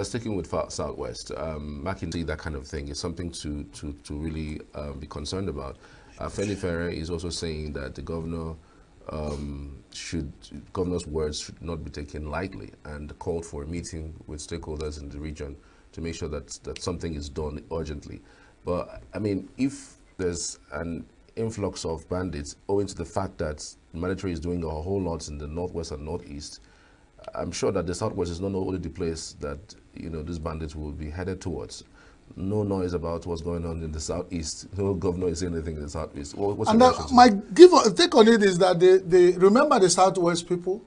sticking with Southwest, McKinsey, that kind of thing is something to really be concerned about. Feli Ferre is also saying that the governor's words should not be taken lightly, and called for a meeting with stakeholders in the region to make sure that something is done urgently. But I mean, if there's an influx of bandits owing to the fact that the military is doing a whole lot in the northwest and northeast, I'm sure that the southwest is not only the place that these bandits will be headed towards. No noise about what's going on in the southeast. No governor is saying anything in the southeast. My take on it is that they remember the southwest people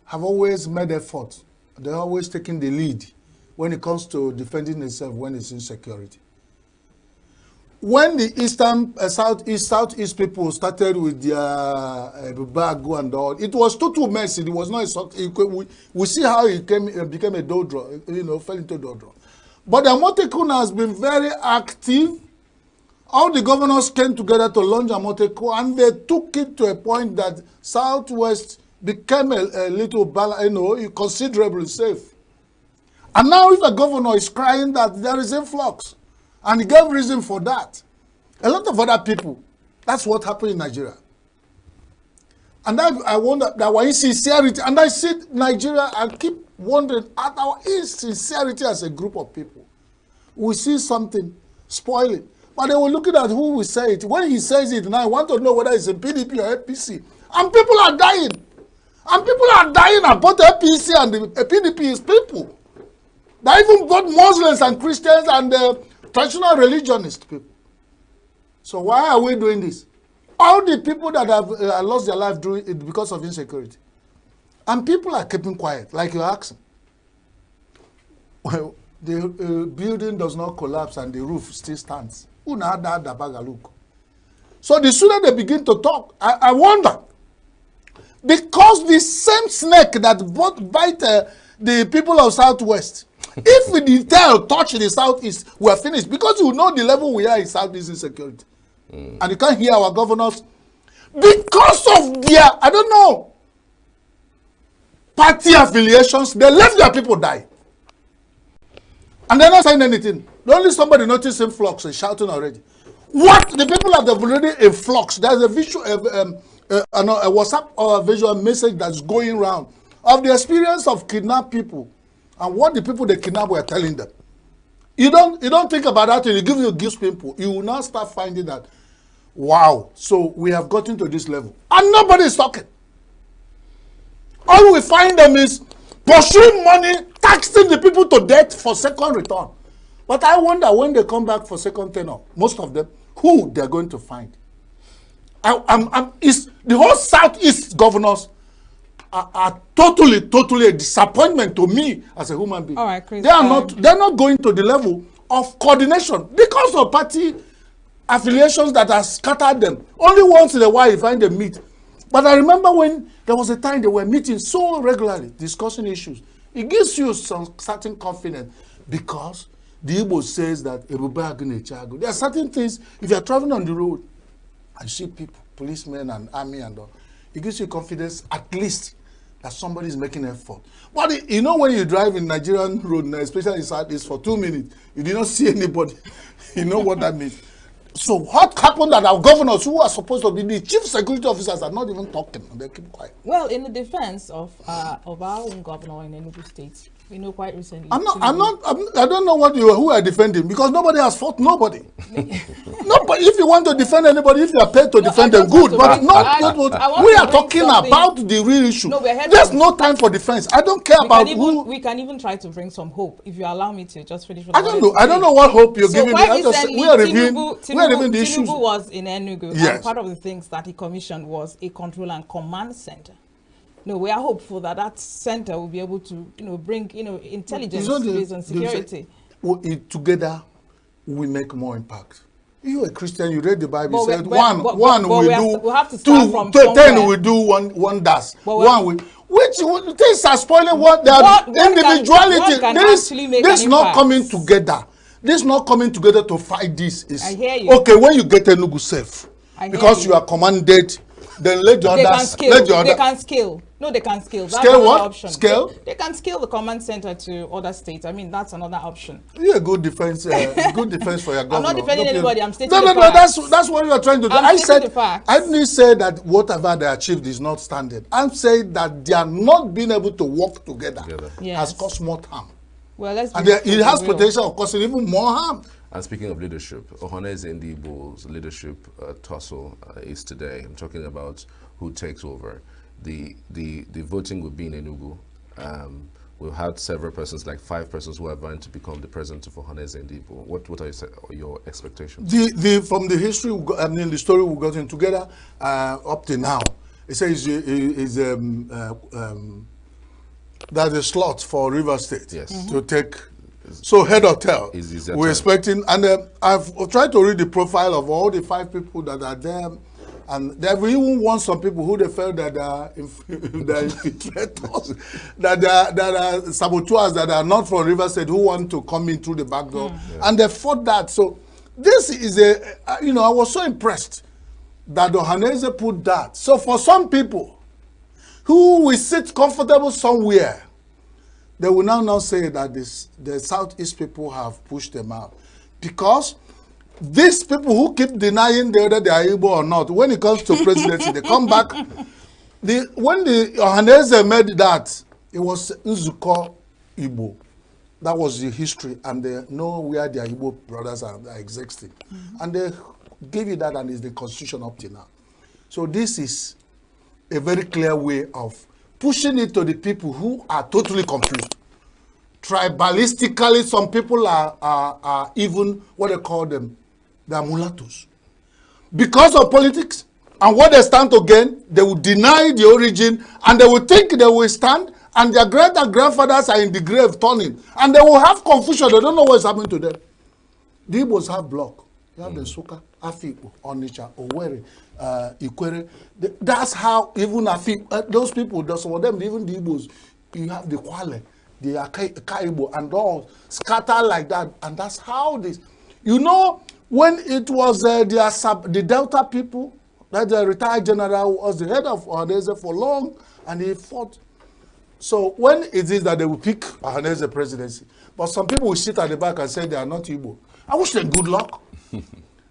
have always made effort. They're always taking the lead when it comes to defending themselves when it's insecurity. When the southeast people started with their Bubagu and all, it was too messy. It was not. We see how it became a doldrum. Fell into doldrum. But the Amotekun has been very active. All the governors came together to launch Amotekun, and they took it to a point that Southwest became a little, considerably safe. And now if a governor is crying that there is influx, and he gave reason for that, a lot of other people, that's what happened in Nigeria. And I wonder that our insincerity, and I see Nigeria and keep wondering at our insincerity as a group of people. We see something spoiling, but they were looking at who will say it. When he says it now, I want to know whether it's a PDP or APC. And people are dying. And people are dying about APC and the PDP is people. They even both Muslims and Christians and traditional religionist people. So why are we doing this? All the people that have lost their life doing it because of insecurity. And people are keeping quiet, like you're asking. Well, the building does not collapse and the roof still stands. So the sooner they begin to talk, I wonder, because the same snake that both bite the people of Southwest, if we detail touch the Southeast, we are finished. Because you know the level we are in Southeast insecurity. And you can't hear our governors. Because of their, I don't know, party affiliations, they let their people die. And they're not saying anything. Only somebody noticed influx and shouting already. What? The people have already in flux. There's a visual, a WhatsApp or a visual message that's going around of the experience of kidnapped people and what the people they kidnap were telling them. You don't think about that and you give you goosebumps. You will now start finding that, wow, so we have gotten to this level. And nobody is talking. All we find them is pursuing money, taxing the people to death for second return. But I wonder when they come back for second tenure, most of them, who they're going to find. The whole Southeast governors are totally a disappointment to me as a human being. All right, Chris, they're not going to the level of coordination because of party affiliations that have scattered them. Only once in a while you find them meet. But I remember when there was a time they were meeting so regularly, discussing issues. It gives you some certain confidence because the Igbo says that there are certain things, if you're traveling on the road and see people, policemen and army and all, it gives you confidence at least that somebody is making an effort. But you know when you drive in Nigerian road, especially in Southeast for 2 minutes, you did not see anybody. You know what that means. So what happened that our governors who are supposed to be the chief security officers are not even talking? They keep quiet. Well, in the defense of our own governor in Enugu State, we know quite recently. I don't know who are defending because nobody has fought nobody. No, but if you want to defend anybody, if you are paid to defend them, good. But we are talking about the real issue. No, there's no time for defense. I don't care about who. We can even try to bring some hope. If you allow me to just finish. I don't know. I don't know what hope you're giving me. We are reviewing the issues. Tinubu was in Enugu, yes. And part of the things that he commissioned was a control and command center. No, we are hopeful that that center will be able to, bring, intelligence based on security. Together, we make more impact. You're a Christian, you read the Bible, said one will do, 2, 10 will do, one does. Which things are spoiling what their individuality. This not coming together. This not coming together to fight this. Is I hear you. Okay, when you get Enugu safe, because you are commanded, then let the others. They can scale. No, they can scale. That's Scale what? Option. Scale? They can scale the command center to other states. I mean, that's another option. Yeah, good defense. Good defense for your government. I'm not defending anybody. I'm stating no, the no, facts. that's what you are trying to do. I didn't say that whatever they achieved is not standard. I'm saying that they are not being able to work together has caused more harm. Well, let's. And it has potential of causing even more harm. And speaking of leadership, Ohanaeze Ndigbo's leadership tussle is today. I'm talking about who takes over. The voting will be in Enugu. We've had several persons, like 5 persons, who are vying to become the president of Ohanaeze Ndigbo. What are your expectations? From the history, the story we got in together up to now, it says there's a slot for River State to take. So head of tail, we're expecting, and I've tried to read the profile of all the 5 people that are there. And they've even won some people who they felt that are infiltrators, that are saboteurs, that are not from River State, who want to come in through the back door. And they fought that. So this is I was so impressed that Ohanaeze put that. So for some people who will sit comfortable somewhere, they will now say that the Southeast people have pushed them out. Because these people who keep denying whether they are Igbo or not, when it comes to presidency, they come back. When the Ohanaeze made that, it was Nzuko Igbo. That was the history, and they know where their Igbo brothers are existing. And they gave you that, and it's the constitution up to now. So this is a very clear way of pushing it to the people who are totally confused. Tribalistically, some people are even what they call them. They are mulattoes. Because of politics and what they stand to gain, they will deny the origin, and they will think they will stand, and their great-grandfathers are in the grave turning, and they will have confusion. They don't know what's happening to them. The Igbos have block. You have the Suka, Afikpo, Onitsha, Owerri, Ikwere. That's how even those people, some of them, even the Igbos, you have the Kwale, the Akaibo, and all scatter like that, and that's how this. You know, when it was the Delta people, that the retired general was the head of Ohanaeze for long, and he fought. So when it is that they will pick Ohanaeze presidency, but some people will sit at the back and say they are not Igbo. I wish them good luck.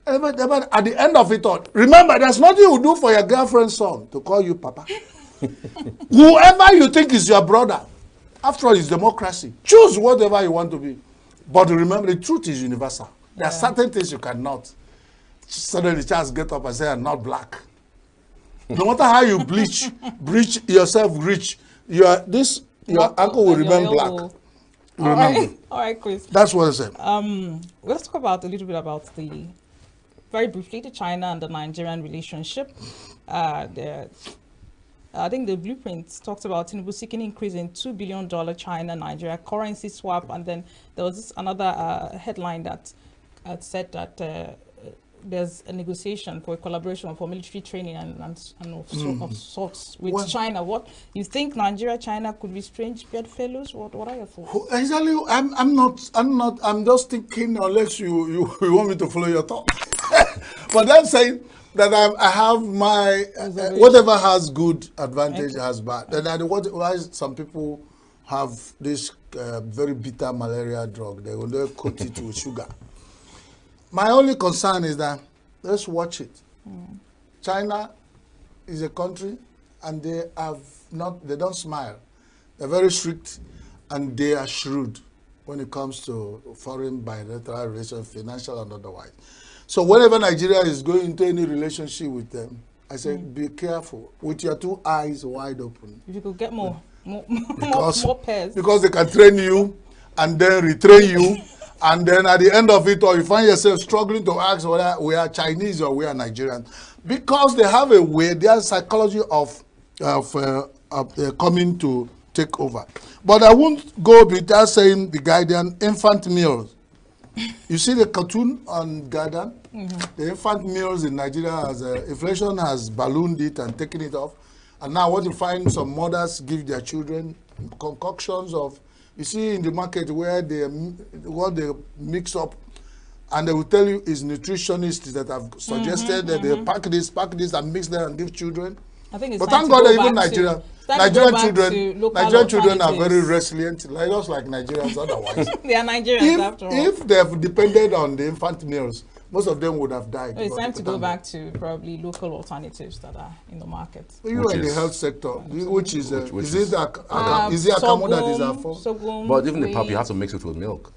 But at the end of it all, remember, there's nothing you do for your girlfriend's son to call you Papa. Whoever you think is your brother, after all, it's democracy. Choose whatever you want to be. But remember, the truth is universal. There are certain things you cannot. Suddenly, just get up and say, I'm not black. No matter how you bleach yourself rich, your uncle will remain black. Remember. All right, Chris. That's what I said. Let's talk about a little bit about very briefly, the China and the Nigerian relationship. I think the blueprint talks about Tinubu seeking increase in $2 billion China-Nigeria currency swap, and then there was another headline that said that there's a negotiation for a collaboration for military training and of sorts with China. What you think Nigeria, China could be strange bedfellows? What are your thoughts? Exactly. I'm just thinking, unless you want me to follow your thought. But I'm saying that I have my whatever has good advantage has bad. And why some people have this very bitter malaria drug? They will coat it with sugar. My only concern is that let's watch it. China is a country, and they don't smile. They're very strict, and they are shrewd when it comes to foreign bilateral relations, financial and otherwise. So whenever Nigeria is going into any relationship with them, I say, be careful with your 2 eyes wide open. If you could get more pairs. Because they can train you and then retrain you. And then at the end of it, or you find yourself struggling to ask whether we are Chinese or we are Nigerian, because they have a way, their psychology of coming to take over. But I won't go without saying the Guardian infant meals. You see the cartoon on Guardian? The infant meals in Nigeria, inflation has ballooned it and taken it off. And now what you find, some mothers give their children concoctions of, you see in the market where what they mix up, and they will tell you is nutritionists that have suggested that they pack this and mix them and give children. I think it's but thank God that even Nigeria, time to go back to Nigerian local children are very alternatives. resilient, like us, like Nigerians otherwise. They are Nigerians after all. If they've depended on the infant meals, most of them would have died. It's time to go back to probably local alternatives that are in the market. You in the health sector, which is it Akamu that is our fault? Sorghum, But even the pap, wheat. you have to mix it with milk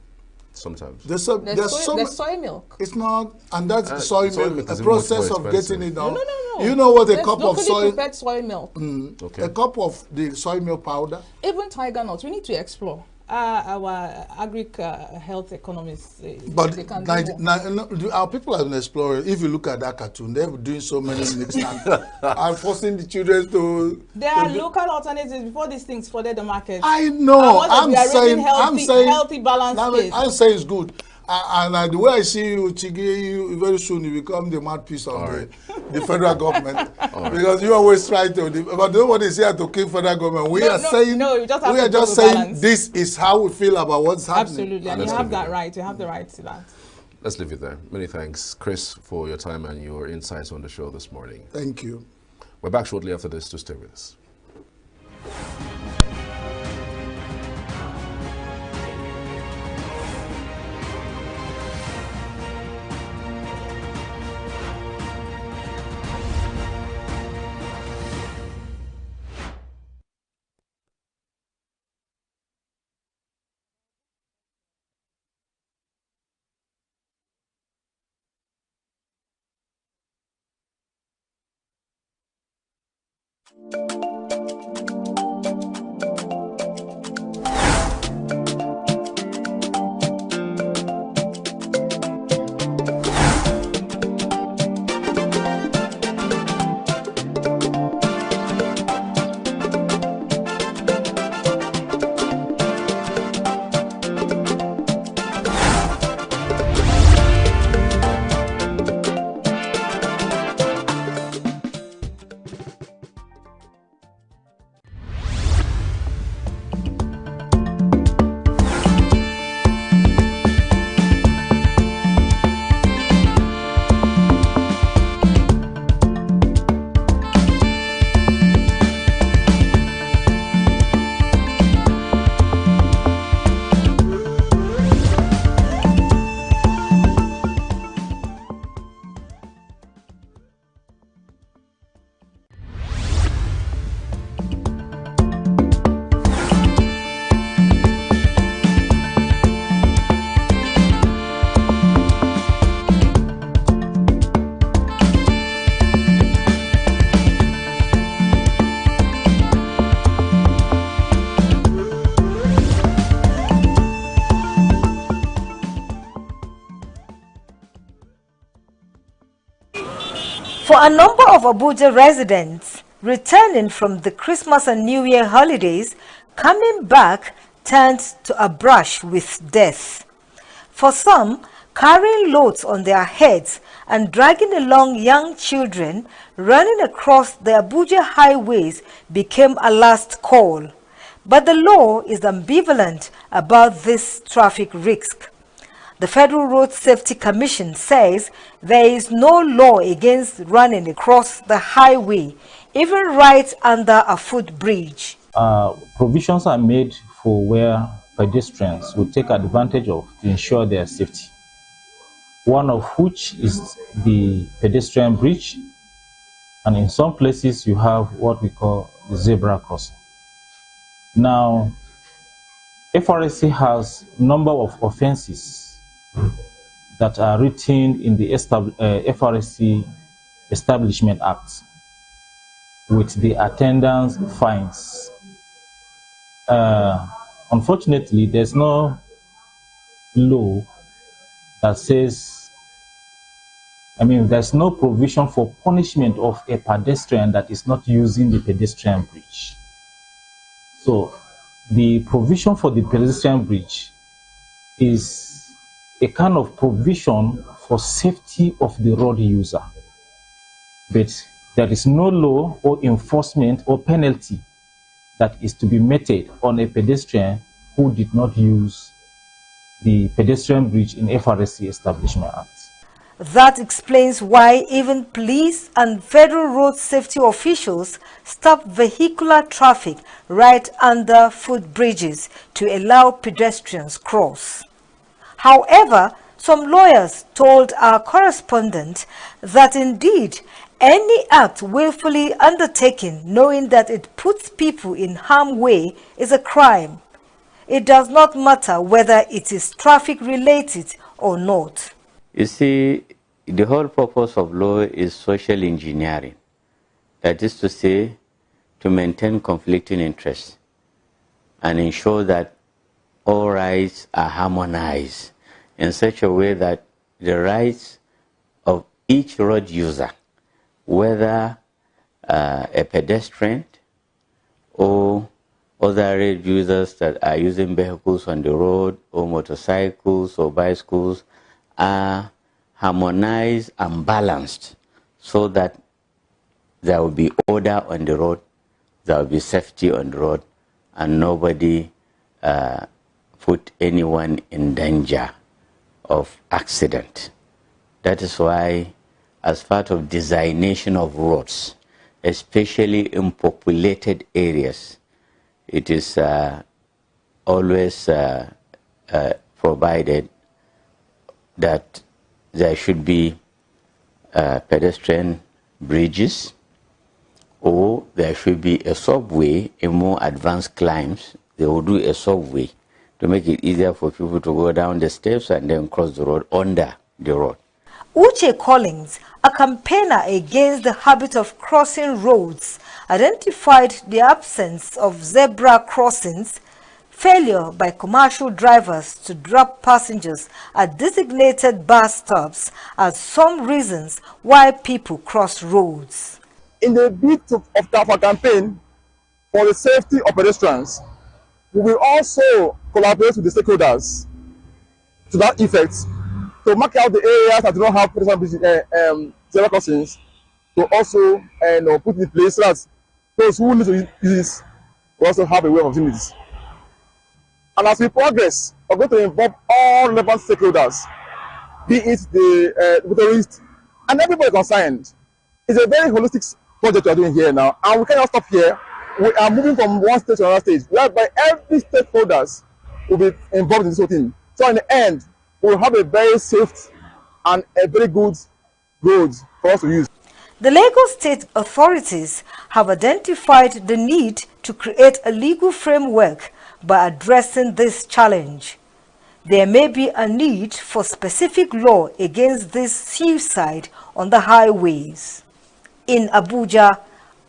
sometimes. There's soy milk. It's not, and that's the soy soy milk. milk The is even much process more of getting expensive. it down. No. You know what a There's cup of locally soy, prepared soy milk. Okay. a cup of the soy milk powder. Even tiger nuts, we need to explore. Our health economists, But they can do more. our people have been exploring. If you look at that cartoon, they're doing so many mixed and forcing the children to. There are local alternatives before these things flooded the market. I know. I'm saying healthy, balanced space. I'm saying it's good. And the way I see you, Chigi, you very soon you become the mouthpiece of the federal government because you always try to. But nobody is here to kill federal government. We are just saying this is how we feel about what's happening. Absolutely, and you have that right. You have the right to that. Let's leave it there. Many thanks, Chris, for your time and your insights on the show this morning. Thank you. We're back shortly after this, to stay with us. For a number of Abuja residents returning from the Christmas and New Year holidays, coming back turned to a brush with death. For some, carrying loads on their heads and dragging along young children running across the Abuja highways became a last call. But the law is ambivalent about this traffic risk. The Federal Road Safety Commission says there is no law against running across the highway, even right under a footbridge. Provisions are made for where pedestrians will take advantage of to ensure their safety. One of which is the pedestrian bridge, and in some places you have what we call the zebra crossing. Now, FRSC has a number of offenses that are written in the FRSC Establishment Act with the attendance fines. Unfortunately, there's no law that says, there's no provision for punishment of a pedestrian that is not using the pedestrian bridge. So the provision for the pedestrian bridge is a kind of provision for safety of the road user. But there is no law or enforcement or penalty that is to be meted on a pedestrian who did not use the pedestrian bridge in FRSC Establishment Act. That explains why even police and federal road safety officials stop vehicular traffic right under footbridges to allow pedestrians cross. However, some lawyers told our correspondent that indeed any act willfully undertaken knowing that it puts people in harm's way is a crime. It does not matter whether it is traffic related or not. You see, the whole purpose of law is social engineering. That is to say, to maintain conflicting interests and ensure that all rights are harmonized in such a way that the rights of each road user, whether a pedestrian or other road users that are using vehicles on the road or motorcycles or bicycles, are harmonized and balanced so that there will be order on the road, there will be safety on the road, and nobody put anyone in danger of accident. That is why, as part of designation of roads, especially in populated areas, it is always provided that there should be pedestrian bridges, or there should be a subway. In more advanced climes, they will do a subway to make it easier for people to go down the steps and then cross the road under the road. Uche Collins, a campaigner against the habit of crossing roads, identified the absence of zebra crossings, failure by commercial drivers to drop passengers at designated bus stops as some reasons why people cross roads. In the bid of our campaign for the safety of pedestrians, we will also collaborate with the stakeholders to that effect to mark out the areas that do not have pedestrian zebra crossings, to also put in place so that those who need to use this will also have a way of opportunities. And as we progress, we're going to involve all relevant stakeholders, be it the motorists and everybody concerned. It's a very holistic project we are doing here now, and we cannot stop here. We are moving from one stage to another stage, whereby every stakeholders will be involved in this whole thing. So in the end, we will have a very safe and a very good road for us to use. The Lagos State authorities have identified the need to create a legal framework by addressing this challenge. There may be a need for specific law against this suicide on the highways. In Abuja,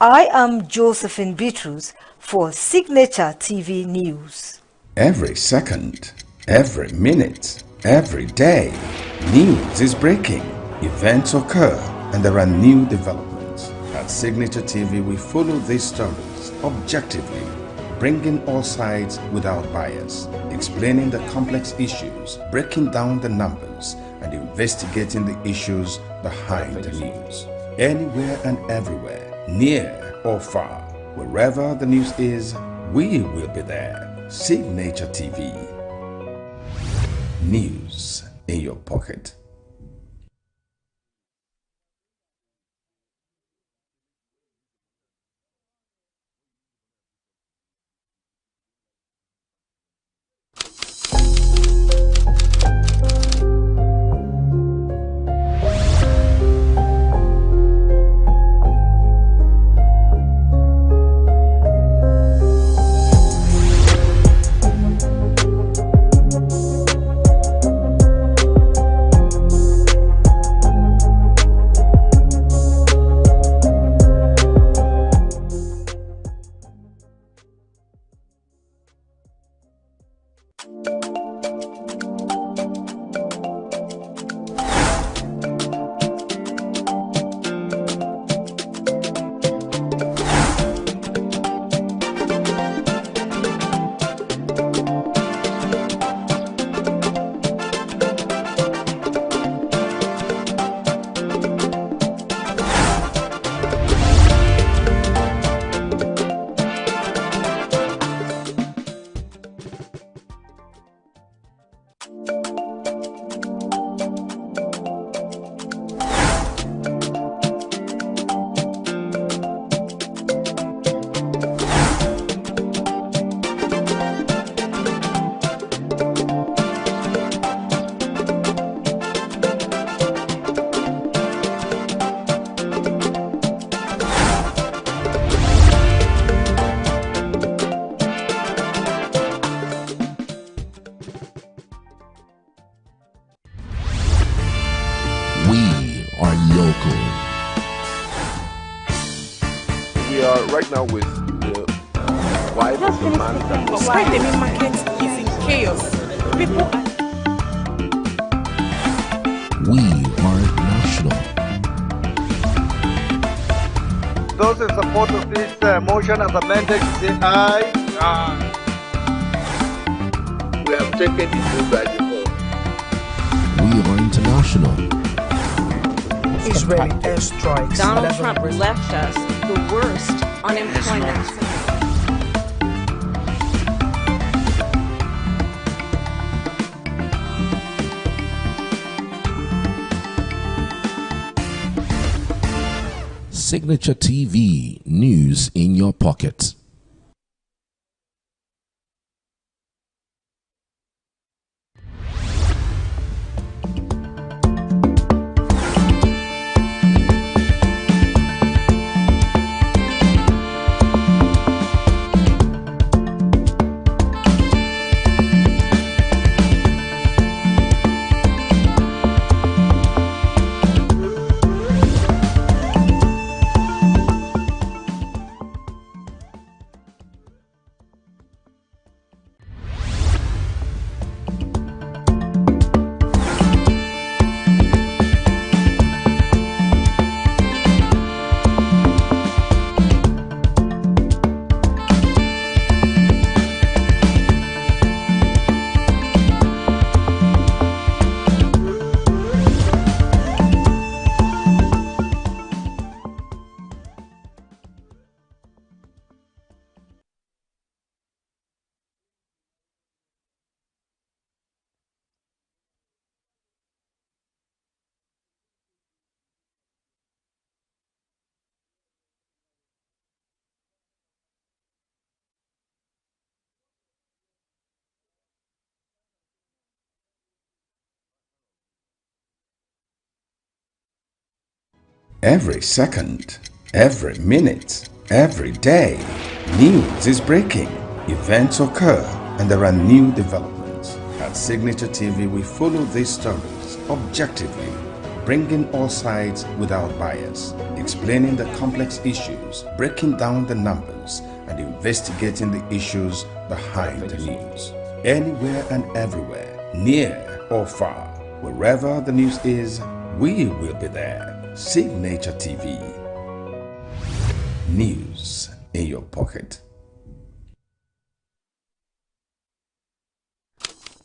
I am Josephine Bitrus for Signature TV News. Every second, every minute, every day, news is breaking. Events occur and there are new developments. At Signature TV, we follow these stories objectively, bringing all sides without bias, explaining the complex issues, breaking down the numbers, and investigating the issues behind the news. Anywhere and everywhere, near or far, wherever the news is, we will be there. Signature TV. News in your pocket. are local. We are right now with the wife of the man that was Why the main market is in chaos? People are... We are national. Those in support of this motion as amended, say aye. Aye. We have taken the vote by default. We are international. Israeli airstrikes. Donald Trump left us the worst unemployment. Signature TV, news in your pocket. Every second, every minute, every day, news is breaking, events occur, and there are new developments. At Signature TV, we follow these stories objectively, bringing all sides without bias, explaining the complex issues, breaking down the numbers, and investigating the issues behind the news. Anywhere and everywhere, near or far, wherever the news is, we will be there. Signature TV. News in your pocket.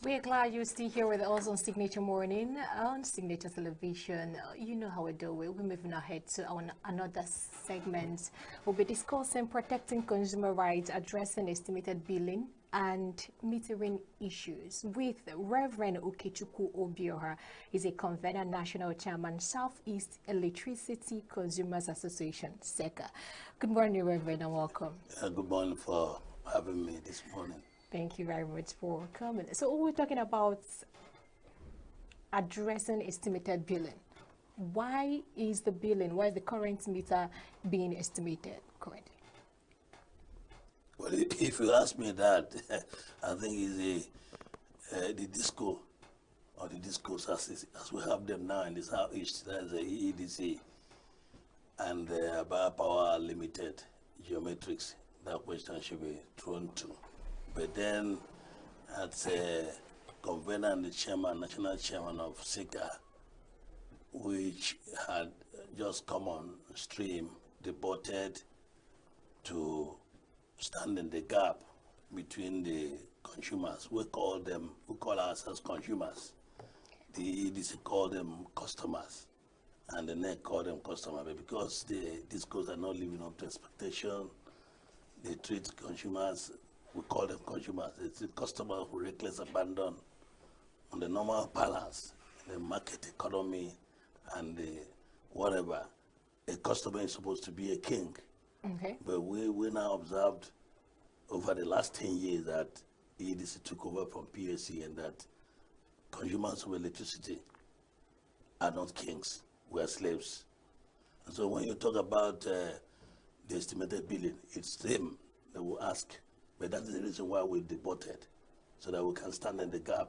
We're glad you're still here with us on Signature Morning on Signature Television. You know how we do it. We're moving ahead to another segment. We'll be discussing protecting consumer rights, addressing estimated billing and metering issues with Reverend Okechukwu Obiora. He's a convener, national chairman, Southeast Electricity Consumers Association, SECA. Good morning, Reverend, and welcome. Good morning for having me this morning. Thank you very much for coming. So we're talking about addressing estimated billing. Why is the current meter being estimated currently? Well, if you ask me that, I think it's the disco, or the discos as we have them now in the Southeast. There's the EEDC and About Power Limited Geometrics. That question should be thrown to. But then, as a convener and the chairman, national chairman of SECA, which had just come on stream, devoted to stand in the gap between the consumers. We call ourselves consumers. The EDC call them customers, and the NEC call them customers. But because the discos are not living up to expectation, they treat consumers, we call them consumers. It's the customers who reckless abandon on the normal balance, the market economy, and whatever. A customer is supposed to be a king. Okay. But we now observed over the last 10 years that EDC took over from PSC and that consumers of electricity are not kings, we are slaves. And so when you talk about the estimated billing, it's them that will ask. But that's the reason why we devoted, so that we can stand in the gap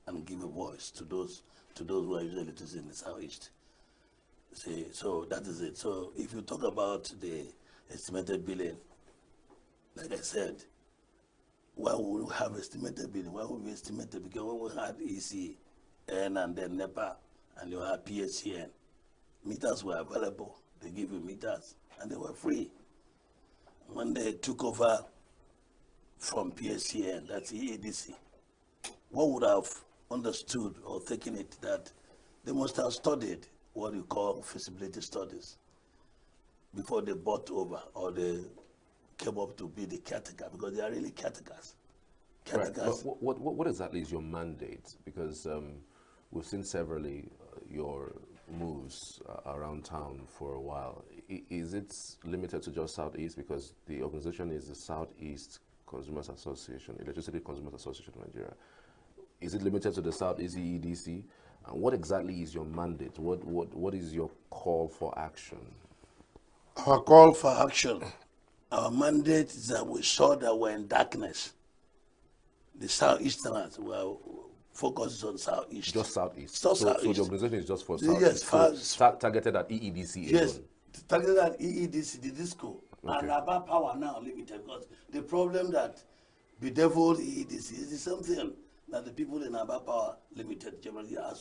and give a voice to those who are using electricity in the Southeast. See, so that is it. So if you talk about the estimated billing, like I said, why would we have estimated billing? Why would we estimate it? Because when we had ECN and then NEPA and you had PHCN, meters were available. They give you meters and they were free. When they took over from PHCN, that's EADC, one would have understood or taken it that they must have studied what you call feasibility studies before they bought over or they came up to be the caretaker, because they are really caretakers. Right. But what exactly is your mandate? Because we've seen severally your moves around town for a while. Is it limited to just Southeast? Because the organization is the Southeast Consumers Association, Electricity Consumers Association of Nigeria. Is it limited to the Southeast EEDC? And what exactly is your mandate? What is your call for action? Our call for action, our mandate is that we saw that we're in darkness. The Southeasterners were focused on Southeast. Just Southeast. So the organization is just for Southeast. Yes, targeted at EEDC. Yes, alone. targeted at EEDC, the disco, Okay. and about power now limited. Because the problem that bedeviled EEDC is the same thing that the people in Aba Power Limited generally are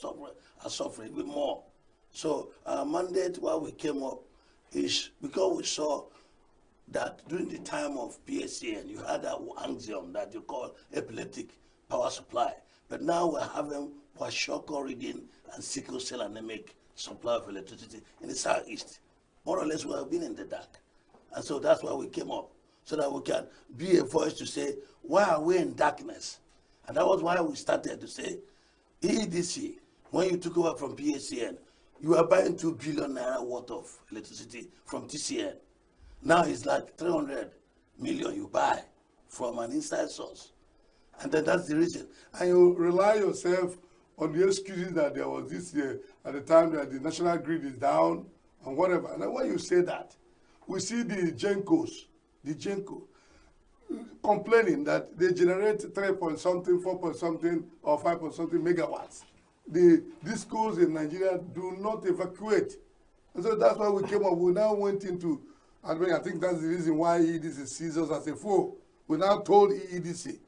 suffering even more. So our mandate, why we came up, is because we saw that during the time of PSCN, you had that axiom that you call epileptic power supply. But now we're having kwashiorkor reading and sickle cell anemic supply of electricity in the Southeast. More or less, we have been in the dark. And so that's why we came up, so that we can be a voice to say, why are we in darkness? And that was why we started to say, EEDC, when you took over from PHCN, you were buying 2 billion naira worth of electricity from TCN. Now it's like 300 million you buy from an inside source. And then that's the reason. And you rely yourself on the excuses that there was this year at the time that the national grid is down and whatever. And then when you say that, we see the Genco, complaining that they generate 3 point something, 4 point something, or 5 point something megawatts. These schools in Nigeria do not evacuate. And so that's why we came up. We now went into, I think that's the reason why EEDC sees us as a foe. We now told EEDC,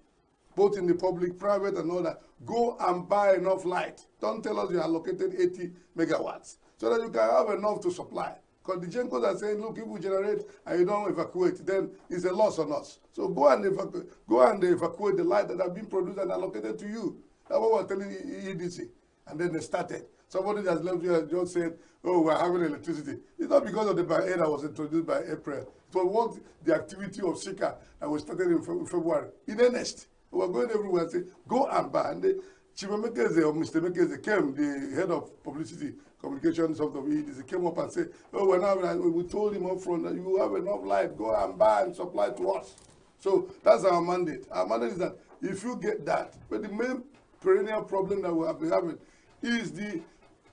both in the public, private, and all that, go and buy enough light. Don't tell us you allocated 80 megawatts, so that you can have enough to supply. Because the Gencos are saying, look, if we generate and you don't evacuate, then it's a loss on us. So go and evacuate the light that have been produced and allocated to you. That's what we're telling EEDC. And then they started. Somebody that's left here just said, oh, we're having electricity. It's not because of the BAE that was introduced by April. It was what the activity of Sika that was started in February. In earnest, we're going everywhere and say, go and buy. And Chimamekeze or Mr. Mekeze came, the head of publicity communications of the EEDC, came up and said, oh, we told him up front that you have enough light, go and buy and supply to us. So that's our mandate. Our mandate is that if you get that, but the main perennial problem that we have been having is the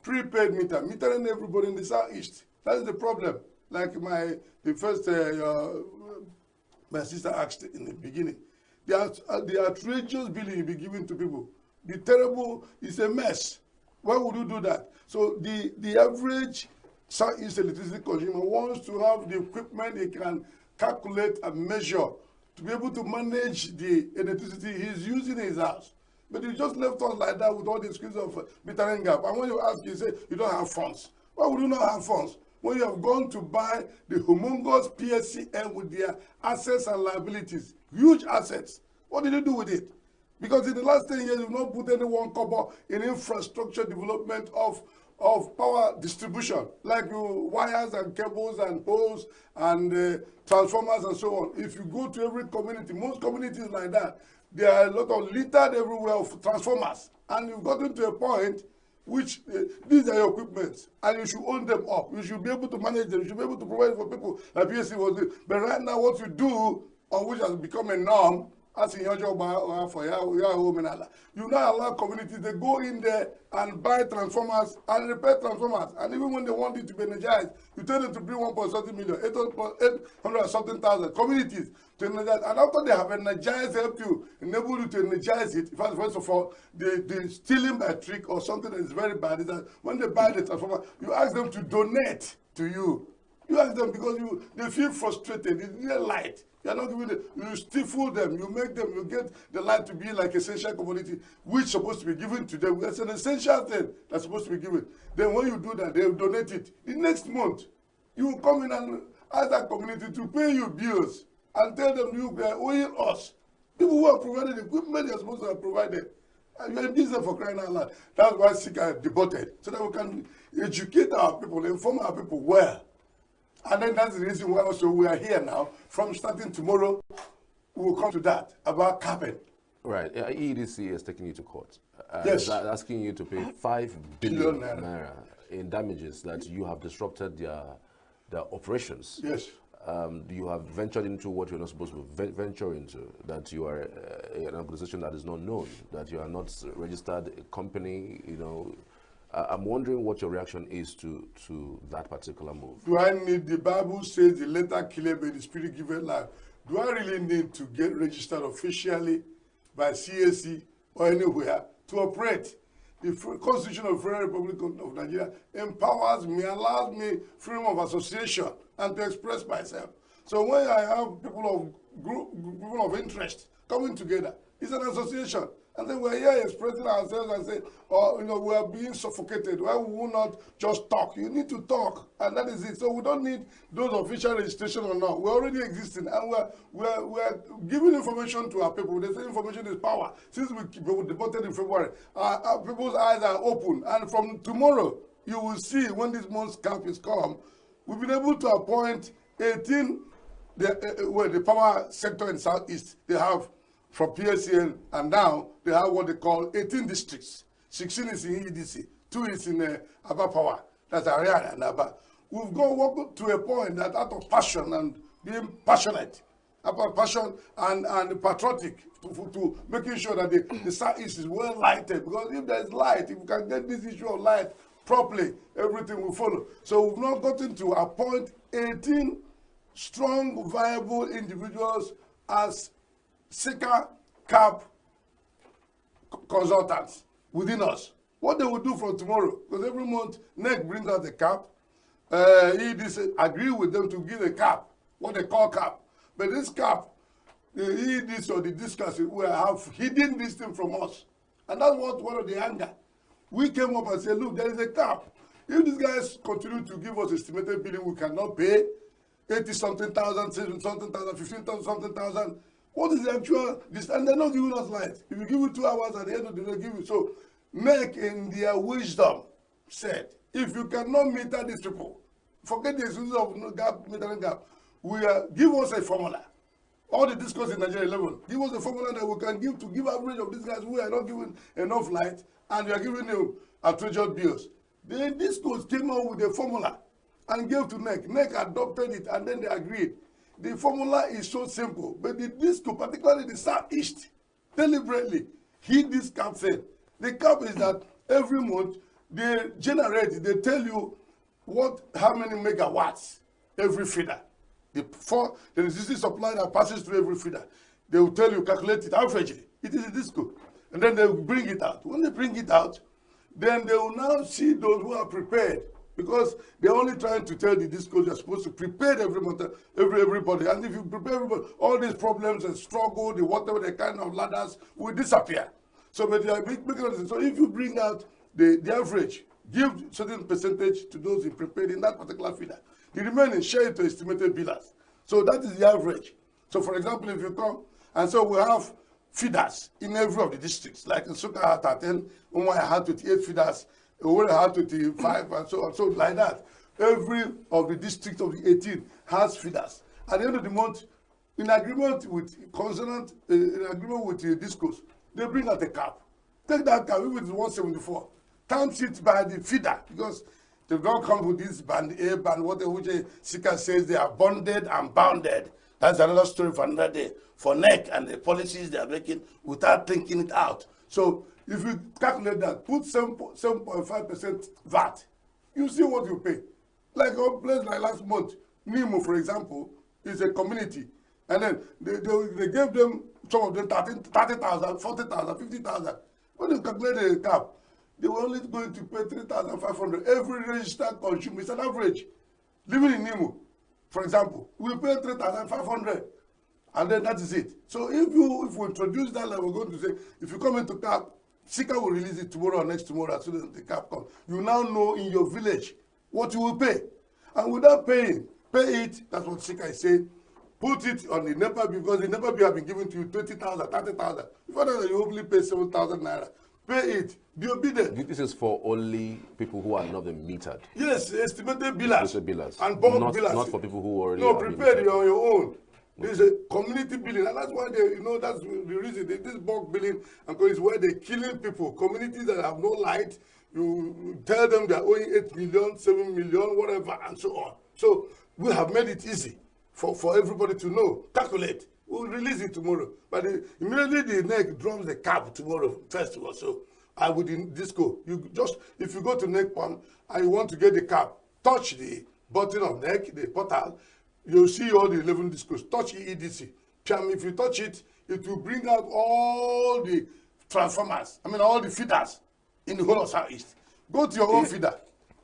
prepaid meter, metering everybody in the Southeast. That's the problem. Like my sister asked in the beginning, the outrageous billing you be giving to people, the terrible, is a mess. Why would you do that? So the average Southeast electricity consumer wants to have the equipment he can calculate and measure to be able to manage the electricity he's using in his house. But you just left us like that with all the excuses of metering gap. And when you ask, you say you don't have funds. Why would you not have funds? When you have gone to buy the humongous PSCM with their assets and liabilities, huge assets, what did you do with it? Because in the last 10 years, you've not put any one kobo in infrastructure development of power distribution, like wires and cables and poles and transformers and so on. If you go to every community, most communities like that, there are a lot of littered everywhere of transformers. And you've gotten to a point which these are your equipment, and you should own them up. You should be able to manage them. You should be able to provide for people like PSC was doing. But right now, what you do, or which has become a norm, as in your job for your home and all. You now allow communities, they go in there and buy transformers and repair transformers. And even when they want it to be energized, you tell them to bring 1.something million, 800 something thousand communities to energize. And after they have energized, help you, enable you to energize it. First of all, the stealing by trick or something that is very bad is that when they buy the transformer, you ask them to donate to you. You ask them because they feel frustrated. It's near light. You are not giving it. You stifle them. You make them. You get the light to be like essential commodity, which is supposed to be given to them. It's an essential thing that's supposed to be given. Then when you do that, they will donate it. The next month, you will come in and ask that community to pay you bills and tell them you are owing us. People who have provided equipment, they are supposed to have provided. And you are in business for crying out loud. That's why SICA are deported, so that we can educate our people, inform our people well. And then that's the reason why also we are here now. From starting tomorrow, we will come to that, about capping. Right. EDC is taking you to court. Yes. Asking you to pay 5 billion naira in damages that you have disrupted their operations. Yes. You have ventured into what you're not supposed to venture into, that you are an organization that is not known, that you are not registered a company, you know. I'm wondering what your reaction is to that particular move. Do I need, the Bible says the letter killeth but the spirit giveth life. Do I really need to get registered officially by CAC or anywhere to operate? The Constitution of the Federal Republic of Nigeria empowers me, allows me freedom of association and to express myself. So when I have people of interest coming together, it's an association. And then we're here expressing ourselves and say, oh, you know, we are being suffocated. Why we will not just talk? You need to talk, and that is it. So we don't need those official registration or not. We're already existing, and we're giving information to our people. They say information is power. Since we debated in February, our people's eyes are open, and from tomorrow, you will see when this month's camp is come, we've been able to appoint 18, the power sector in Southeast, they have from PSCN, and now they have what they call 18 districts. 16 is in EDC, 2 is in Aba Power, that's Ariana and Aba. We've got to a point that out of passion and being passionate, about passion and patriotic to making sure that the Southeast is well lighted, because if there is light, if we can get this issue of light properly, everything will follow. So we've not gotten to appoint 18 strong, viable individuals as SICA CAP consultants within us. What they will do from tomorrow, because every month NEC brings out the CAP, EDC agree with them to give a CAP, what they call CAP. But this CAP, the EDC or the discuss will have hidden this thing from us. And that's what one of the anger. We came up and said, look, there is a CAP. If these guys continue to give us estimated billing we cannot pay, 80-something thousand, 7-something thousand, 15-something thousand, what is the actual, and they're not giving us light. If you give it 2 hours at the end of the day, give it. So, NEC in their wisdom said, if you cannot meter these people, forget the excuse of metering gap, give us a formula. All the discourse in Nigeria 11, give us a formula that we can give to give average of these guys who are not giving enough light, and we are giving them outrageous bills. The discourse came out with a formula and gave to NEC. NEC adopted it, and then they agreed. The formula is so simple, but the disco, particularly the Southeast, deliberately hid this cap said. The cap is that every month they generate, they tell you how many megawatts every feeder. The electricity supply that passes through every feeder. They will tell you, calculate it averagely. It is a disco. And then they will bring it out. When they bring it out, then they will now see those who are prepared, because they're only trying to tell the discos you're supposed to prepare everybody. And if you prepare everybody, all these problems and struggle, whatever the kind of ladders will disappear. So, but they are making, so if you bring out the average, give certain percentage to those who prepared in that particular feeder. The remaining share it to estimated billers. So that is the average. So for example, if you come, and so we have feeders in every of the districts, like in Suka had 10, Umwaya had 28 feeders, we had 25, and so on, so like that. Every of the districts of the 18 has feeders. At the end of the month, in agreement with in agreement with the discos, they bring out a cap. Take that cap, if it's 174, times it by the feeder, because they don't come with this band A, band whatever, which SICA says they are bonded and bounded. That's another story for another day. For NEC and the policies they are making without thinking it out. So if you calculate that, put 7.5% VAT, you see what you pay. Like a place like last month, NIMO, for example, is a community. And then they gave them, some of them 30,000, 40,000, 50,000. When you calculate the cap, they were only going to pay 3,500. Every registered consumer, it's an average. Living in NIMO, for example, we pay 3,500. And then that is it. So if we introduce that, like we're going to say, if you come into cap, SICA will release it tomorrow or next tomorrow as soon as the cap comes. You now know in your village what you will pay. And without paying, pay it, that's what SICA is saying. Put it on the NEPA bill, because the NEPA bill have been given to you 20,000, 30,000. If you only pay 7,000 naira, pay it. Be obedient. This is for only people who are not metered. Yes, estimated billers. Estimated billers. And bulk billers. Not for people who already. No, prepare it on your own. There's a community billing, and that's why they, that's the reason. This bulk billing, because it's where they're killing people. Communities that have no light, you tell them they're owing 8 million, 7 million, whatever, and so on. So we have made it easy for everybody to know. Calculate. We'll release it tomorrow. But immediately the NEC drops the cap tomorrow, festival. So I would in disco. You just, if you go to NEC Palm and you want to get the cap, touch the button of NEC, the portal, you'll see all the 11 discos. Touch EEDC. If you touch it, it will bring out all the transformers, all the feeders in the whole of Southeast. Go to your own feeder,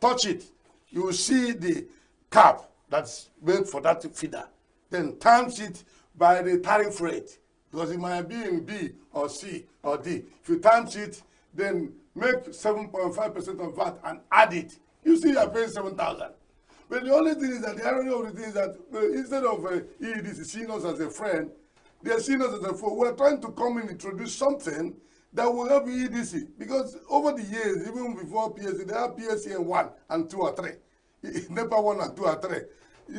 touch it. You will see the cap that's made for that feeder. Then times it by the tariff rate, because it might be in B or C or D. If you times it, then make 7.5% of VAT and add it. You see you're paying 7,000. But the only thing is that the irony of the thing is that instead of EEDC seeing us as a friend, they're seeing us as a foe. We're trying to come and introduce something that will help EEDC. Because over the years, even before PSC, they have PSCN 1 and 2 or 3. NEPA 1 and 2 or 3.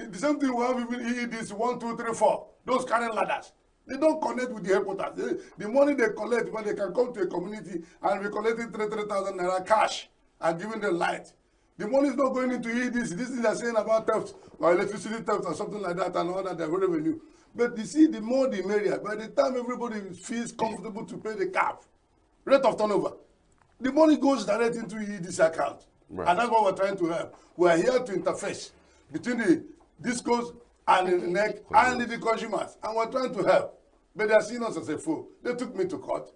The same thing we have even EEDC 1, 2, 3, 4. Those carrying ladders. They don't connect with the headquarters. The money they collect, when they can come to a community and be collecting 3,000 naira cash and giving them light. The money is not going into EEDC. This is they're saying about theft or electricity theft or something like that and all that, their revenue. But you see, the more the merrier. By the time everybody feels comfortable to pay the cap, rate of turnover, the money goes direct into EEDC account. Right. And that's what we're trying to help. We're here to interface between the discos and the NEC and the consumers. And we're trying to help. But they're seeing us as a fool. They took me to court.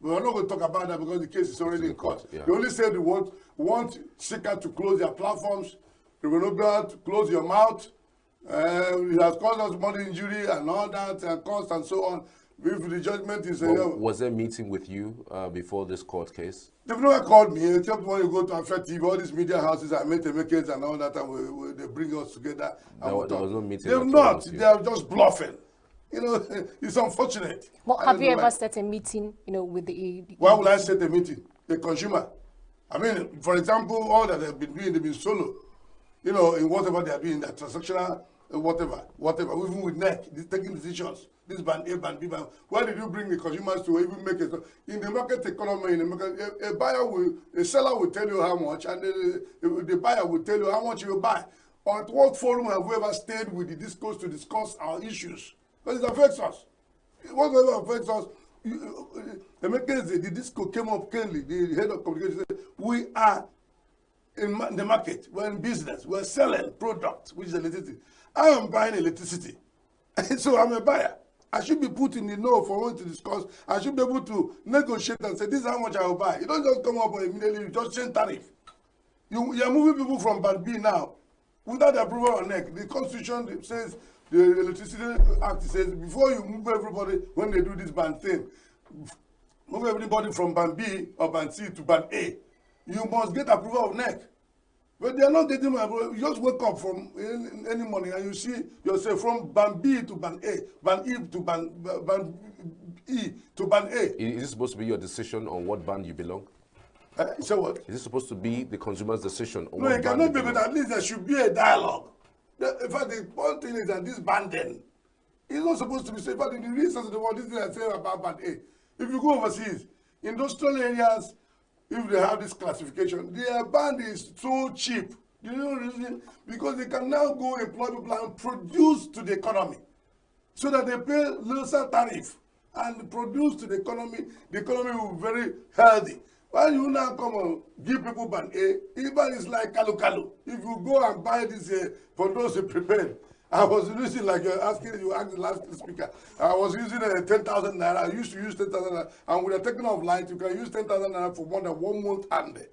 We're not going to talk about that because the case is already in court. Yeah. They only said they want SICA to close their platforms, Renewable to close your mouth. It has caused us money injury and all that, and cost and so on. If the judgment is... was there a meeting with you before this court case? They've never called me, except when you go to Affect TV, all these media houses and makers and all that, and they bring us together. There was no meeting. They've not. They are just bluffing. It's unfortunate. Well, have you ever set a meeting, with the... Why would I set a meeting? The consumer. For example, all that they've been doing, they've been solo. In whatever they are doing, that transactional, whatever. Even with NEC, taking decisions. This band A, band B, band. Why did you bring the consumers to even make it? In the market economy, a seller will tell you how much, and the buyer will tell you how much you buy. Or at what forum have we ever stayed with the discourse to discuss our issues? Because it affects us. Whatever affects us, the disco came up clearly, the head of communication said, we are in the market, we're in business, we're selling products, which is electricity. I am buying electricity, so I'm a buyer. I should be put in the know for one to discuss. I should be able to negotiate and say, this is how much I will buy. You don't just come up and immediately, you just change tariff. You are moving people from band B now, without the approval of NEC. The Constitution says, the Electricity Act says, before you move everybody, when they do this band thing, move everybody from band B or band C to band A, you must get approval of NEC. But they are not getting my approval. You just wake up from any morning and you see yourself from band B to band A, band E to band E to band A. Is this supposed to be your decision on what band you belong? So what? Is this supposed to be the consumer's decision on what band? No, it cannot be, but at least there should be a dialogue. In fact, the one thing is that this banding is not supposed to be safe. But in the reasons of the world, this is what I say about band A. If you go overseas, industrial areas, if they have this classification, their band is so cheap. You know the reason? Because they can now go employ people and produce to the economy. so that they pay lesser tariff and produce to the economy will be very healthy. When you now come and give people band A, even it's like kalu. If you go and buy this for those who prepared, I was using like you asked the last speaker. I was using 10,000 naira. I used to use 10,000 naira, and with the taking of light, you can use 10,000 naira for more than 1 month and day.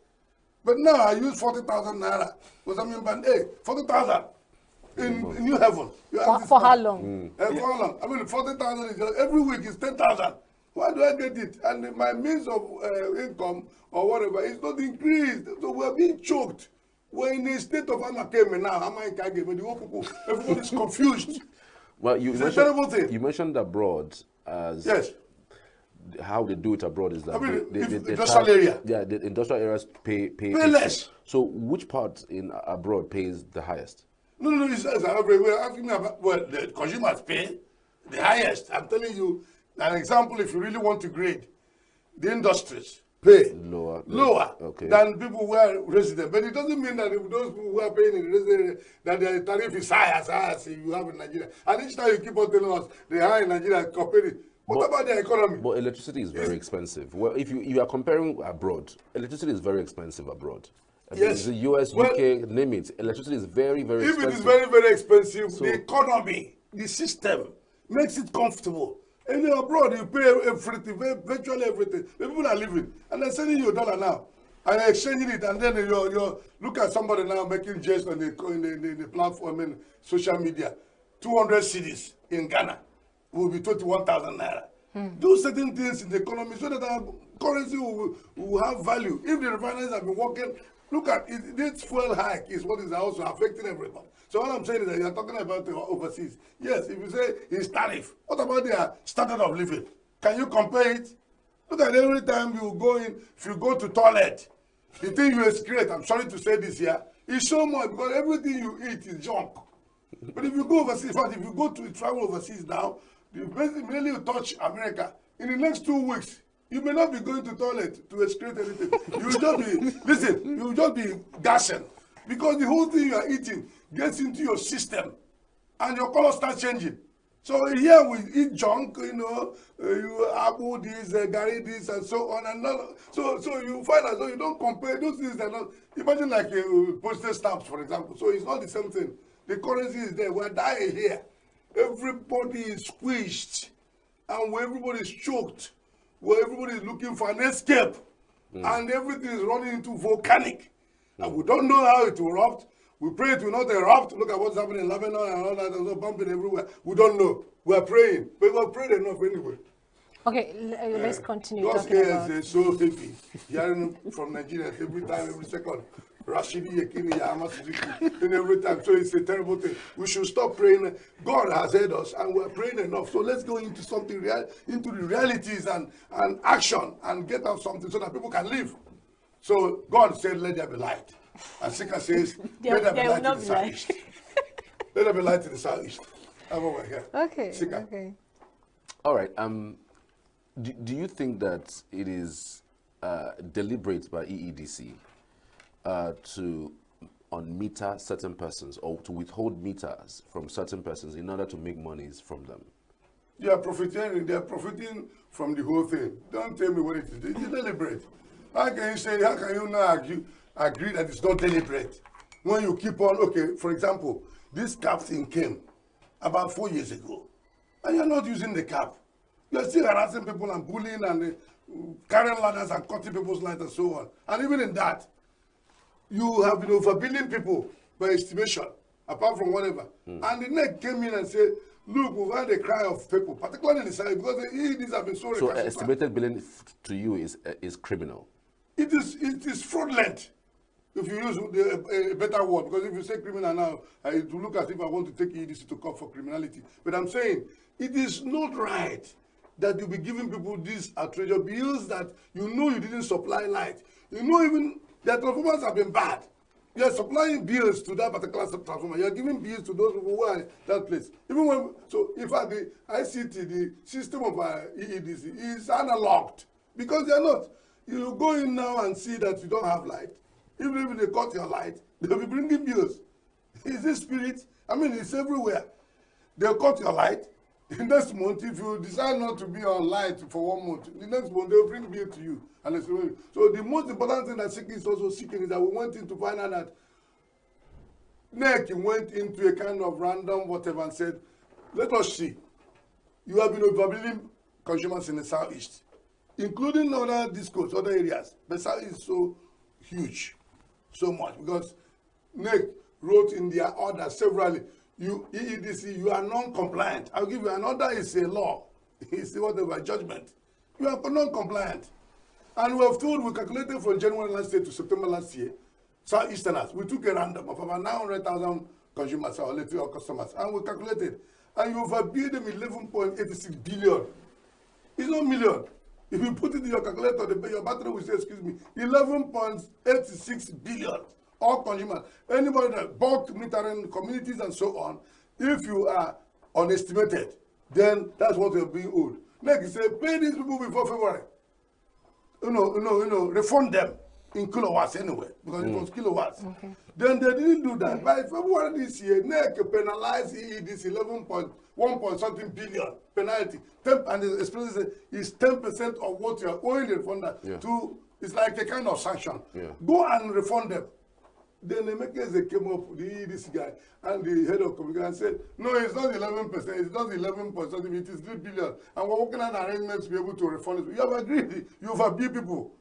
But now I use 40,000 naira. Because I mean band A, 40,000 in New Heaven. For how long? For how long? I mean 40,000 is every week is 10,000. Why do I get it? And my means of income or whatever is not increased. So we're being choked. We're in a state of anarchy now. The whole people, everybody's confused. Well, It's a terrible thing. You mentioned abroad as yes. How they do it abroad is that I mean, they industrial area. Yeah, the industrial areas pay less. So which part in abroad pays the highest? No, it's we're asking me about the consumers pay the highest. I'm telling you an example. If you really want to grade, the industries pay lower than people who are resident. But it doesn't mean that if those people who are paying in the resident area, that the tariff is high as you have in Nigeria. And each time you keep on telling us the high in Nigeria compared. What about the economy? But electricity is very expensive. Well, if you are comparing abroad, electricity is very expensive abroad. Yes. The US, UK, name it. Electricity is very, very expensive. If it is very, very expensive, so the economy, the system makes it comfortable. And abroad, you pay everything, virtually everything. The people are living. And they're sending you $1 now. And they're exchanging it. And then you look at somebody now making jest on the platform and social media. 200 cities in Ghana will be 21,000 naira. Do certain things in the economy so that our currency will have value. If the refineries have been working, look at it, this fuel hike is what is also affecting everybody. So what I'm saying is that you're talking about the overseas. Yes, if you say it's tariff, what about their standard of living? Can you compare it? Look at every time you go in, if you go to toilet, the thing you excrete, I'm sorry to say this here, is so much because everything you eat is junk. But if you go overseas, in fact, if you go to travel overseas now, you basically you touch America. In the next 2 weeks, you may not be going to toilet to excrete anything. You will just be, listen, you will just be gassing. Because the whole thing you are eating gets into your system and your color starts changing. So here we eat junk, you apple this, gari this, and so on and on. So you find out, so you don't compare those things. That not, imagine like postage stamps, for example. So it's not the same thing. The currency is there. We're dying here. Everybody is squeezed, and where everybody is choked, where everybody is looking for an escape, and everything is running into volcanic. And we don't know how it will erupt. We pray it will not erupt. Look at what's happening in Lebanon and all that, and so bumping everywhere. We don't know. We are praying, but we're praying enough anyway. Okay, let's continue God's talking care about. is so heavy. Hearing from Nigeria every time, every second. Rashidi Yekini Yahama Suzuki, and every time. So it's a terrible thing. We should stop praying. God has heard us, and we're praying enough. So let's go into something real, into the realities and action, and get out something so that people can live. So God said, "Let there be light," and Sika says, "Let there be light in the southeast." Let there be light in the southeast. I'm over here. Okay. Sika. Okay. All right. Do you think that it is deliberate by EEDC to unmeter certain persons or to withhold meters from certain persons in order to make monies from them? They are profiting from the whole thing. Don't tell me what it is. It's deliberate. How can you now agree that it's not deliberate? When you keep on, okay, for example, this cap thing came about 4 years ago, and you're not using the cap. You're still harassing people and bullying and carrying ladders and cutting people's lives and so on. And even in that, you have been overbilling people by estimation, apart from whatever. And the NEC came in and said, look, we've had a cry of people, particularly in the South, because the EEDs have been so recalcitrant. Estimated billing to you is criminal? It is fraudulent, if you use a better word, because if you say criminal now, it will look as if I want to take EEDC to court for criminality. But I'm saying, it is not right that you be giving people these outrageous bills that you know you didn't supply light. You know even their transformers have been bad. You are supplying bills to that particular transformer. You are giving bills to those people who are in that place. Even when, so in fact, the ICT, the system of EEDC is analoged because they are not. You go in now and see that you don't have light. Even if they cut your light, they'll be bringing bills. Is this spirit? I mean, it's everywhere. They'll cut your light. The next month, if you decide not to be online for 1 month, the next month they'll bring bill to you. And so the most important thing that seeking is also seeking is that we went in to find out that NEC went into a kind of random whatever and said, let us see. You have been overbilling consumers in the southeast, including other discos, other areas. But south is so huge, so much, because NEC wrote in their order severally, you EEDC, you are non-compliant. I'll give you another is a law. It's whatever judgment. You are non-compliant. And we have told, we calculated from January last year to September last year, Southeasterners, we took a random of about 900,000 consumers or electrical customers, and we calculated, and you overbilled them 11.86 billion. It's not million. If you put it in your calculator, your battery will say, excuse me, 11.86 billion. All consumers, anybody that bulk metering communities and so on, if you are unestimated, then that's what you're being owed. Like you say, pay these people before February. Refund them in kilowatts anyway, because it was kilowatts. Okay. Then they didn't do that. By February this year, NEC penalized EEDC 11.1 something billion penalty. And the expenses is 10% of what you are owing the refunder to. It's like a kind of sanction. Yeah. Go and refund them. Then the makers came up, the EEDC guy and the head of communication and said, no, it's not 11%, it's not 11 something, it is 3 billion. And we're working on arrangements to be able to refund it. You have agreed, you have abused people.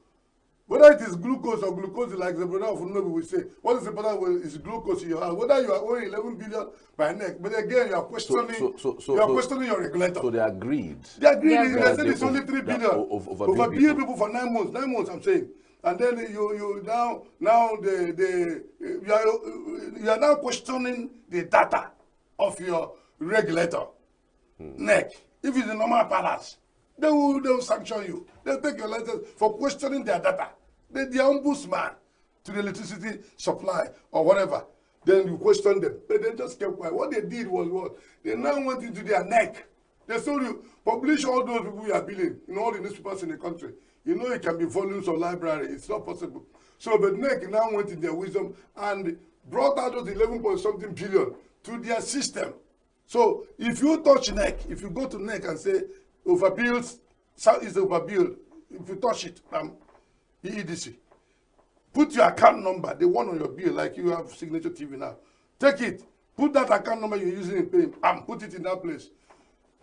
Whether it is glucose or glucose, like the brother of Unobi will say, what is important is glucose in your house. Whether you are owing 11 billion by NEC, but again, you are questioning, questioning your regulator. So they agreed. They agreed. They said it's only 3 billion. Overbilled people for 9 months. 9 months, I'm saying. And then you are now questioning the data of your regulator, NEC. If it's a normal palace, they will sanction you. They'll take your license for questioning their data. They're the ombudsman to the electricity supply or whatever. Then you question them. But they just kept quiet. What they did was what? They now went into their NEC. They told you, publish all those people you are billing in all the newspapers in the country. You know it can be volumes or library. It's not possible. So, but NEC now went in their wisdom and brought out those 11 something billion to their system. So, if you touch NEC, if you go to NEC and say, overbilled, South is overbilled, if you touch it, EEDC, put your account number, the one on your bill, like you have Signature TV now. Take it, put that account number you're using in paying, and put it in that place.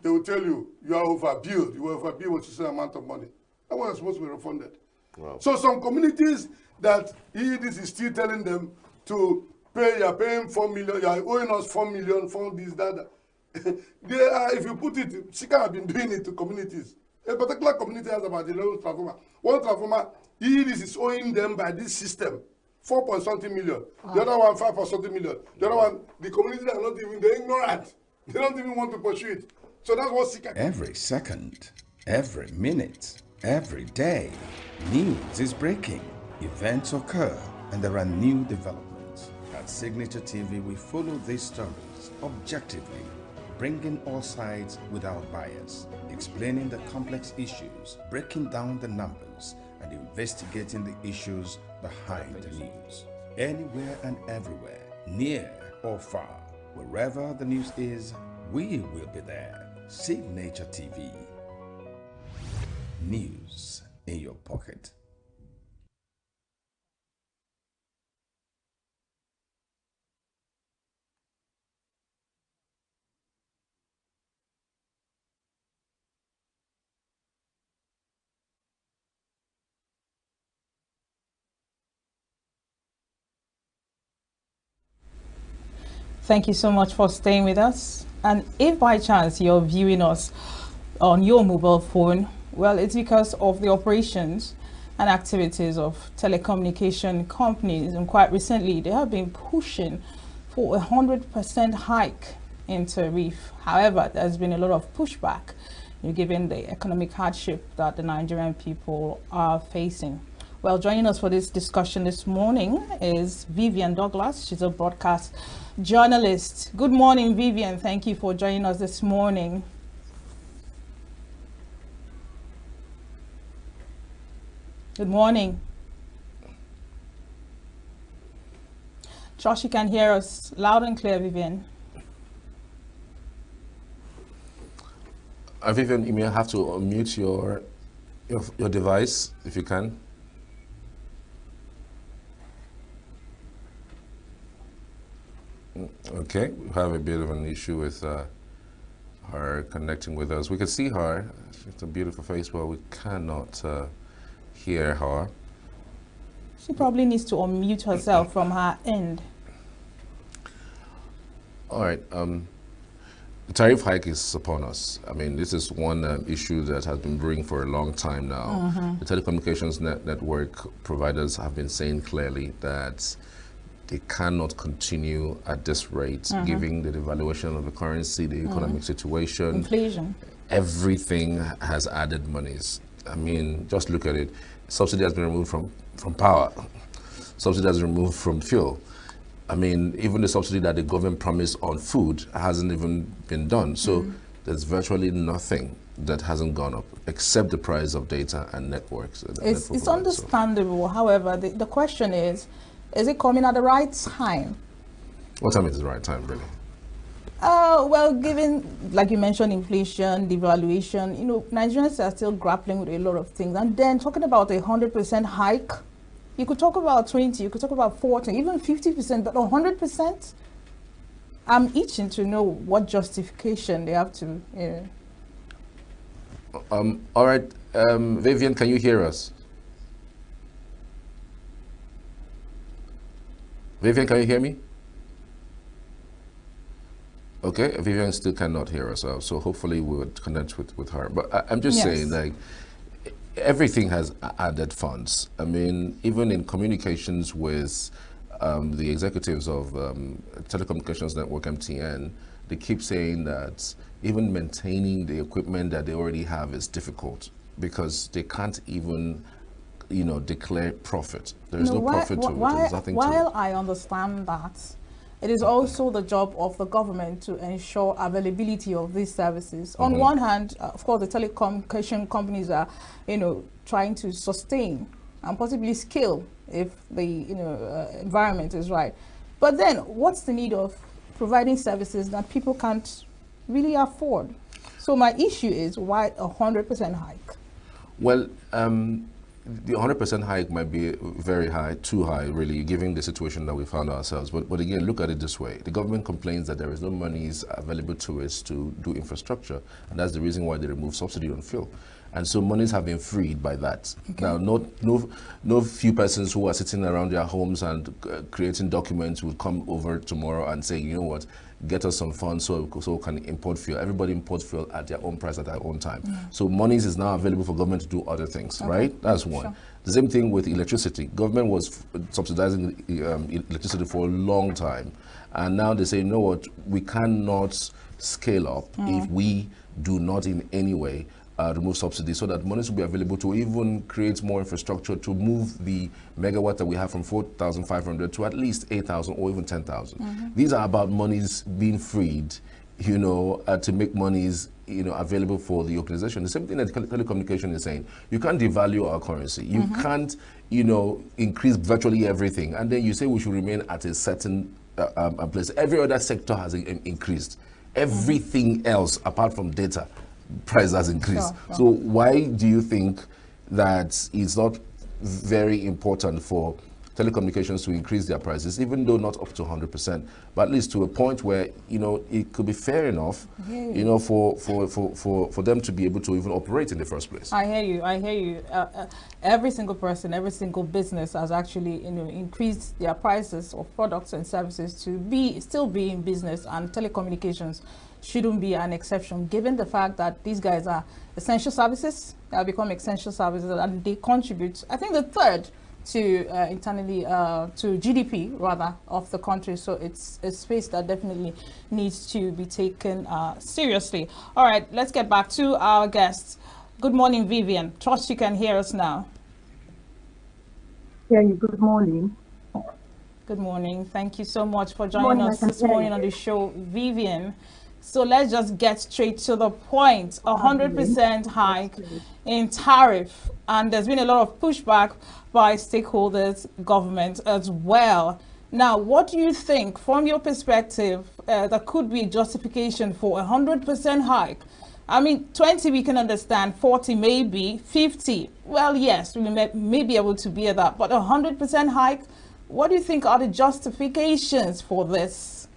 They will tell you, you are overbilled. You are overbilled with a certain amount of money. That was supposed to be refunded. Wow. So some communities that EEDC is still telling them to pay, you are paying 4 million, you are owing us 4 million for this, that. They are, if you put it, Sika have been doing it to communities. A particular community has about 11 transformer. One transformer, EEDC is owing them by this system 4 something million. Wow. The other one 5 something million. The other one, the communities are not even, they're ignorant. They don't even want to pursue it. So that's what Sika. Every second, every minute, every day, news is breaking, events occur, and there are new developments. At Signature TV, we follow these stories objectively, bringing all sides without bias, explaining the complex issues, breaking down the numbers, and investigating the issues behind the news. Anywhere and everywhere, near or far, wherever the news is, we will be there. Signature TV. News in your pocket. Thank you so much for staying with us. And if by chance you're viewing us on your mobile phone, well, it's because of the operations and activities of telecommunication companies. And quite recently, they have been pushing for 100% hike in tariff. However, there's been a lot of pushback, given the economic hardship that the Nigerian people are facing. Well, joining us for this discussion this morning is Vivian Douglas. She's a broadcast journalist. Good morning, Vivian. Thank you for joining us this morning. Good morning. Josh, you can hear us loud and clear, Vivian. Vivian, you may have to unmute your device if you can. Okay, we have a bit of an issue with her connecting with us. We can see her. It's a beautiful face, but we cannot hear her. She probably needs to unmute herself from her end. All right. The tariff hike is upon us. I mean, this is one issue that has been brewing for a long time now. The telecommunications network providers have been saying clearly that they cannot continue at this rate, given the devaluation of the currency, the economic situation. Inflation. Everything has added monies. I mean, just look at it. Subsidy has been removed from power. Subsidy has been removed from fuel. I mean, even the subsidy that the government promised on food hasn't even been done. So there's virtually nothing that hasn't gone up, except the price of data and networks. It's understandable. However, the question is it coming at the right time? What time is the right time, really? Well, given, like you mentioned, inflation, devaluation, you know, Nigerians are still grappling with a lot of things. And then talking about a 100% hike, you could talk about 20, you could talk about 40, even 50%, but 100%? I'm itching to know what justification they have to, all right, Vivian, can you hear us? Vivian, can you hear me? Okay, Vivian still cannot hear us, so hopefully we would connect with her. But I'm just saying, like, everything has added funds. I mean, even in communications with the executives of Telecommunications Network, MTN, they keep saying that even maintaining the equipment that they already have is difficult because they can't even, you know, declare profit. There's no profit to it. There's nothing to it. While I understand that, it is also the job of the government to ensure availability of these services. On one hand, of course, the telecommunication companies are, you know, trying to sustain and possibly scale if the, you know, environment is right. But then, what's the need of providing services that people can't really afford? So my issue is, why a 100% hike? Well, the 100% hike might be very high, too high, really, given the situation that we found ourselves. But again, look at it this way. The government complains that there is no monies available to us to do infrastructure, and that's the reason why they remove subsidy on fuel. And so monies have been freed by that. Now, no few persons who are sitting around their homes and creating documents will come over tomorrow and say, you know what, get us some funds so we can import fuel. Everybody imports fuel at their own price at their own time. So monies is now available for government to do other things, right? That's one. Sure. The same thing with electricity. Government was subsidizing electricity for a long time. And now they say, you know what, we cannot scale up if we do not in any way remove subsidies, so that monies will be available to even create more infrastructure to move the megawatt that we have from 4,500 to at least 8,000 or even 10,000. These are about monies being freed, you know, to make monies, you know, available for the organization. The same thing that telecommunication is saying. You can't devalue our currency. You can't, you know, increase virtually everything. And then you say we should remain at a certain place. Every other sector has increased. Everything else, apart from data, price has increased. So why do you think that it's not very important for telecommunications to increase their prices, even though not up to 100%, but at least to a point where, you know, it could be fair enough, you know, for them to be able to even operate in the first place? I hear you. I hear you. Every single person, every single business has actually, you know, increased their prices of products and services to still be in business, and telecommunications shouldn't be an exception, given the fact that these guys are essential services. They have become essential services, and they contribute, I think, the third to internally to GDP rather of the country. So it's a space that definitely needs to be taken seriously. All right, let's get back to our guests. Good morning, Vivian. Trust you can hear us now. Yeah, good morning. Good morning. Thank you so much for joining us this morning on the show, Vivian. So let's just get straight to the point. 100% hike in tariff, and there's been a lot of pushback by stakeholders, government as well. Now, what do you think, from your perspective, there could be justification for 100% hike? I mean, 20 we can understand, 40 maybe, 50. Well, yes, we may be able to bear that, but 100% hike, what do you think are the justifications for this?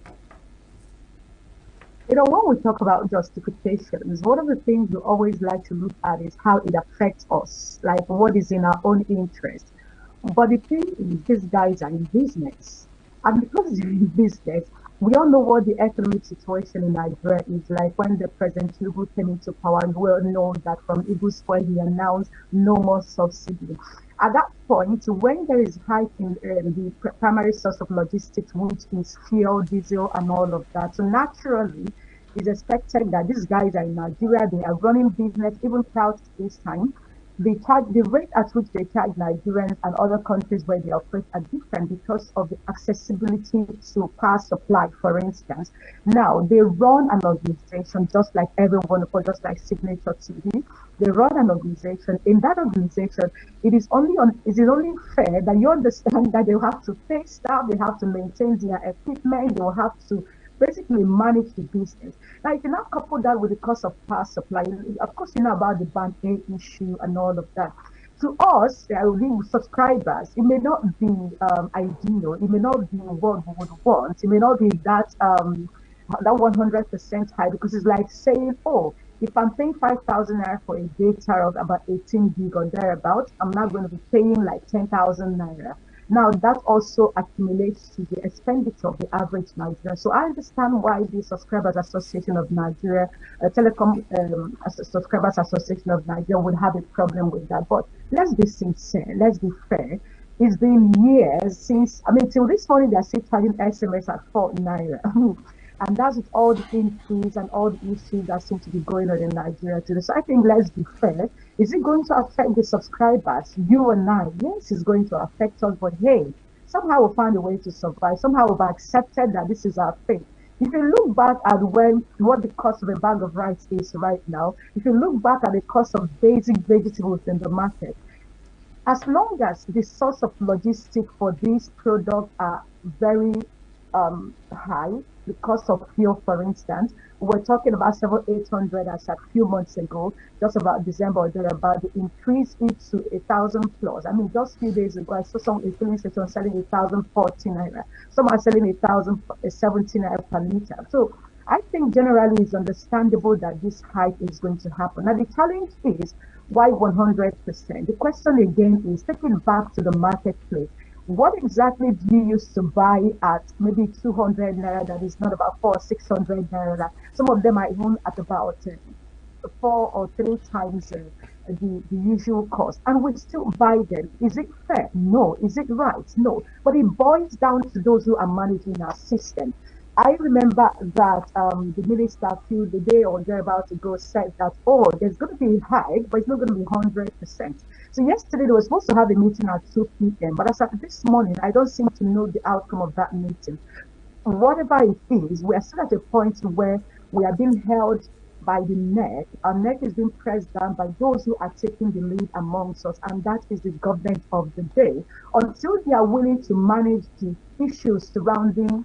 You know, when we talk about justifications, one of the things we always like to look at is how it affects us, like what is in our own interest. But the thing is, these guys are in business. And because they're in business, we all know what the economic situation in Nigeria is like. When the President ENUGU came into power, we all know that from ENUGU Square, he announced no more subsidy. At that point, when there is hike in the primary source of logistics, which is fuel, diesel, and all of that, so naturally, it's expected that these guys are in Nigeria, they are running business even without this time. The rate at which they charge Nigerians and other countries where they operate are different because of the accessibility to power supply, for instance. Now, they run an organization just like everyone, just like Signature TV. They run an organization. In that organization, it is only fair that you understand that they have to pay staff, they have to maintain their equipment, they will have to basically manage the business. Now, if you now couple that with the cost of power supply, of course, you know about the band A issue and all of that. To us, the subscribers, it may not be ideal, it may not be what we would want, it may not be that 100% high, because it's like saying, oh, if I'm paying 5,000 naira for a data of about 18 gig or thereabout, I'm not going to be paying like 10,000 naira. Now, that also accumulates to the expenditure of the average Nigerian. So I understand why the Subscribers Association of Nigeria, Subscribers Association of Nigeria would have a problem with that. But let's be sincere, let's be fair. It's been years since, I mean, till this morning, they're still charging SMS at 4 naira. And that's with all the increase and all the issues that seem to be going on in Nigeria today. So I think, let's be fair. Is it going to affect the subscribers? You and I, yes, it's going to affect us, but hey, somehow we'll find a way to survive. Somehow we've accepted that this is our fate. If you look back at what the cost of a bag of rice is right now, if you look back at the cost of basic vegetables in the market, as long as the source of logistics for these products are very high, the cost of fuel, for instance, we're talking about 700-800 as a few months ago, just about December or thereabout. They increased it to 1,000 plus. I mean, just a few days ago, I saw some filling station selling 1,014 naira. Some are selling 1,017 naira per liter. So I think generally it's understandable that this hike is going to happen. Now, the challenge is why 100%? The question again is, taking back to the marketplace, what exactly do you use to buy at maybe 200 naira that is not about 400 or 600 naira? Some of them are even at about 4 or 3 times the usual cost, and we still buy them. Is it fair? No. Is it right? No. But it boils down to those who are managing our system. I remember that the minister the day or thereabout ago said that, oh, there's going to be a hike, but it's not going to be 100%. So yesterday they were supposed to have a meeting at 2 p.m. But as of this morning, I don't seem to know the outcome of that meeting. Whatever it is, we are still at a point where we are being held by the neck. Our neck is being pressed down by those who are taking the lead amongst us, and that is the government of the day. Until they are willing to manage the issues surrounding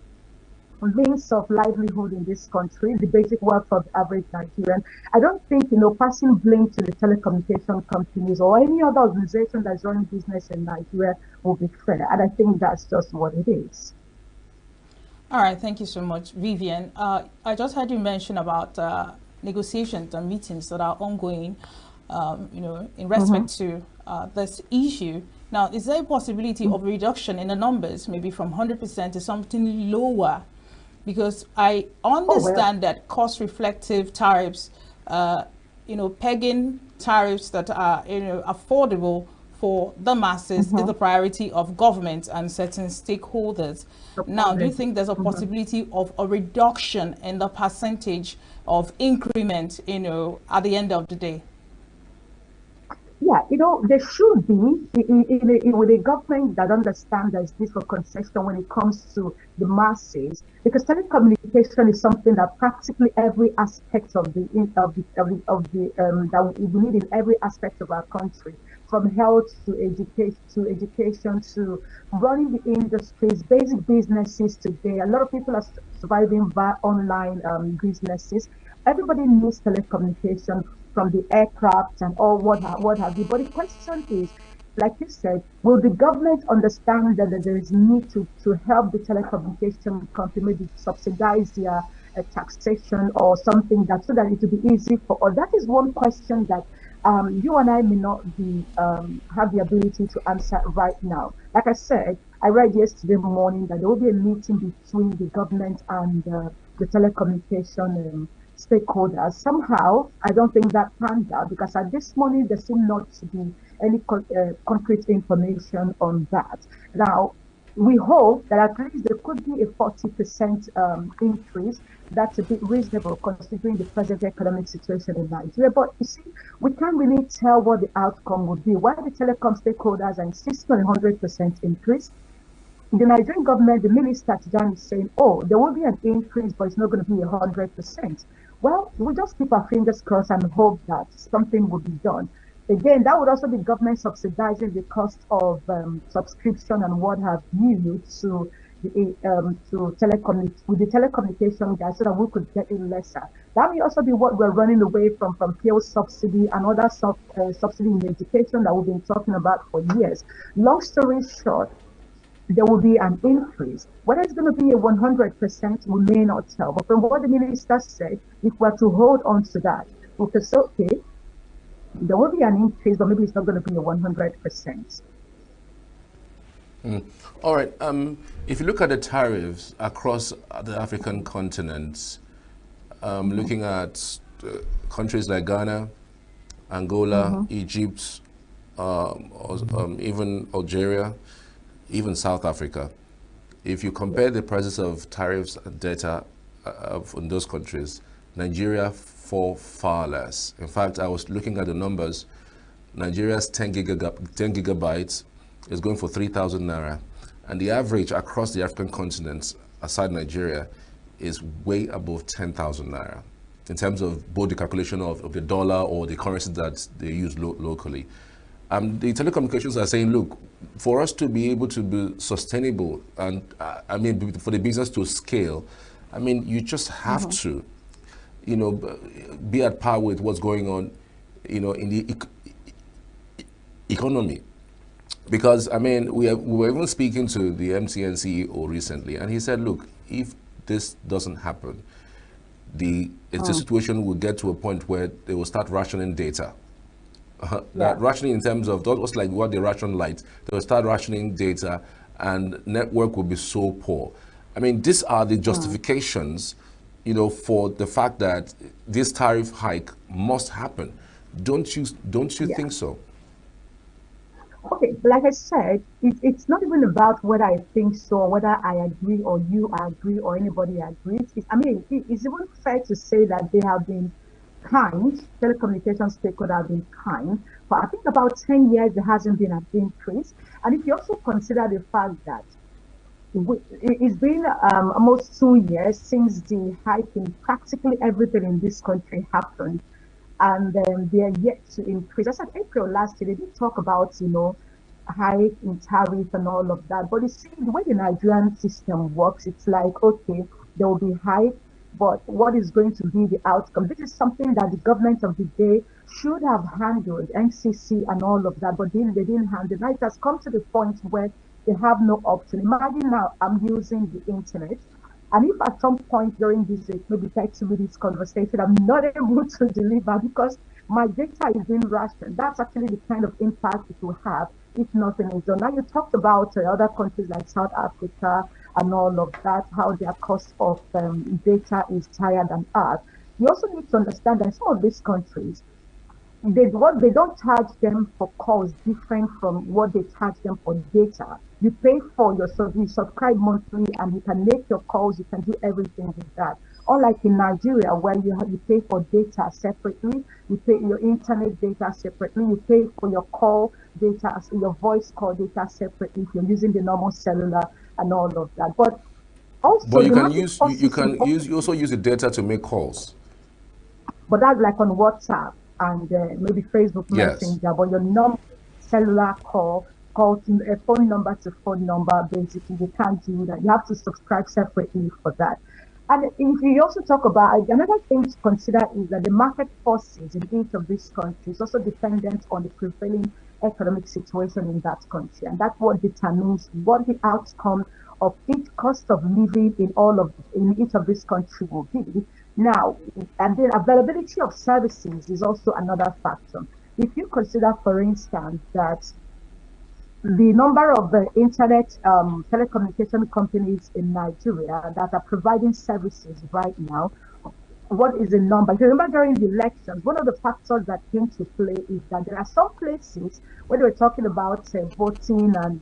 means of livelihood in this country, the basic work for the average Nigerian, I don't think, passing blame to the telecommunication companies or any other organization that's running business in Nigeria will be fair. And I think that's just what it is. All right, thank you so much, Vivian. I just heard you mention about negotiations and meetings that are ongoing, in respect to this issue. Now, is there a possibility of reduction in the numbers, maybe from 100% to something lower? Because I understand that cost-reflective tariffs, pegging tariffs that are, affordable for the masses is the priority of government and certain stakeholders. Now, do you think there's a possibility of a reduction in the percentage of increment, at the end of the day? Yeah, there should be, with a government that understands there's this for concession when it comes to the masses, because telecommunication is something that practically every aspect of that we need in every aspect of our country, from health to education to running the industries, basic businesses today. A lot of people are surviving via online businesses. everybody needs telecommunication from the aircraft and all what have you. But the question is, like you said, will the government understand that there is need to help the telecommunication company, maybe subsidize their taxation or something that so that it will be easy for all? That is one question that you and I may not be have the ability to answer right now. Like I said, I read yesterday morning that there will be a meeting between the government and the telecommunication stakeholders. Somehow, I don't think that panned out because at this morning there seemed not to be any concrete information on that. Now, we hope that at least there could be a 40% increase. That's a bit reasonable considering the present economic situation in Nigeria. But you see, we can't really tell what the outcome would be. While the telecom stakeholders are insisting on 100% increase, the Nigerian government, the minister Tijani is saying, oh, there will be an increase, but it's not going to be 100%. Well, we just keep our fingers crossed and hope that something will be done. Again, that would also be government subsidizing the cost of subscription and what have you to the telecommunication guys so that we could get it lesser. That may also be what we're running away from fuel subsidy and other subsidy in education that we've been talking about for years. Long story short, there will be an increase. Whether it's going to be a 100%, we may not tell. But from what the minister said, if we're to hold on to that, we can say, okay, there will be an increase, but maybe it's not going to be a 100%. All right. If you look at the tariffs across the African continent, looking at countries like Ghana, Angola, Egypt, even Algeria, even South Africa, if you compare the prices of tariffs and data in those countries, Nigeria for far less. In fact, I was looking at the numbers. Nigeria's 10 gigabytes is going for 3,000 naira, and the average across the African continent, aside Nigeria, is way above 10,000 naira in terms of both the calculation of the dollar or the currency that they use locally. The telecommunications are saying, look, for us to be able to be sustainable and I mean, for the business to scale, I mean, you just have to, you know, be at par with what's going on, you know, in the economy. Because, I mean, we were even speaking to the MTN CEO recently, and he said, look, if this doesn't happen, the situation will get to a point where they will start rationing data. That rationing in terms of, that was like what they ration light. They will start rationing data and network will be so poor. I mean, these are the justifications, you know, for the fact that this tariff hike must happen. Don't you think so? Okay, like I said, it's not even about whether I think so, or whether I agree or you agree or anybody agrees. I mean, it's even fair to say that they have been kind, telecommunications stakeholders have been kind. For I think about 10 years, there hasn't been an increase. And if you also consider the fact that it's been almost 2 years since the hike in practically everything in this country happened, and they are yet to increase. I said April last year, they did talk about, you know, hike in tariff and all of that. But you see, the way the Nigerian system works, it's like, okay, there will be hike, but what is going to be the outcome? This is something that the government of the day should have handled, NCC and all of that, but they didn't handle. Now it has come to the point where they have no option. Imagine now I'm using the internet, and if at some point during this maybe 30 minutes conversation, I'm not able to deliver because my data is being rationed, that's actually the kind of impact it will have if nothing is done. Now you talked about other countries like South Africa and all of that, how their cost of data is higher than ours. You also need to understand that some of these countries, they don't charge them for calls different from what they charge them for data. You pay for your service, you subscribe monthly, and you can make your calls, you can do everything with that. Unlike in Nigeria, where you pay for data separately, you pay your internet data separately, you pay for your call data, your voice call data separately if you're using the normal cellular and all of that. But also, you also use the data to make calls. But that's like on WhatsApp and maybe Facebook Messenger. But your normal cellular call to a phone number to phone number, basically, you can't do that. You have to subscribe separately for that. And if you also talk about another thing to consider is that the market forces in each of these countries also dependent on the prevailing economic situation in that country, and that's what determines what the outcome of each cost of living in each of these countries will be. Now, and the availability of services is also another factor. If you consider, for instance, that the number of internet telecommunication companies in Nigeria that are providing services right now, what is the number? If you remember during the elections, one of the factors that came to play is that there are some places where they were talking about voting and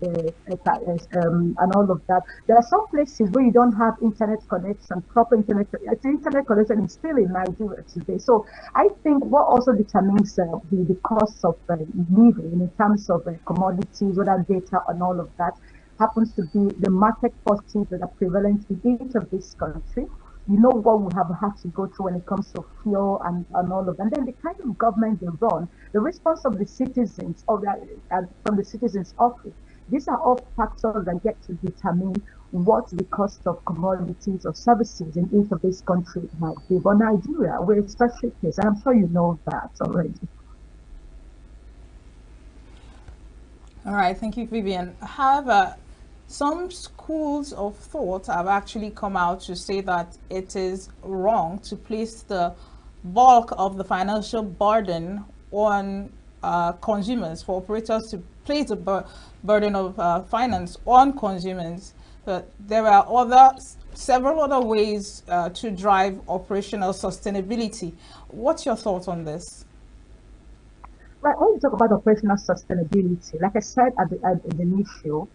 all of that. There are some places where you don't have internet connection, proper internet. The internet connection is still in Nigeria today. So I think what also determines the cost of living in terms of commodities, whether data and all of that, happens to be the market forces that are prevalent in each of these countries. You know what we have had to go through when it comes to fuel and all of that. And then the kind of government they run, the response of the citizens from the citizens' office. These are all factors that get to determine what the cost of commodities or services in each of these countries might be. But Nigeria, we're a special case, and I'm sure you know that already. All right, thank you, Vivian. However, some schools of thought have actually come out to say that it is wrong to place the bulk of the financial burden on consumers, for operators to place the burden of finance on consumers. But there are several other ways to drive operational sustainability. What's your thoughts on this? Right, when you talk about operational sustainability, like I said at the initial,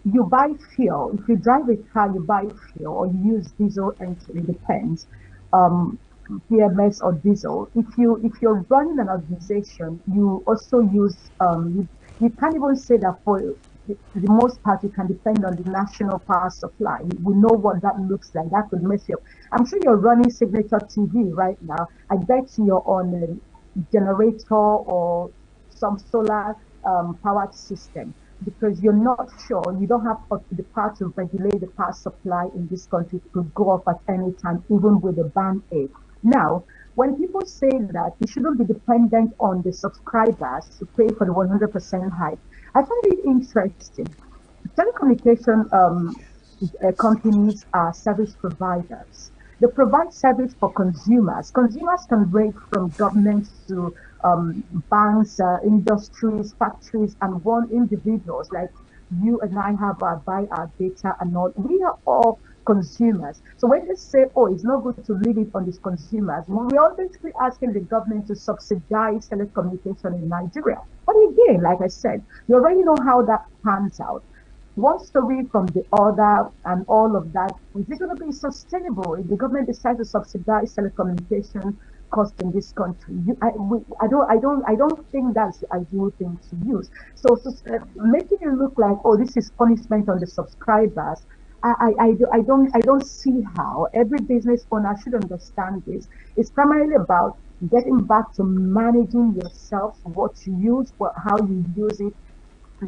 you buy fuel. If you drive a car, you buy fuel, or you use diesel engine. It depends, PMS or diesel. If you're running an organization, you also use you can't even say that for the most part you can depend on the national power supply. We know what that looks like. That could mess you up. I'm sure you're running Signature TV right now. I bet you're on a generator or some solar powered system, because you're not sure, you don't have the power to regulate the power supply in this country to go off at any time, even with a band-aid. Now, when people say that you shouldn't be dependent on the subscribers to pay for the 100% hike, I find it interesting. Telecommunication companies are service providers. They provide service for consumers. Consumers can range from governments to banks, industries, factories, and one individuals like you and I have buy our data and all. We are all consumers. So when they say, oh, it's not good to leave it on these consumers, we're always asking the government to subsidize telecommunication in Nigeria. But again, like I said, you already know how that pans out. One story from the other and all of that. Is it going to be sustainable if the government decides to subsidize telecommunication cost in this country? I don't think that's the ideal thing to use. So making it look like, oh, this is punishment on the subscribers. I don't see how. Every business owner should understand this. It's primarily about getting back to managing yourself, what you use, how you use it.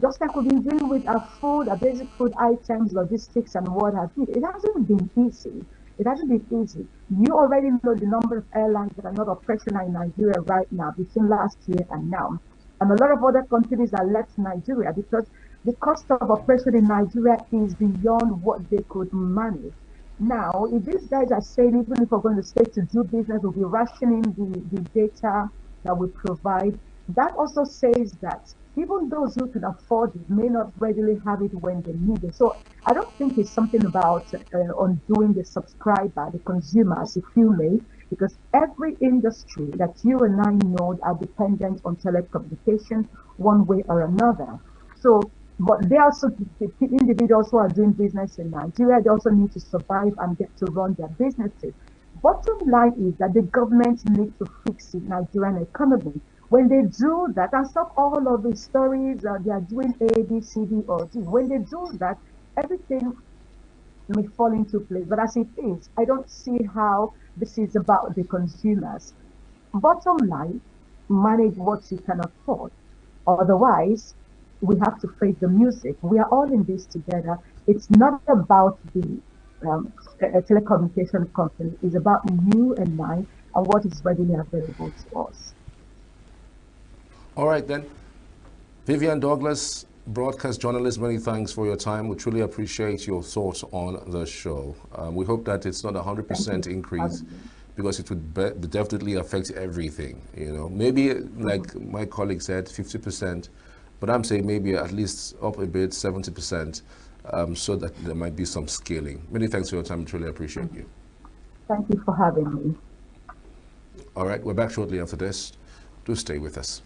Just like we've been doing with our food, our basic food items, logistics, and what have you. It hasn't been easy. It hasn't been easy. You already know the number of airlines that are not operational in Nigeria right now, between last year and now. And a lot of other companies are left Nigeria because the cost of operation in Nigeria is beyond what they could manage. Now, if these guys are saying, even if we're going to stay to do business, we'll be rationing the data that we provide, that also says that even those who can afford it may not readily have it when they need it. So I don't think it's something about undoing the subscriber, the consumers, if you may, because every industry that you and I know are dependent on telecommunication one way or another. So, but they also, the individuals who are doing business in Nigeria, they also need to survive and get to run their businesses. Bottom line is that the government needs to fix the Nigerian economy. When they do that, and stop all of the stories that they are doing A, B, C, D, or D, when they do that, everything may fall into place. But as it is, I don't see how this is about the consumers. Bottom line, manage what you can afford. Otherwise, we have to face the music. We are all in this together. It's not about the a telecommunication company. It's about you and I and what is readily available to us. All right, then. Vivian Douglas, broadcast journalist, many thanks for your time. We truly appreciate your thoughts on the show. We hope that it's not a 100% increase, because it would definitely affect everything. You know, maybe like my colleague said, 50%, but I'm saying maybe at least up a bit, 70%, so that there might be some scaling. Many thanks for your time. Truly appreciate you. Thank you for having me. All right, we're back shortly after this. Do stay with us.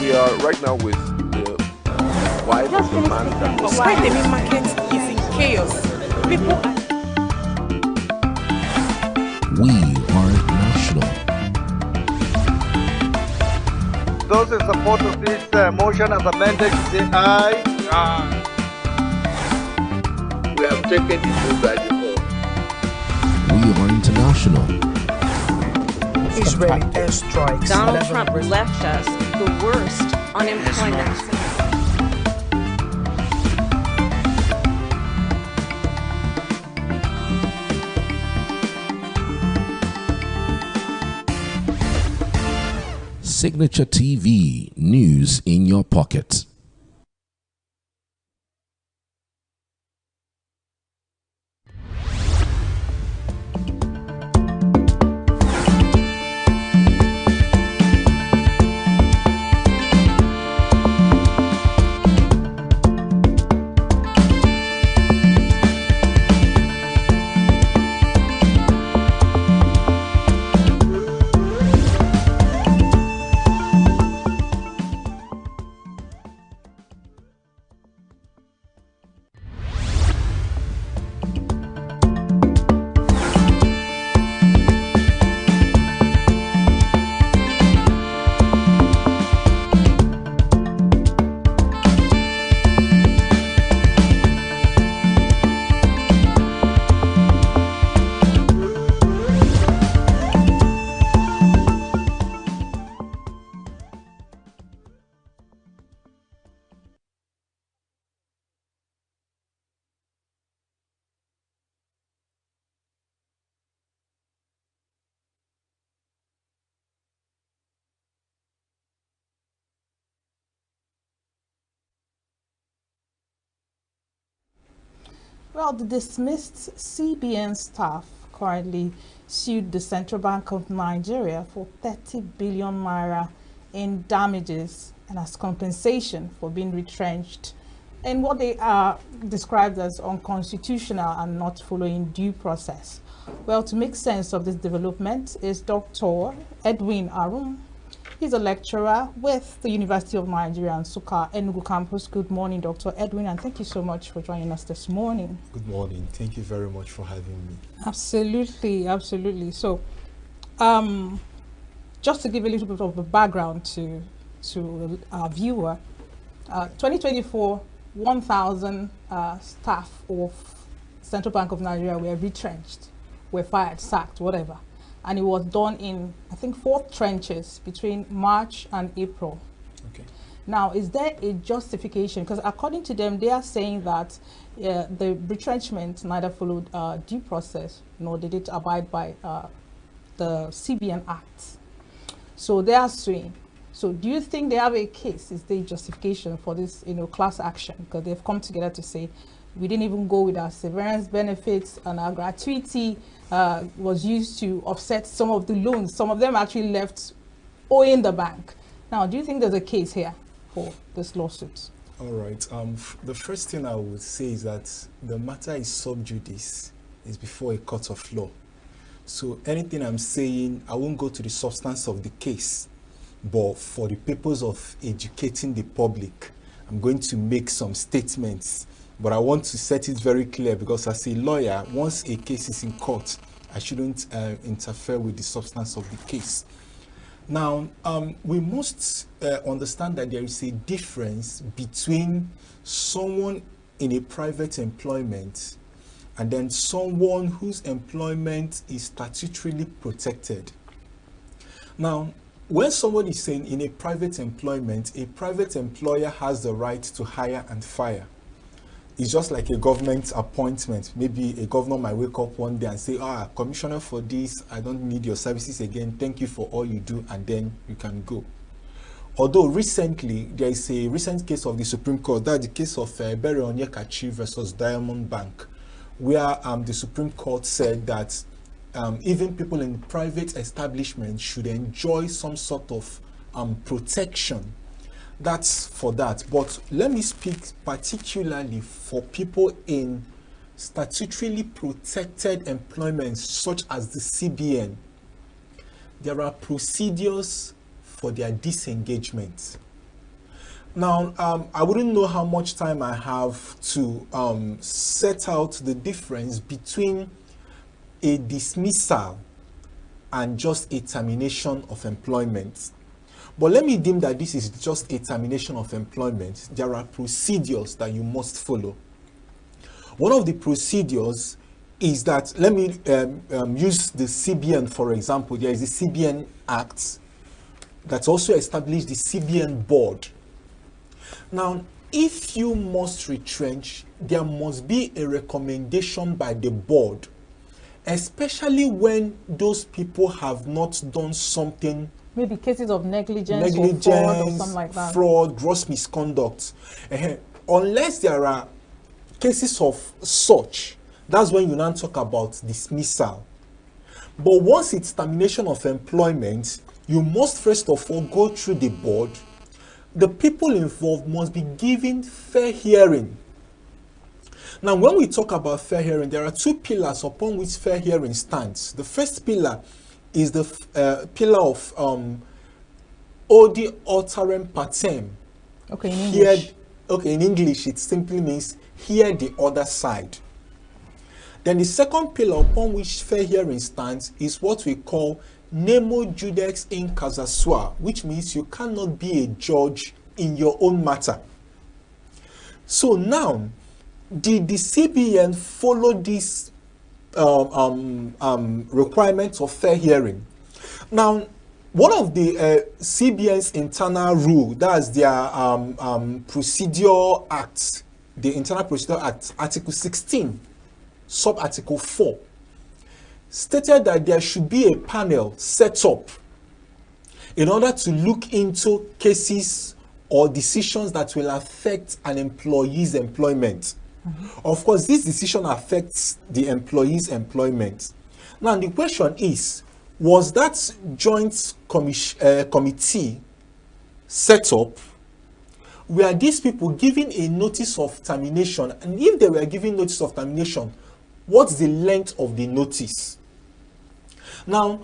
We are right now with the wife of the man that was Why the main market is in chaos. People are... We are national. Those in support of this motion as amended, say aye. Aye. We have taken the vote by default. We are international. Israeli airstrikes. Donald Trump left us the worst unemployment. Signature TV, news in your pocket. Well, the dismissed CBN staff currently sued the Central Bank of Nigeria for 30 billion naira in damages and as compensation for being retrenched in what they are described as unconstitutional and not following due process. Well, to make sense of this development is Dr. Edwin Arum. He's a lecturer with the University of Nigeria and Nsukka ENUGU campus. Good morning, Dr. Edwin, and thank you so much for joining us this morning. Good morning. Thank you very much for having me. Absolutely, absolutely. So, just to give a little bit of a background to our viewer, 2024, 1,000 staff of Central Bank of Nigeria were retrenched, were fired, sacked, whatever. And it was done in, I think, 4 trenches between March and April. Okay. Now, is there a justification? Because according to them, they are saying that the retrenchment neither followed due process, nor did it abide by the CBN Act. So they are suing. So do you think they have a case? Is there justification for this, class action? Because they've come together to say, we didn't even go with our severance benefits, and our gratuity was used to offset some of the loans. Some of them actually left owing the bank. Now, do you think there's a case here for this lawsuit? All right. The first thing I would say is that the matter is sub judice. It's before a court of law. So anything I'm saying, I won't go to the substance of the case, but for the purpose of educating the public, I'm going to make some statements. But I want to set it very clear, because as a lawyer, once a case is in court, I shouldn't interfere with the substance of the case. Now, we must understand that there is a difference between someone in a private employment and then someone whose employment is statutorily protected. Now, when somebody is saying in a private employment, a private employer has the right to hire and fire. It's just like a government appointment. Maybe a governor might wake up one day and say, commissioner for this, I don't need your services again. Thank you for all you do, and then you can go. Although recently, there is a recent case of the Supreme Court, that's the case of Bere Onyekachi versus Diamond Bank, where the Supreme Court said that even people in private establishments should enjoy some sort of protection. That's for that. But let me speak particularly for people in statutorily protected employments such as the CBN. There are procedures for their disengagement. Now, I wouldn't know how much time I have to set out the difference between a dismissal and just a termination of employment. But let me deem that this is just a termination of employment. There are procedures that you must follow. One of the procedures is that, let me use the CBN for example. There is the CBN Act that also established the CBN Board. Now, if you must retrench, there must be a recommendation by the board, especially when those people have not done something. Maybe cases of negligence or fraud or something like that. Fraud, gross misconduct. Unless there are cases of such, that's when you now talk about dismissal. But once it's termination of employment, you must first of all go through the board. The people involved must be given fair hearing. Now, when we talk about fair hearing, there are two pillars upon which fair hearing stands. The first pillar is the pillar of odi alterem partem. Okay, in English. In English, it simply means hear the other side. Then the second pillar upon which fair hearing stands is what we call nemo judex in causa sua, which means you cannot be a judge in your own matter. So now, did the CBN follow this requirements of fair hearing? Now, one of the CBN's internal rule, that's their procedure act, the Internal Procedure Act, Article 16, sub-article 4, stated that there should be a panel set up in order to look into cases or decisions that will affect an employee's employment. Of course, this decision affects the employee's employment. Now, the question is, was that joint committee set up? Were these people given a notice of termination? And if they were given notice of termination, what's the length of the notice? Now,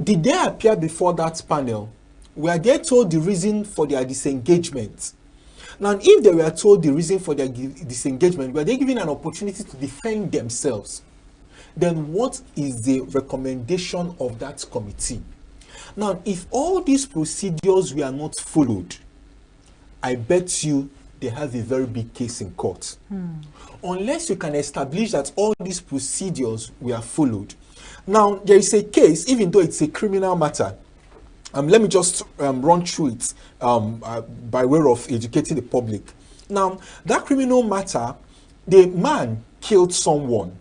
did they appear before that panel? Were they told the reason for their disengagement? Now, if they were told the reason for their disengagement, were they given an opportunity to defend themselves? Then what is the recommendation of that committee? Now, if all these procedures were not followed, I bet you they have a very big case in court. Unless you can establish that all these procedures were followed. Now, there is a case, even though it's a criminal matter, Let me just run through it by way of educating the public. Now, that criminal matter, the man killed someone,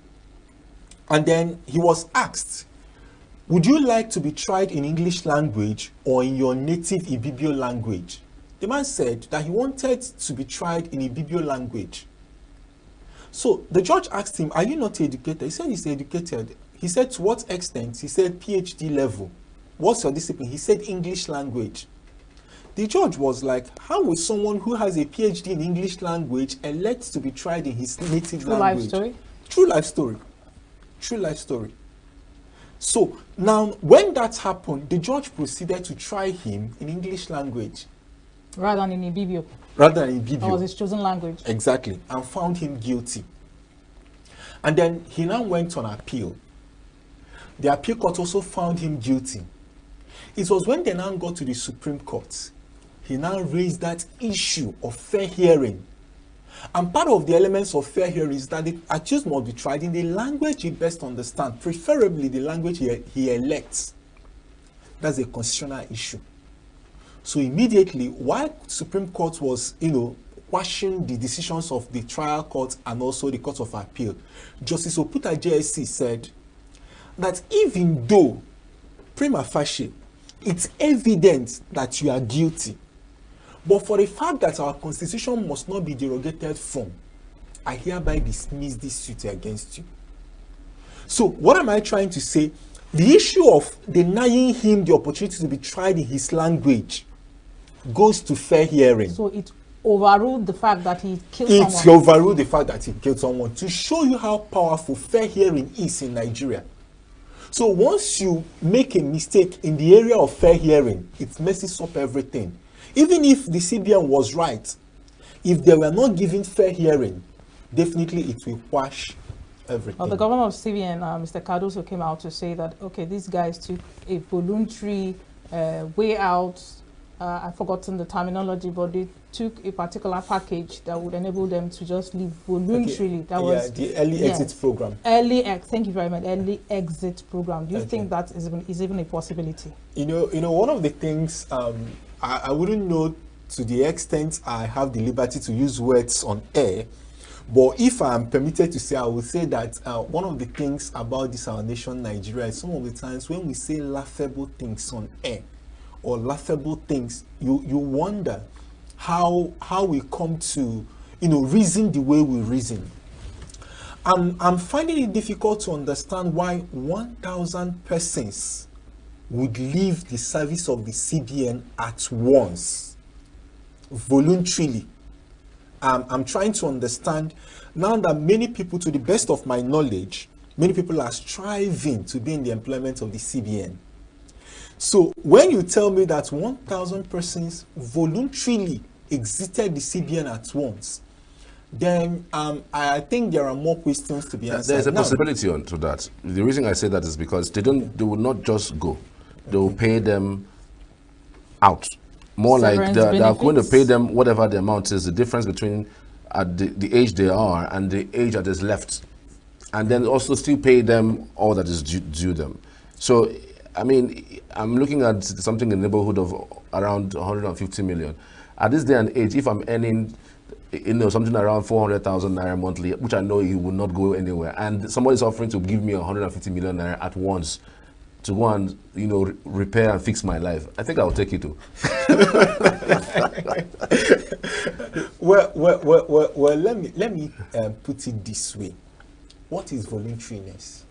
and then he was asked, would you like to be tried in English language or in your native Ibibio language? The man said that he wanted to be tried in Ibibio language. So the judge asked him, are you not educated? He said he's educated. He said, to what extent? He said PhD level. What's your discipline? He said English language. The judge was like, how will someone who has a PhD in English language elect to be tried in his native True language? life story? True life story. True life story. So now, when that happened, the judge proceeded to try him in English language. Rather than in Ibibio. Rather than in Ibibio. That was his chosen language. Exactly. And found him guilty. And then he now went on appeal. The appeal court also found him guilty. It was when they now got to the Supreme Court, he now raised that issue of fair hearing. And part of the elements of fair hearing is that the accused must be tried in the language he best understands, preferably the language he elects. That's a constitutional issue. So immediately, while Supreme Court was, quashing the decisions of the trial court and also the Court of Appeal, Justice Oputa JSC said that even though, prima facie, it's evident that you are guilty, but for the fact that our constitution must not be derogated from, I hereby dismiss this suit against you. So what am I trying to say? The issue of denying him the opportunity to be tried in his language goes to fair hearing. So it overruled the fact that he killed someone. It overruled the fact that he killed someone to show you how powerful fair hearing is in Nigeria. So once you make a mistake in the area of fair hearing, it messes up everything. Even if the CBN was right, if they were not giving fair hearing, definitely it will quash everything. Well, the governor of CBN, Mr. Cardoso, came out to say that, okay, these guys took a voluntary way out. I've forgotten the terminology, but they took a particular package that would enable them to just leave voluntarily. Okay. That was the early exit program. Thank you very much. Early exit program. Do you think that is even a possibility? One of the things I wouldn't know to the extent I have the liberty to use words on air, but if I'm permitted to say, I will say that one of the things about this our nation, Nigeria, is some of the times when we say laughable things on air, or laughable things, you wonder how we come to reason the way we reason. I'm finding it difficult to understand why 1,000 persons would leave the service of the CBN at once, voluntarily. I'm trying to understand now that many people, to the best of my knowledge, many people are striving to be in the employment of the CBN. So when you tell me that 1,000 persons voluntarily exited the CBN at once, then I think there are more questions to be answered. There's a possibility onto that. The reason I say that is because they will not just go. They will pay them out. More like they're going to pay them whatever the amount is, the difference between the age they are and the age that is left. And then also still pay them all that is due them. So, I mean, I'm looking at something in the neighborhood of around 150 million. At this day and age, if I'm earning, something around 400,000 naira monthly, which I know he will not go anywhere, and somebody's offering to give me 150 million naira at once to go and, repair and fix my life, I think I'll take it too. Well, let me put it this way. What is voluntariness?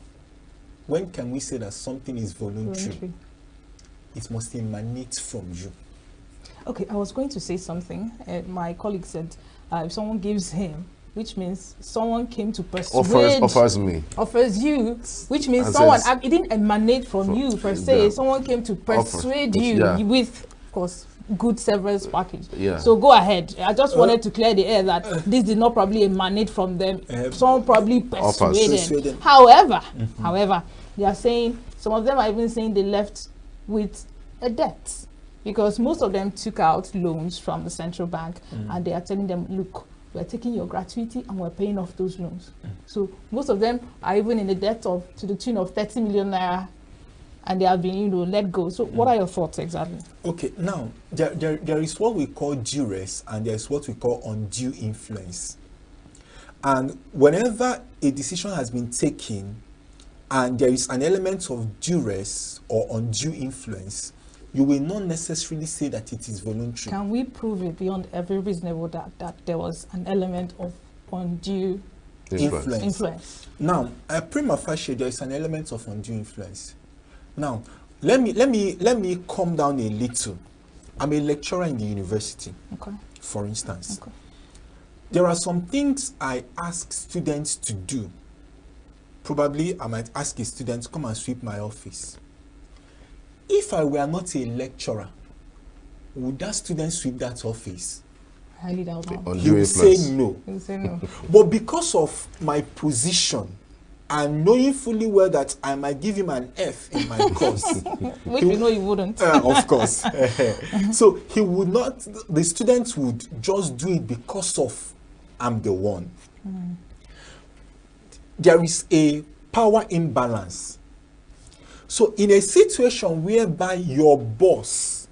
When can we say that something is voluntary? It must emanate from you. Okay, I was going to say something. My colleague said, if someone gives him, which means someone came to persuade. Offers you, which means it didn't emanate from you per se. Someone came to persuade you with, of course, good severance package. So go ahead. I just wanted to clear the air that this did not probably emanate from them. Someone probably persuaded. However, they are saying, some of them are even saying they left with a debt, because most of them took out loans from the central bank, and they are telling them, look, we're taking your gratuity and we're paying off those loans. So most of them are even in a debt to the tune of 30 million naira and they have been, let go. So what are your thoughts exactly? Okay, now, there is what we call duress, and there is what we call undue influence. And whenever a decision has been taken and there is an element of duress or undue influence, you will not necessarily say that it is voluntary. Can we prove it beyond every reasonable doubt that there was an element of undue influence? Now, prima facie, there is an element of undue influence. Now, let me calm down a little. I'm a lecturer in the university, for instance. There are some things I ask students to do. Probably I might ask a student to come and sweep my office. If I were not a lecturer, would that student sweep that office? Highly doubt. He will say no. He will say no. But because of my position, and knowing fully well that I might give him an F in my course. Which you know you wouldn't. Of course. So he would not, the students would just do it because of I'm the one. There is a power imbalance. So in a situation whereby your boss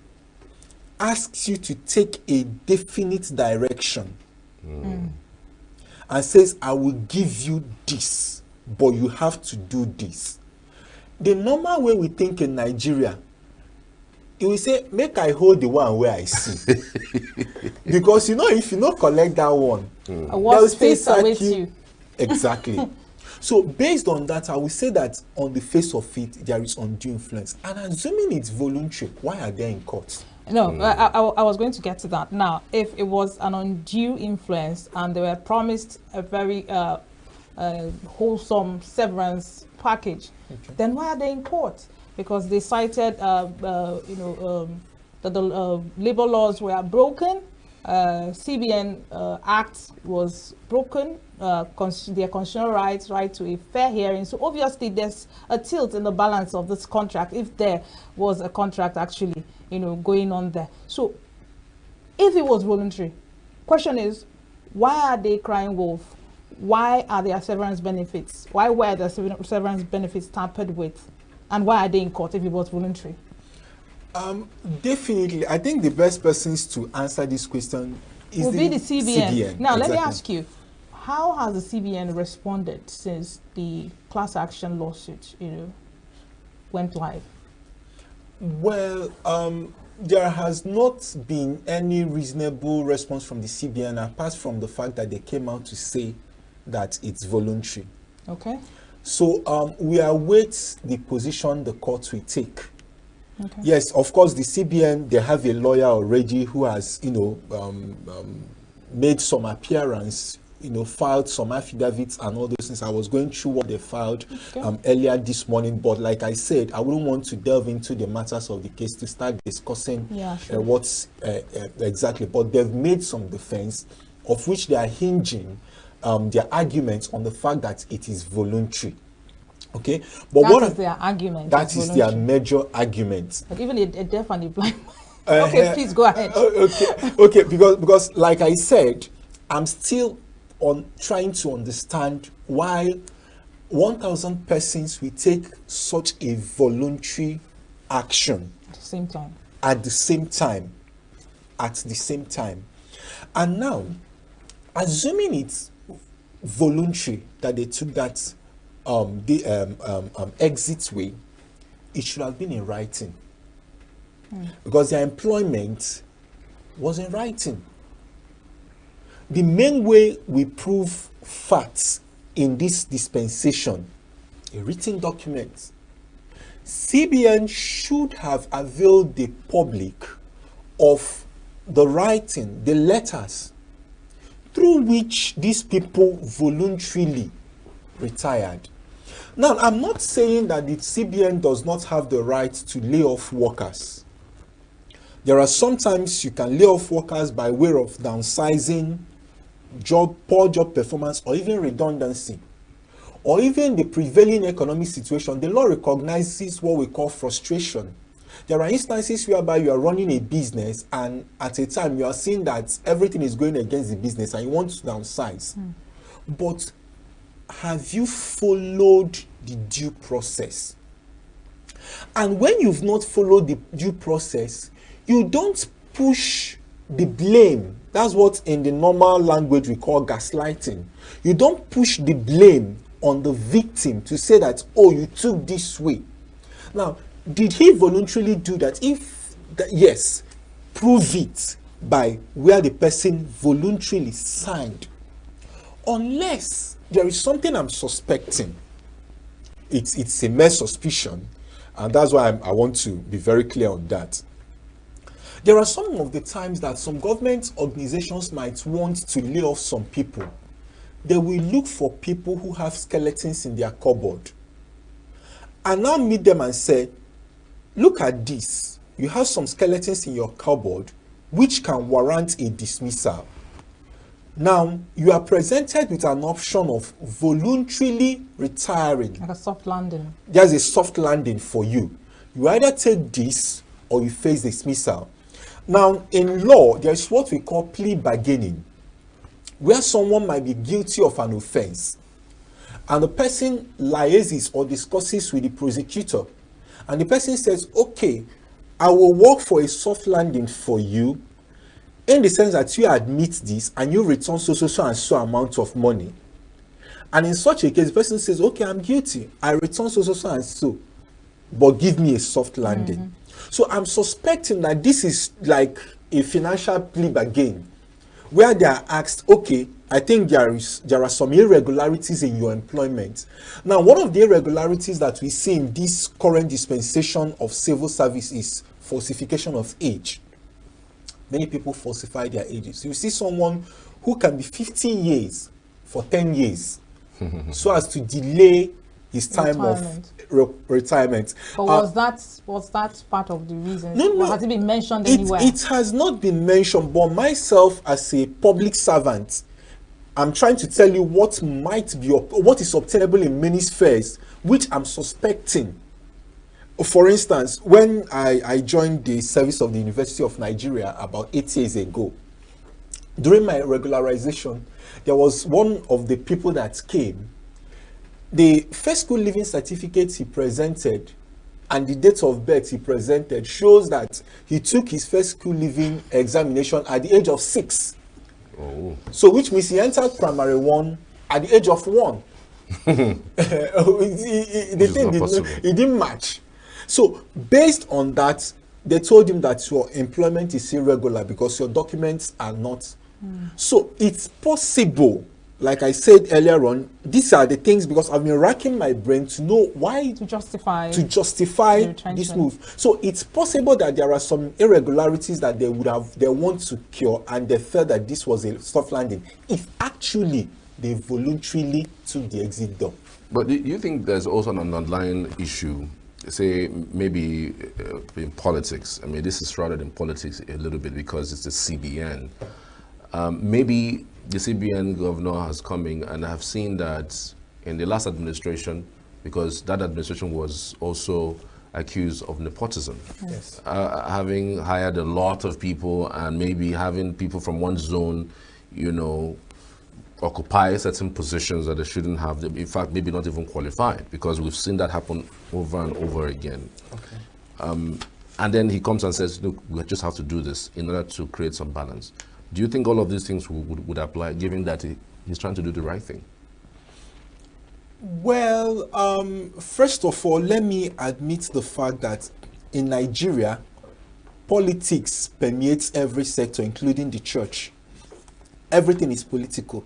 asks you to take a definite direction and says, I will give you this, but you have to do this. The normal way we think in Nigeria, he will say, make I hold the one where I see. Because if you not collect that one, what space awaits you? Exactly. So based on that, I will say that on the face of it, there is undue influence. And assuming it's voluntary, why are they in court? No, I was going to get to that. Now, if it was an undue influence and they were promised a very wholesome severance package, then why are they in court? Because they cited, that the labor laws were broken, CBN Act was broken, their constitutional rights, right to a fair hearing. So obviously there's a tilt in the balance of this contract if there was a contract actually, going on there. So if it was voluntary, question is, why are they crying wolf? Why are their severance benefits? Why were the severance benefits tampered with? And why are they in court if it was voluntary? Definitely, I think the best persons to answer this question is will be the CBN. Now, exactly. Let me ask you, how has the CBN responded since the class action lawsuit, went live? Well, there has not been any reasonable response from the CBN apart from the fact that they came out to say that it's voluntary. Okay. So we await the position the court will take. Okay. Yes, of course, the CBN, they have a lawyer already who has, made some appearance, filed some affidavits and all those things. I was going through what they filed earlier this morning, but like I said, I wouldn't want to delve into the matters of the case to start discussing what's exactly. But they've made some defense, of which they are hinging their arguments on the fact that it is voluntary. Okay, but that is their argument. That is their major argument. But even a deaf and a blind. Okay, please go ahead. Okay, because like I said, I'm still trying to understand why 1,000 persons will take such a voluntary action at the same time. At the same time, and now, assuming it's voluntary that they took that exit way, it should have been in writing, because their employment was in writing. The main way we prove facts in this dispensation, a written document. CBN should have availed the public of the writing, the letters through which these people voluntarily retired. Now, I'm not saying that the CBN does not have the right to lay off workers. There are sometimes you can lay off workers by way of downsizing, poor job performance, or even redundancy, or even the prevailing economic situation. The law recognizes what we call frustration. There are instances whereby you are running a business and at a time you are seeing that everything is going against the business and you want to downsize. But have you followed the due process? And when you've not followed the due process, you don't push the blame. That's what in the normal language we call gaslighting. You don't push the blame on the victim to say that, oh, you took this way. Now, did he voluntarily do that? Yes, prove it by where the person voluntarily signed. Unless there is something I'm suspecting, it's a mere suspicion, and that's why I want to be very clear on that. There are some of the times that some government organizations might want to lay off some people. They will look for people who have skeletons in their cupboard and now meet them and say, look at this. You have some skeletons in your cupboard which can warrant a dismissal. Now, you are presented with an option of voluntarily retiring. Like a soft landing. There's a soft landing for you. You either take this or you face dismissal. Now, in law, there is what we call plea bargaining, where someone might be guilty of an offense, and the person liaises or discusses with the prosecutor, and the person says, okay, I will work for a soft landing for you, in the sense that you admit this and you return so and so amount of money. And in such a case, the person says, okay, I'm guilty, I return so and so, but give me a soft landing. So I'm suspecting that this is like a financial plea bargain, where they are asked, okay, I think there are some irregularities in your employment. Now, one of the irregularities that we see in this current dispensation of civil service is falsification of age. Many people falsify their ages. You see someone who can be 15 years for 10 years so as to delay his time of retirement. But was that part of the reason? No. Has it been mentioned anywhere? It has not been mentioned, but myself as a public servant, I'm trying to tell you what might be, what is obtainable in many spheres, which I'm suspecting. For instance, when I joined the service of the University of Nigeria about 8 years ago, during my regularization, there was one of the people that came. The first school living certificate he presented and the date of birth he presented shows that he took his first school living examination at the age of 6. Oh. So which means he entered primary 1 at the age of 1. The thing it didn't match. So based on that, they told him that your employment is irregular because your documents are not. So it's possible. Like I said earlier on, these are the things, because I've been racking my brain to know why to justify this move. So it's possible that there are some irregularities that they want to cure, and they felt that this was a soft landing if actually they voluntarily took the exit door. But do you think there's also an underlying issue, say maybe in politics? I mean, this is shrouded in politics a little bit because it's the CBN. Maybe the CBN governor has come in, and I've seen that in the last administration, because that administration was also accused of nepotism. Yes. Having hired a lot of people and maybe having people from one zone, you know, occupy certain positions that they shouldn't have, in fact, maybe not even qualified, because we've seen that happen over and over again. Okay. And then he comes and says, look, we just have to do this in order to create some balance. Do you think all of these things would apply, given that he's trying to do the right thing? Well, first of all, let me admit the fact that in Nigeria, politics permeates every sector, including the church. Everything is political.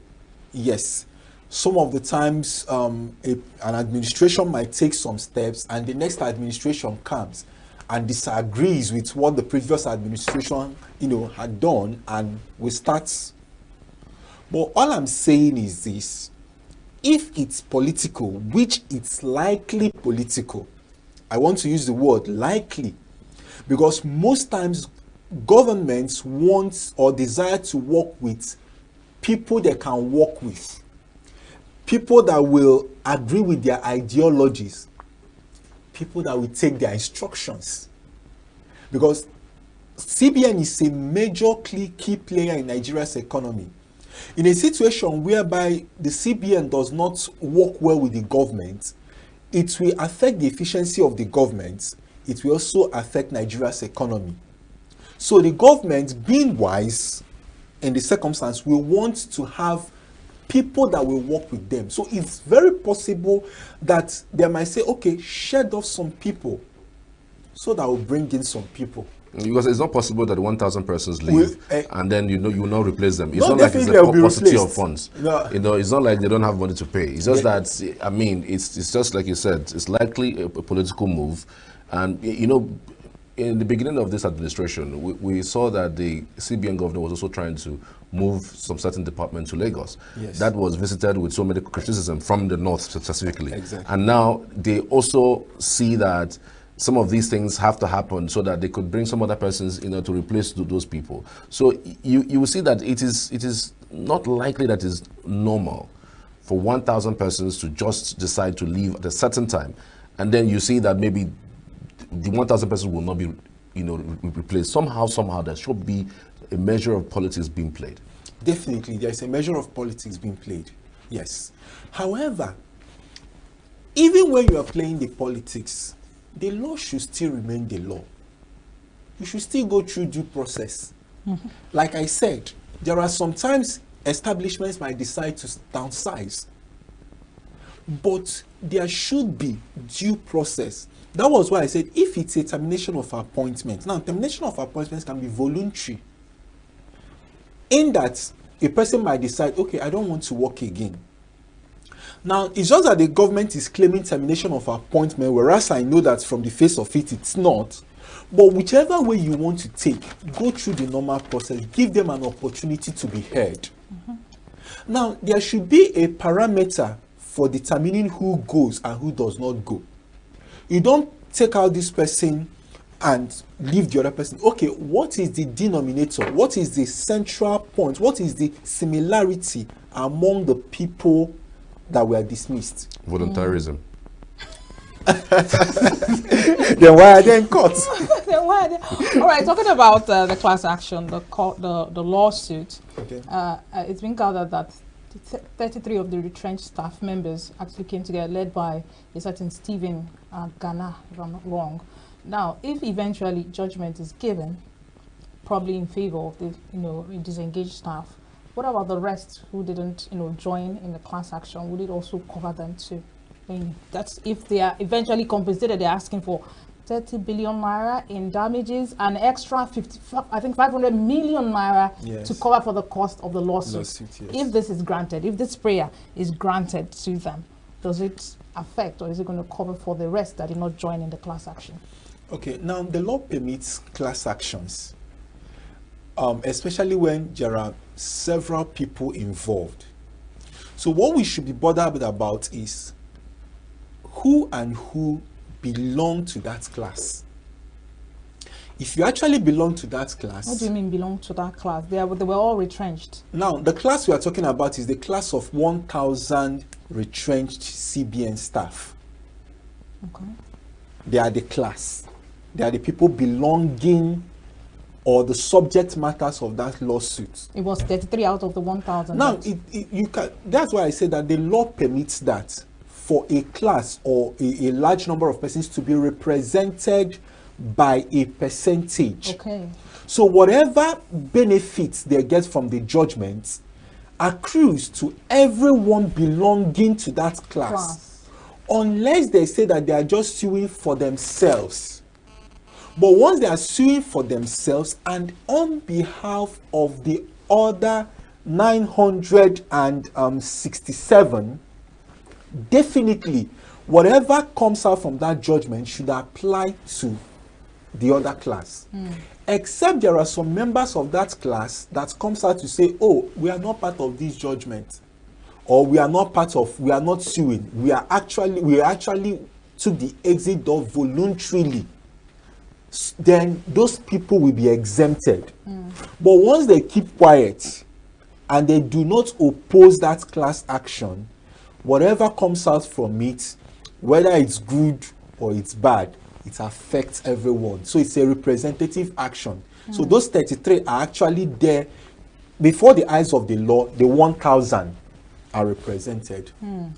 Yes. Some of the times, an administration might take some steps, and the next administration comes and disagrees with what the previous administration, had done, and we start. But all I'm saying is this: if it's political, which it's likely political, I want to use the word likely, because most times governments want or desire to work with people they can work with, people that will agree with their ideologies, people that will take their instructions. Because CBN is a major key player in Nigeria's economy. In a situation whereby the CBN does not work well with the government, it will affect the efficiency of the government. It will also affect Nigeria's economy. So the government, being wise in the circumstance, will want to have people that will work with them. So it's very possible that they might say, okay, shed off some people so that will bring in some people. Because it's not possible that 1,000 persons leave and then you will not replace them. It's No, not like it's a paucity of funds. No. It's not like they don't have money to pay. It's just that, I mean, it's just like you said, it's likely a political move. And, in the beginning of this administration, we saw that the CBN governor was also trying to move some certain department to Lagos. Yes. That was visited with so many criticism from the north specifically. Exactly. And now they also see that some of these things have to happen so that they could bring some other persons, to replace those people. So you will see that it is not likely that it's normal for 1,000 persons to just decide to leave at a certain time, and then you see that maybe the 1,000 persons will not be, replaced. Somehow there should be a measure of politics being played. Definitely, there is a measure of politics being played. Yes. However, even when you are playing the politics, the law should still remain the law. You should still go through due process. Mm-hmm. Like I said, there are sometimes establishments might decide to downsize, but there should be due process. That was why I said if it's a termination of appointment. Now, termination of appointments can be voluntary, in that a person might decide, okay, I don't want to work again. Now, it's just that the government is claiming termination of appointment, whereas I know that from the face of it, it's not. But whichever way you want to take, go through the normal process, give them an opportunity to be heard. Mm-hmm. Now, there should be a parameter for determining who goes and who does not go. You don't take out this person and leave the other person. Okay, what is the denominator? What is the central point? What is the similarity among the people that were dismissed? Voluntarism. Then why are they in court? Then why are they? All right, talking about the class action, the lawsuit. Okay. It's been gathered that 33 of the retrenched staff members actually came together, led by a certain Stephen Ghana, if I'm not wrong. Now, if eventually judgment is given, probably in favor of the disengaged staff, what about the rest who didn't join in the class action? Would it also cover them too? I mean, that's if they are eventually compensated. They're asking for 30 billion naira in damages, an extra 500 million naira to cover for the cost of the lawsuit. Yes. If this is granted, if this prayer is granted to them, does it affect, or is it going to cover for the rest that did not join in the class action? Okay, now the law permits class actions, especially when there are several people involved. So what we should be bothered about is who and who belong to that class. If you actually belong to that class... What do you mean belong to that class? They were all retrenched. Now, the class we are talking about is the class of 1,000 retrenched CBN staff. Okay. They are the class. They are the people belonging or the subject matters of that lawsuit. It was 33 out of the 1,000. Now, you can. That's why I said that the law permits that for a class or a large number of persons to be represented by a percentage. Okay. So whatever benefits they get from the judgment accrues to everyone belonging to that class. Unless they say that they are just suing for themselves. But once they are suing for themselves and on behalf of the other 967, definitely whatever comes out from that judgment should apply to the other class. Except there are some members of that class that comes out to say, oh, we are not part of this judgment, or we are not suing, we actually took the exit door voluntarily. Then those people will be exempted. But once they keep quiet and they do not oppose that class action, whatever comes out from it, whether it's good or it's bad, it affects everyone. So it's a representative action. So those 33 are actually there before the eyes of the law, the 1,000. are represented.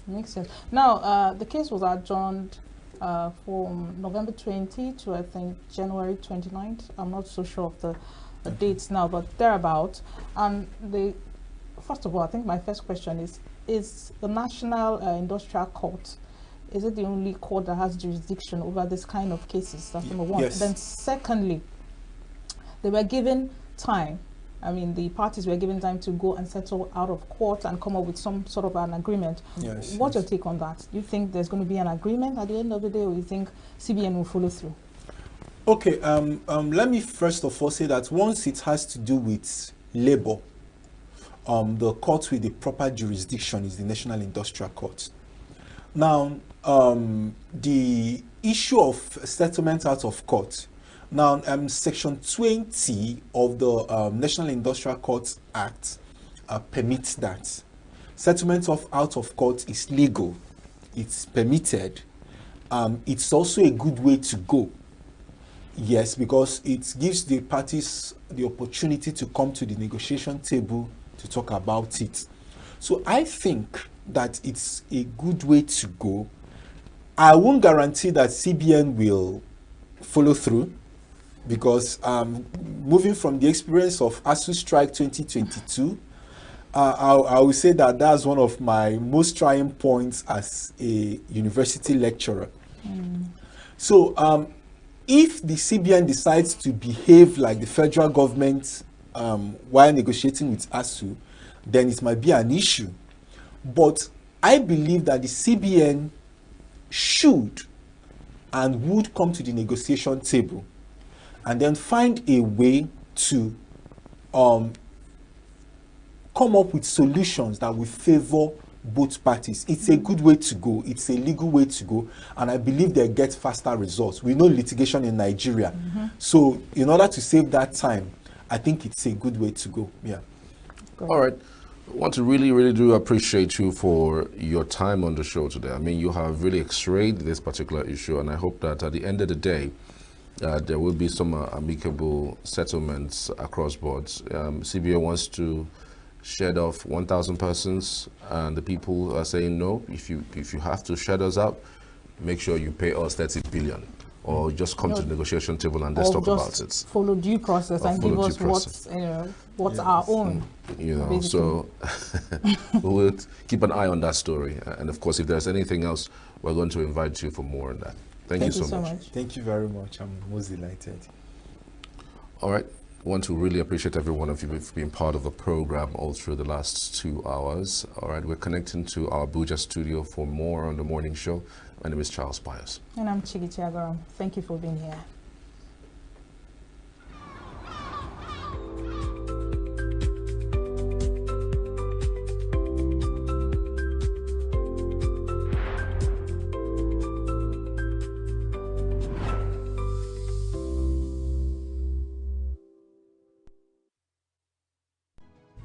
Makes sense. Now, the case was adjourned from November 20 to, I think, January 29th. I'm not so sure of the dates now, but thereabout. And first of all, I think my first question is the National Industrial Court, is it the only court that has jurisdiction over this kind of cases? That's number one. Yes. Then secondly, they were given time. I mean, the parties were given time to go and settle out of court and come up with some sort of an agreement. Yes, What's your take on that? Do you think there's going to be an agreement at the end of the day, or you think CBN will follow through? Okay, let me first of all say that once it has to do with labor, the court with the proper jurisdiction is the National Industrial Court. Now, the issue of settlement out of court, now Section 20 of the National Industrial Court Act permits that. Settlement of out of court is legal, it's permitted. It's also a good way to go. Yes, because it gives the parties the opportunity to come to the negotiation table to talk about it. So I think that it's a good way to go. I won't guarantee that CBN will follow through, because moving from the experience of ASU Strike 2022, I will say that that's one of my most trying points as a university lecturer. So if the CBN decides to behave like the federal government while negotiating with ASU, then it might be an issue. But I believe that the CBN should and would come to the negotiation table and then find a way to come up with solutions that will favor both parties. It's a good way to go. It's a legal way to go. And I believe they'll get faster results. We know litigation in Nigeria. So in order to save that time, I think it's a good way to go. Yeah. All right. I want to really do appreciate you for your time on the show today. I mean, you have really x-rayed this particular issue, and I hope that at the end of the day, there will be some amicable settlements across boards. CBA wants to shed off 1,000 persons, and the people are saying no. If you have to shed us out, make sure you pay us 30 billion, or just come to the negotiation table and let's talk about it. Follow due process and give us what's our own. You know, so we'll keep an eye on that story. And of course, if there's anything else, we're going to invite you for more on that. Thank you so much. Thank you very much. I'm most delighted. All right. I want to really appreciate every one of you for being part of the program all through the last 2 hours. All right. We're connecting to our Abuja studio for more on the morning show. My name is Charles Pius. And I'm Chigi Chiagaram. Thank you for being here.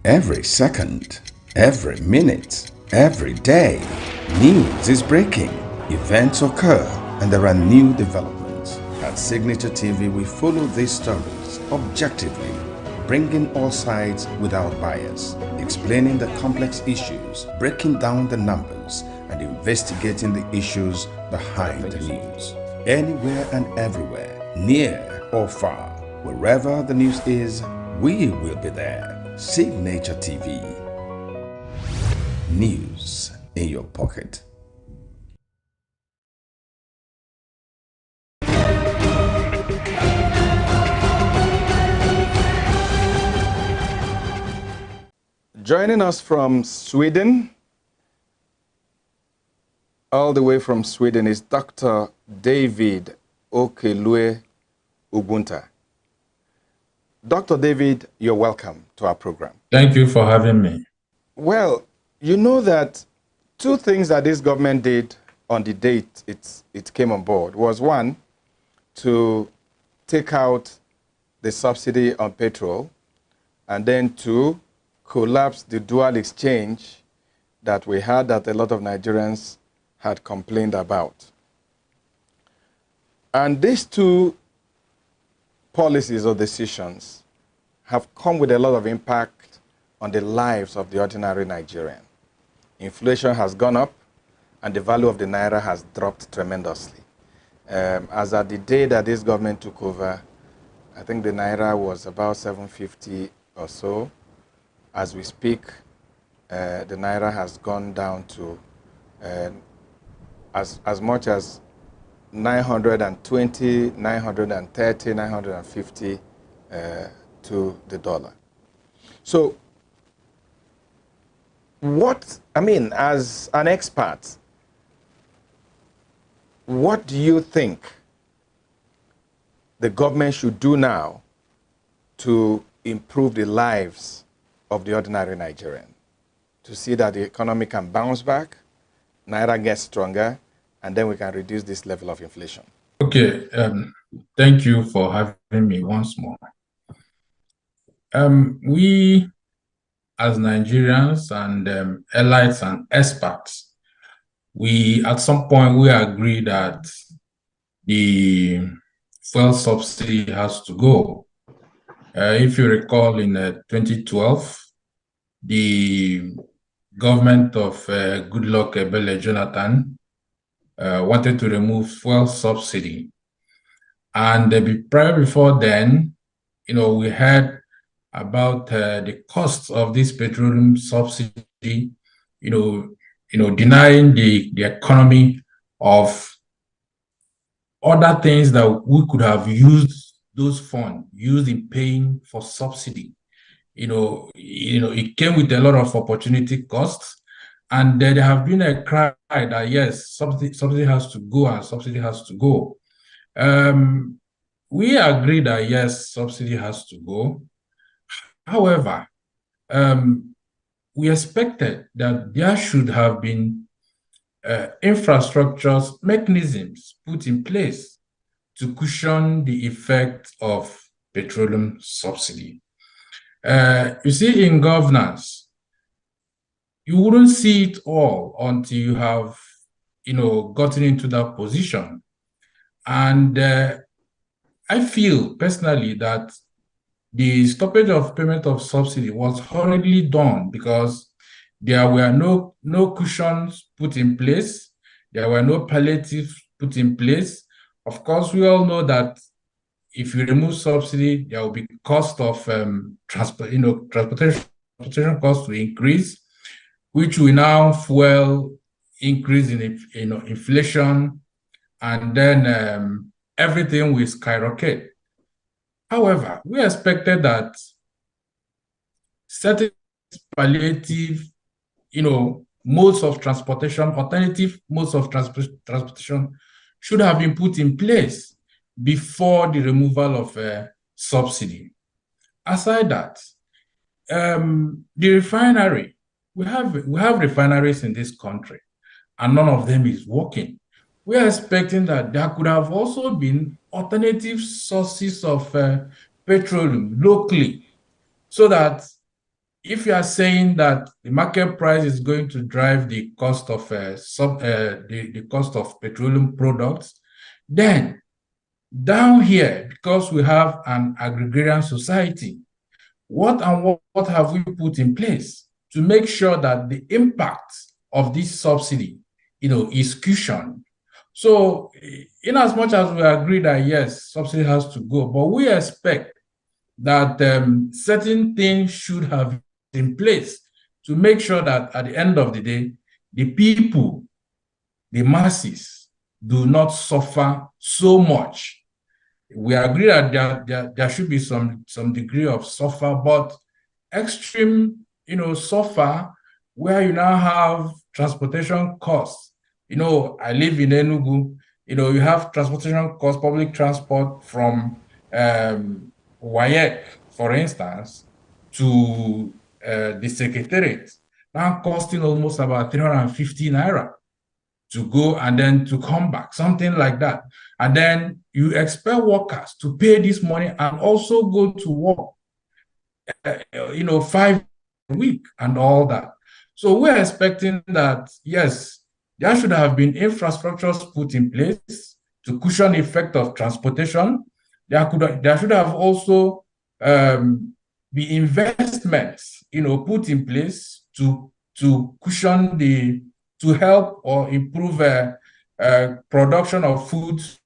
Every second, every minute, every day, news is breaking, events occur, and there are new developments. At Signature TV, we follow these stories objectively, bringing all sides without bias, explaining the complex issues, breaking down the numbers, and investigating the issues behind the news. Anywhere and everywhere, near or far, wherever the news is, we will be there. Signature TV. News in your pocket. Joining us from Sweden, all the way from Sweden, is Dr. David Okelue Ubunta. Dr. David, you're welcome to our program. Thank you for having me. Well, you know that two things that this government did on the date it came on board was, one, to take out the subsidy on petrol, and then two, collapse the dual exchange that we had that a lot of Nigerians had complained about. And these two policies or decisions have come with a lot of impact on the lives of the ordinary Nigerian. inflation has gone up and the value of the naira has dropped tremendously. As at the day that this government took over, I think the naira was about 750 or so. As we speak, the naira has gone down to as much as 920, 930, 950 to the dollar. So as an expert, what do you think the government should do now to improve the lives of the ordinary Nigerian, to see that the economy can bounce back, naira gets stronger, and then we can reduce this level of inflation? Okay, thank you for having me once more. We, as Nigerians and elites and experts, at some point we agree that the fuel subsidy has to go. If you recall, in 2012, the government of Goodluck Ebele Jonathan wanted to remove fuel subsidy. And prior before then, we heard about the cost of this petroleum subsidy, denying the economy of other things that we could have used those funds, used in paying for subsidy. It came with a lot of opportunity costs, and there have been a cry that yes, subsidy has to go and subsidy has to go. We agree that yes, subsidy has to go. However, we expected that there should have been infrastructures, mechanisms put in place to cushion the effect of petroleum subsidy. You see, in governance, you wouldn't see it all until you have, gotten into that position. And I feel personally that the stoppage of payment of subsidy was hurriedly done because there were no cushions put in place. There were no palliatives put in place. Of course, we all know that if you remove subsidy, there will be cost of transportation costs will increase, which will now fuel increase in inflation, and then everything will skyrocket. However, we expected that certain palliative, modes of transportation, alternative modes of transportation should have been put in place before the removal of subsidy. Aside that, the refinery, we have refineries in this country, and none of them is working. We are expecting that there could have also been alternative sources of petroleum locally, so that if you are saying that the market price is going to drive the cost of the cost of petroleum products, then down here, because we have an agrarian society, what have we put in place to make sure that the impact of this subsidy, is cushioned? So, in as much as we agree that yes, subsidy has to go, but we expect that certain things should have been in place to make sure that at the end of the day, the people, the masses, do not suffer so much. We agree that there should be some degree of suffer, but extreme, suffer, where you now have transportation costs. I live in ENUGU. You have transportation costs, public transport from Wayek, for instance, to the secretariat, now costing almost about 350 naira to go and then to come back, something like that. And then you expect workers to pay this money and also go to work, 5 a week and all that. So we're expecting that, yes, there should have been infrastructures put in place to cushion the effect of transportation. There should have also be investments, put in place to to cushion to help or improve production of foods,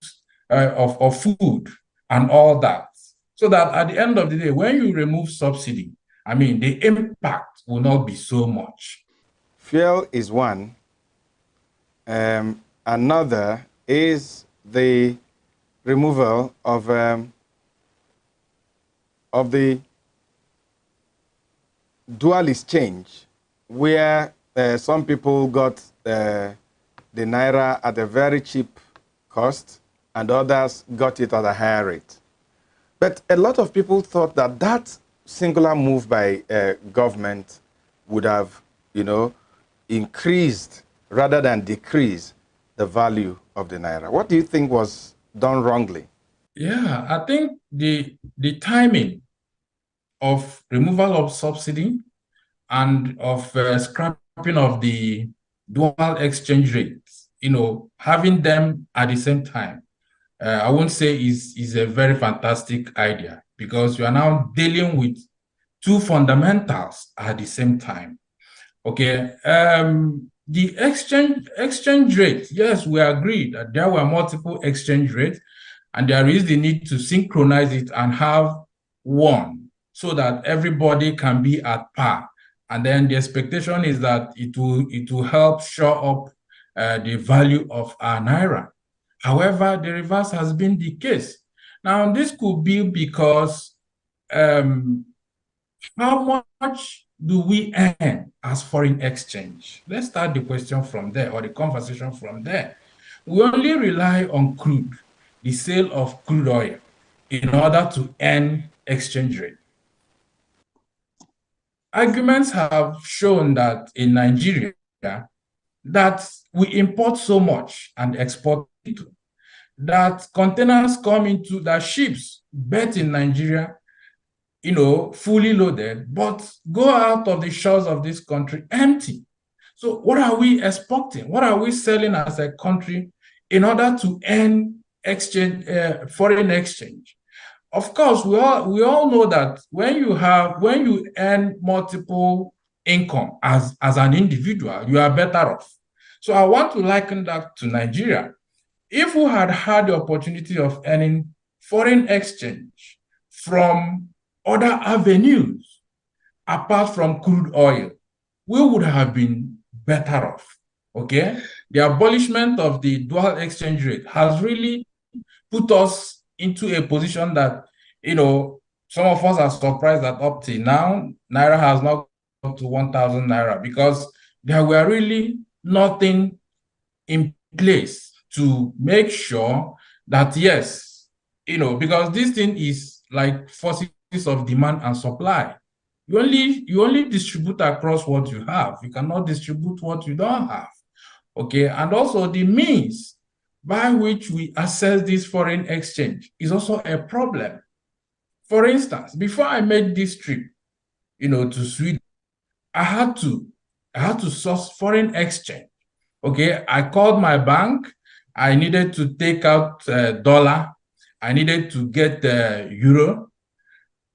of food and all that. So that at the end of the day, when you remove subsidy, I mean, the impact will not be so much. Fuel is one. Another is the removal of the dual exchange, where some people got the naira at a very cheap cost and others got it at a higher rate. But a lot of people thought that that singular move by government would have, increased rather than decreased the value of the naira. What do you think was done wrongly? Yeah, I think the timing of removal of subsidy and of scrapping of the dual exchange rates, having them at the same time, I won't say is a very fantastic idea, because you are now dealing with two fundamentals at the same time. Okay, the exchange rate, yes, we agree that there were multiple exchange rates, and there is the need to synchronize it and have one so that everybody can be at par. And then the expectation is that it will help shore up the value of our naira. However, the reverse has been the case. Now, this could be because how much do we earn as foreign exchange? Let's start the question from there, or the conversation from there. We only rely on crude, the sale of crude oil, in order to earn exchange rate. Arguments have shown that in Nigeria, that we import so much and export little, that containers come into the ships, bet in Nigeria, fully loaded, but go out of the shores of this country empty. So what are we exporting? What are we selling as a country in order to earn exchange, foreign exchange? Of course, we all know that when you earn multiple income as an individual, you are better off. So I want to liken that to Nigeria. If we had had the opportunity of earning foreign exchange from other avenues apart from crude oil, we would have been better off. Okay, the abolishment of the dual exchange rate has really put us into a position that, some of us are surprised that up till now, naira has not gone to 1,000 naira, because there were really nothing in place to make sure that, yes, because this thing is like forces of demand and supply. You only distribute across what you have. You cannot distribute what you don't have. Okay, and also the means by which we access this foreign exchange is also a problem. For instance, before I made this trip, to Sweden, I had to source foreign exchange. Okay, I called my bank. I needed to take out dollar. I needed to get euro.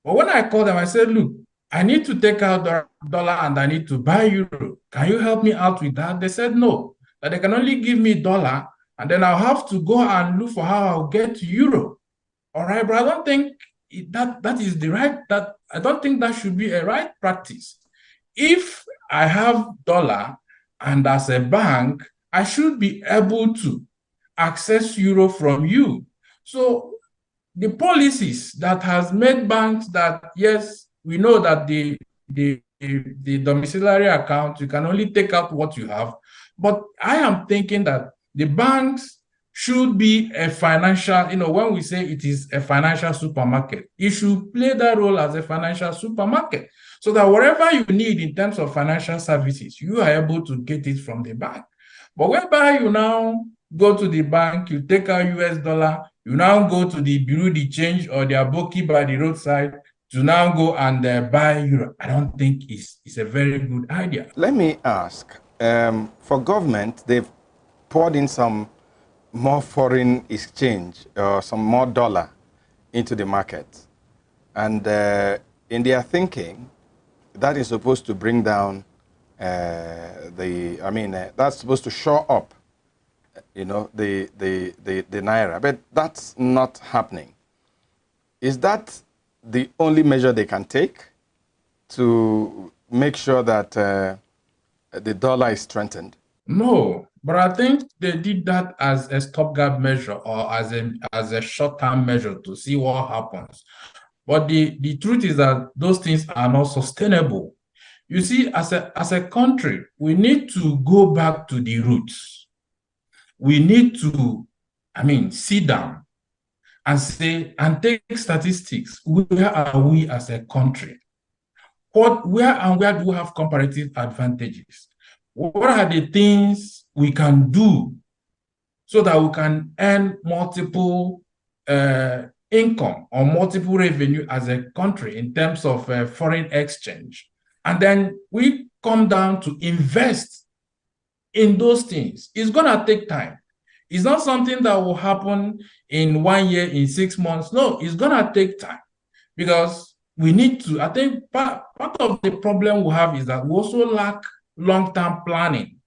But when I called them, I said, look, I need to take out dollar and I need to buy euro. Can you help me out with that? They said no, that they can only give me dollar, and then I'll have to go and look for how I'll get euro. All right, but I don't think that is the right, I don't think that should be a right practice. If I have dollar and as a bank, I should be able to access euro from you. So the policies that has made banks that, yes, we know that the domiciliary account, you can only take out what you have. But I am thinking that the banks should be a financial, when we say it is a financial supermarket, it should play that role as a financial supermarket, so that whatever you need in terms of financial services, you are able to get it from the bank. But whereby you now go to the bank, you take out US dollar, you now go to the Bureau de Change or the Aboki by the roadside to now go and buy euro. I don't think it's a very good idea. Let me ask, for government, they've poured in some more foreign exchange or some more dollar into the market. And in their thinking, that is supposed to bring down that's supposed to shore up, the naira, but that's not happening. Is that the only measure they can take to make sure that the dollar is strengthened? No, but I think they did that as a stopgap measure or as a short-term measure to see what happens. But the truth is that those things are not sustainable. You see, as a country, we need to go back to the roots. We need to, sit down and say, and take statistics. Where are we as a country? Where do we have comparative advantages? What are the things we can do so that we can earn multiple income or multiple revenue as a country in terms of foreign exchange? And then we come down to invest in those things. It's going to take time. It's not something that will happen in 1 year, in 6 months. No, it's going to take time because we need to. I think part of the problem we have is that we also lack long-term planning.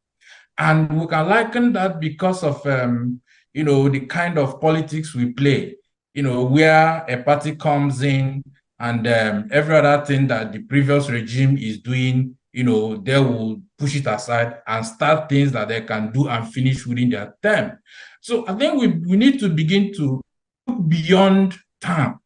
And we can liken that because of, the kind of politics we play, where a party comes in and every other thing that the previous regime is doing, they will push it aside and start things that they can do and finish within their term. So I think we need to begin to look beyond time.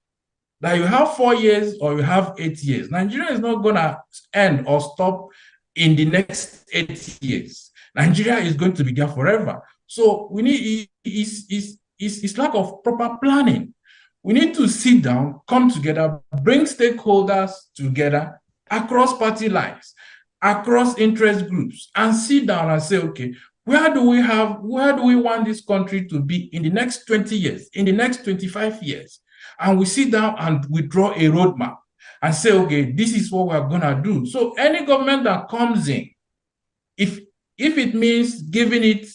That you have 4 years or you have 8 years. Nigeria is not going to end or stop in the next 8 years. Nigeria is going to be there forever. So we need it's lack of proper planning. We need to sit down, come together, bring stakeholders together across party lines, across interest groups, and sit down and say, okay, where do we want this country to be in the next 20 years, in the next 25 years? And we sit down and we draw a roadmap and say, okay, this is what we're going to do. So any government that comes in, if it means giving it,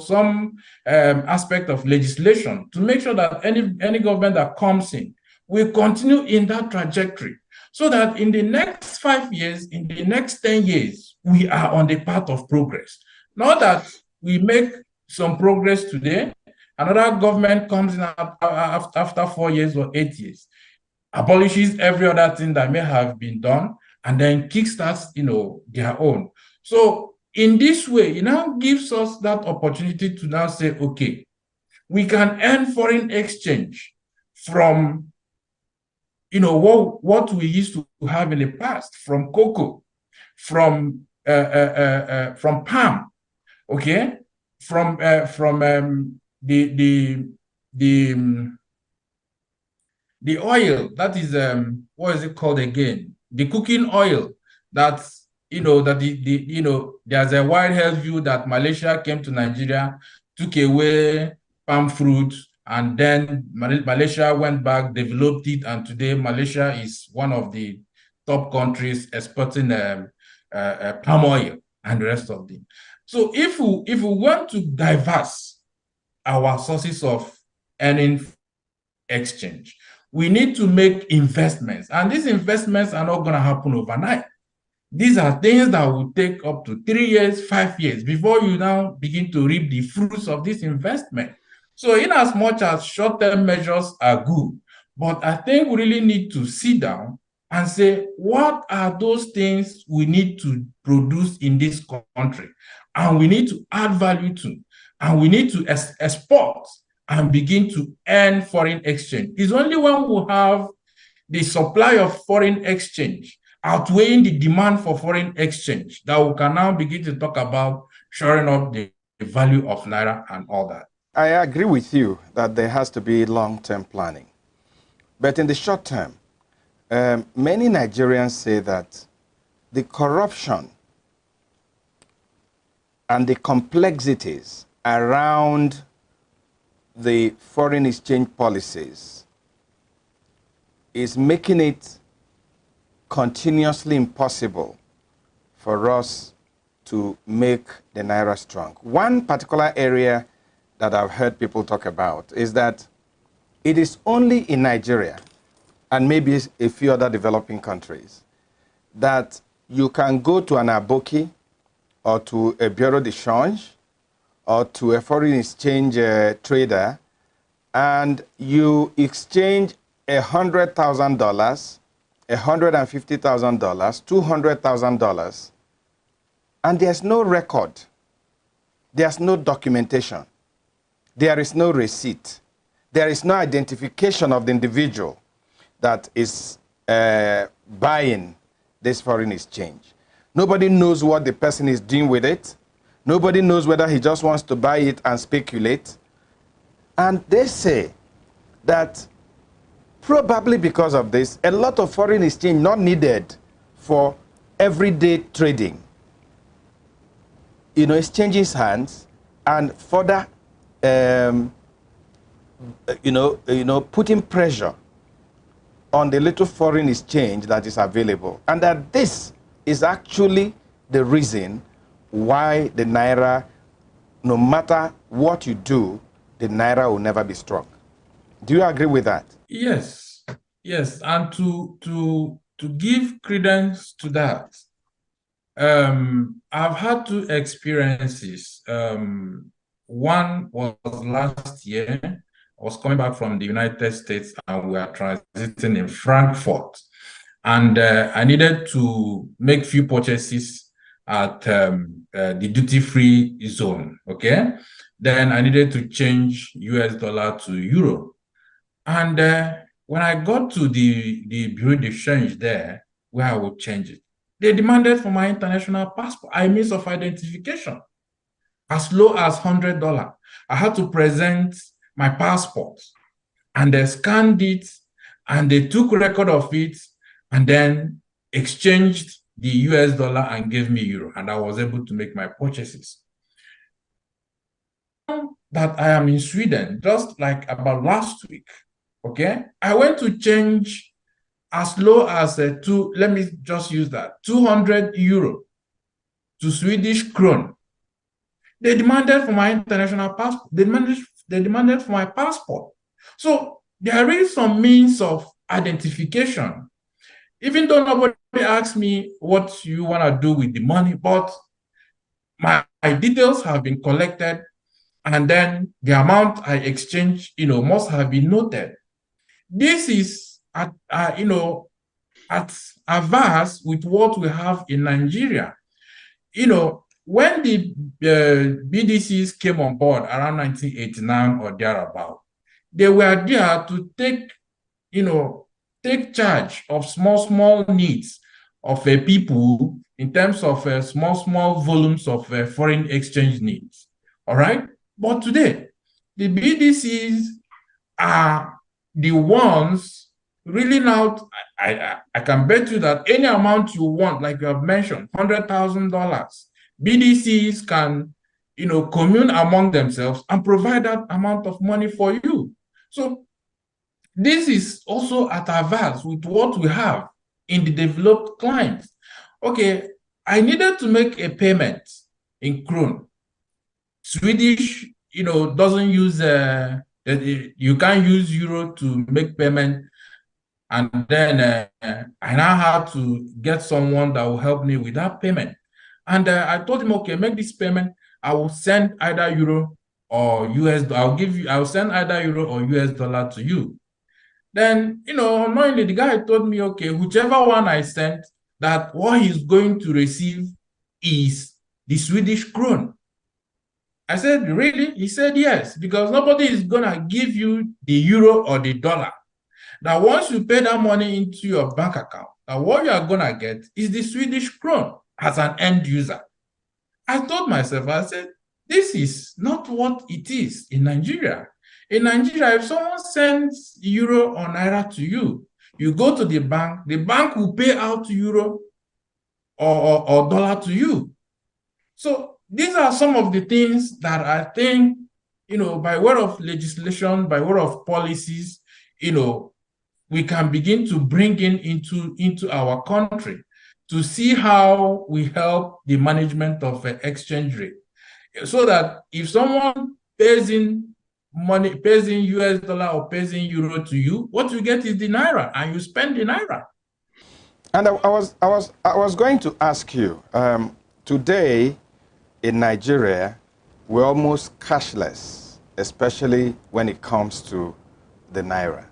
some aspect of legislation to make sure that any government that comes in will continue in that trajectory so that in the next 5 years, in the next 10 years, we are on the path of progress. Not that we make some progress today, another government comes in after 4 years or 8 years, abolishes every other thing that may have been done, and then kickstarts, their own. So in this way, it now gives us that opportunity to now say, okay, we can earn foreign exchange from, what we used to have in the past, from cocoa, from palm, okay, from the oil that is what is it called again? The cooking oil that's there's a wide held view that Malaysia came to Nigeria, took away palm fruit, and then Malaysia went back, developed it, and today Malaysia is one of the top countries exporting palm oil and the rest of them. So if we want to diverse our sources of earning exchange, we need to make investments, and these investments are not going to happen overnight. These are things that will take up to 3 years, 5 years before you now begin to reap the fruits of this investment. So in as much as short-term measures are good, but I think we really need to sit down and say, what are those things we need to produce in this country? And we need to add value to, and we need to export and begin to earn foreign exchange. It's only when we have the supply of foreign exchange outweighing the demand for foreign exchange that we can now begin to talk about shoring up the value of Naira and all that. I agree with you that there has to be long-term planning. But in the short term, many Nigerians say that the corruption and the complexities around the foreign exchange policies is making it continuously impossible for us to make the Naira strong. One particular area that I've heard people talk about is that it is only in Nigeria and maybe a few other developing countries that you can go to an aboki or to a bureau de change or to a foreign exchange trader, and you exchange $100,000, $150,000, $200,000, and there's no record, there's no documentation, there is no receipt, there is no identification of the individual that is buying this foreign exchange. Nobody knows what the person is doing with it. Nobody knows whether he just wants to buy it and speculate. And they say that probably because of this, a lot of foreign exchange not needed for everyday trading, exchanges hands and further, putting pressure on the little foreign exchange that is available. And that this is actually the reason why the Naira, no matter what you do, the Naira will never be strong. Do you agree with that? Yes, yes. And to give credence to that, I've had two experiences. One was last year. I was coming back from the United States and we were transiting in Frankfurt. And I needed to make few purchases at the duty-free zone, okay? Then I needed to change US dollar to euro. And when I got to the bureau de change there, where I would change it, they demanded for my international passport, a means of identification, as low as $100. I had to present my passport, and they scanned it, and they took record of it, and then exchanged the US dollar and gave me euro, and I was able to make my purchases. That I am in Sweden, just like about last week, okay? I went to change as low as let me just use that, 200 euro to Swedish krona. They demanded for my international passport. They demanded for my passport. So there is some means of identification. Even though nobody asked me what you want to do with the money, but my details have been collected, and then the amount I exchanged, must have been noted. This is at adverse with what we have in Nigeria. When the BDCs came on board around 1989 or thereabout, they were there to take charge of small needs of people in terms of small volumes of foreign exchange needs. All right? But today, the BDCs are the ones really now, I can bet you that any amount you want, like you have mentioned, $100,000, BDCs can, commune among themselves and provide that amount of money for you. So this is also at advance with what we have in the developed clients. Okay, I needed to make a payment in krona. Swedish, doesn't use, you can't use euro to make payment. And then I now have to get someone that will help me with that payment. And I told him, okay, make this payment. I will send either euro or US. I'll send either euro or US dollar to you. Then, unknowingly, the guy told me, okay, whichever one I sent, that what he's going to receive is the Swedish krona. I said, really? He said, yes, because nobody is going to give you the euro or the dollar. Now, once you pay that money into your bank account, now what you are going to get is the Swedish krona as an end user. I told myself, I said, this is not what it is in Nigeria. In Nigeria, if someone sends euro or naira to you, you go to the bank will pay out euro or dollar to you. So these are some of the things that I think, by way of legislation, by way of policies, we can begin to bring into our country to see how we help the management of exchange rate. So that if someone pays in US dollar or pays in euro to you, what you get is the naira, and you spend the naira. And I was going to ask you, today in Nigeria, we're almost cashless, especially when it comes to the Naira.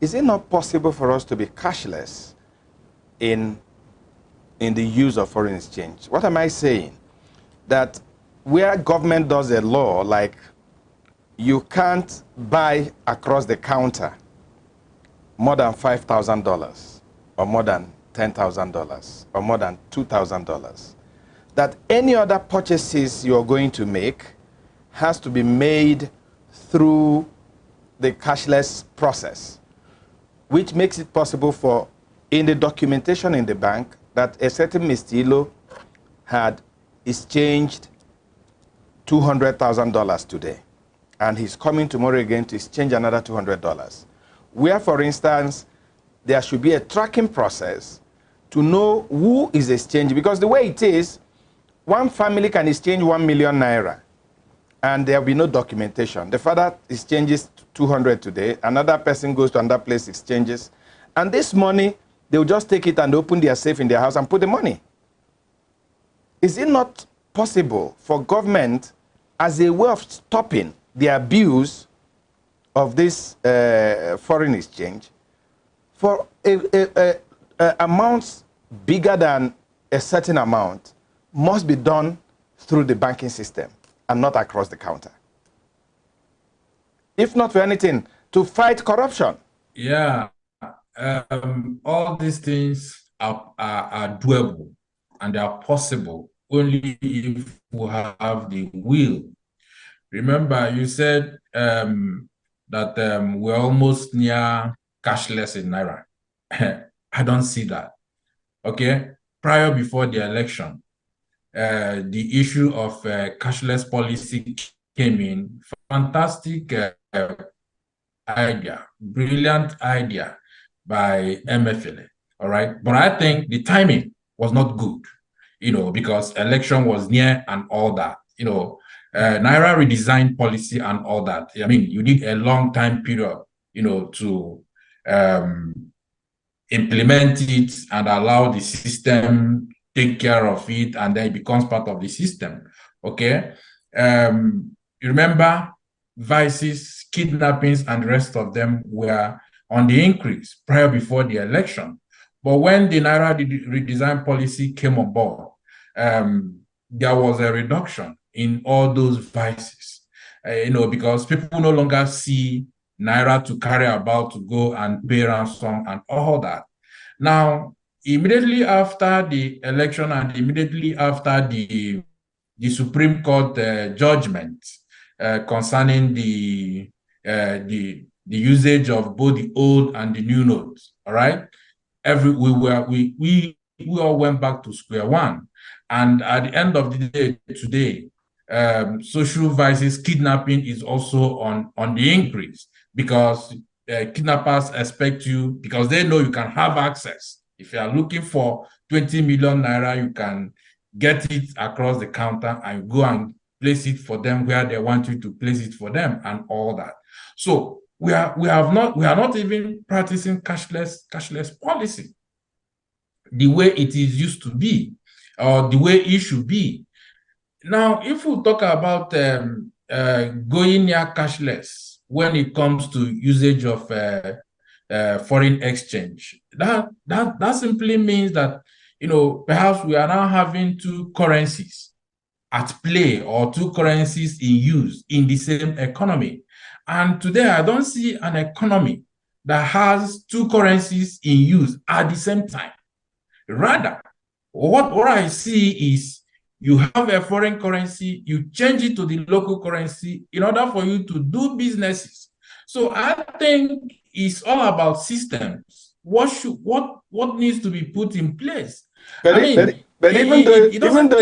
Is it not possible for us to be cashless in the use of foreign exchange? What am I saying? That where government does a law, like you can't buy across the counter more than $5,000 or more than $10,000 or more than $2,000, that any other purchases you're going to make has to be made through the cashless process, which makes it possible for, in the documentation in the bank, that a certain Mistilo had exchanged $200,000 today, and he's coming tomorrow again to exchange another $200. Where, for instance, there should be a tracking process to know who is exchanging, because the way it is, one family can exchange 1 million naira, and there will be no documentation. The father exchanges 200 today, another person goes to another place, exchanges, and this money, they'll just take it and open their safe in their house and put the money. Is it not possible for government, as a way of stopping the abuse of this foreign exchange, for amounts bigger than a certain amount must be done through the banking system and not across the counter? If not for anything, to fight corruption. Yeah, all these things are doable and they are possible only if we have the will. Remember, you said that we're almost near cashless in Naira. I don't see that. Okay, before the election, the issue of cashless policy came in. Fantastic idea, brilliant idea by MFLA, all right? But I think the timing was not good, because election was near and all that, Naira redesign policy and all that. I mean, you need a long time period, to implement it and allow the system take care of it, and then it becomes part of the system. Okay. You remember vices, kidnappings, and the rest of them were on the increase before the election. But when the Naira redesign policy came on board, there was a reduction in all those vices, because people no longer see Naira to carry about to go and pay ransom and all that. Now, immediately after the election and immediately after the Supreme Court judgment concerning the usage of both the old and the new notes, all right? We all went back to square one. And at the end of the day today, social vices, kidnapping is also on the increase, because kidnappers expect you, because they know you can have access. If you are looking for 20 million naira, you can get it across the counter and go and place it for them where they want you to place it for them and all that. So we are not even practicing cashless policy the way it is used to be, or the way it should be. Now, if we talk about going near cashless when it comes to usage of foreign exchange, that simply means that, perhaps we are now having two currencies at play, or two currencies in use in the same economy. And today, I don't see an economy that has two currencies in use at the same time. Rather, what I see is you have a foreign currency, you change it to the local currency in order for you to do businesses. So I think it's all about systems. What needs to be put in place? But even though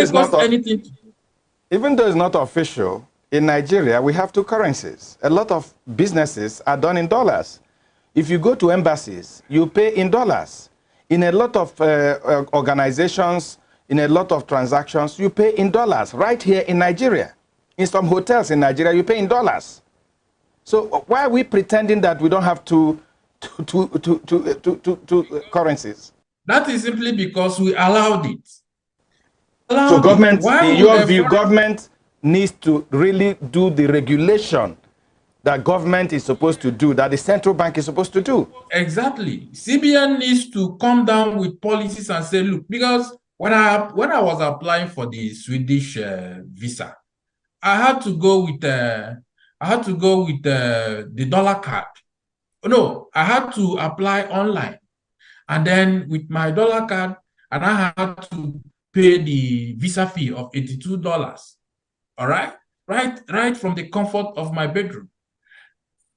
it's not official, in Nigeria, we have two currencies. A lot of businesses are done in dollars. If you go to embassies, you pay in dollars. In a lot of organizations, in a lot of transactions, you pay in dollars right here in Nigeria. In some hotels in Nigeria, you pay in dollars. So why are we pretending that we don't have two currencies? That is simply because we allowed it. So government, Why in would your a view, foreign government needs to really do the regulation that government is supposed to do, that the central bank is supposed to do. Exactly. CBN needs to come down with policies and say, look, because when I was applying for the Swedish visa, I had to go with the dollar card. No, I had to apply online, and then with my dollar card, and I had to pay the visa fee of $82. All right, right from the comfort of my bedroom.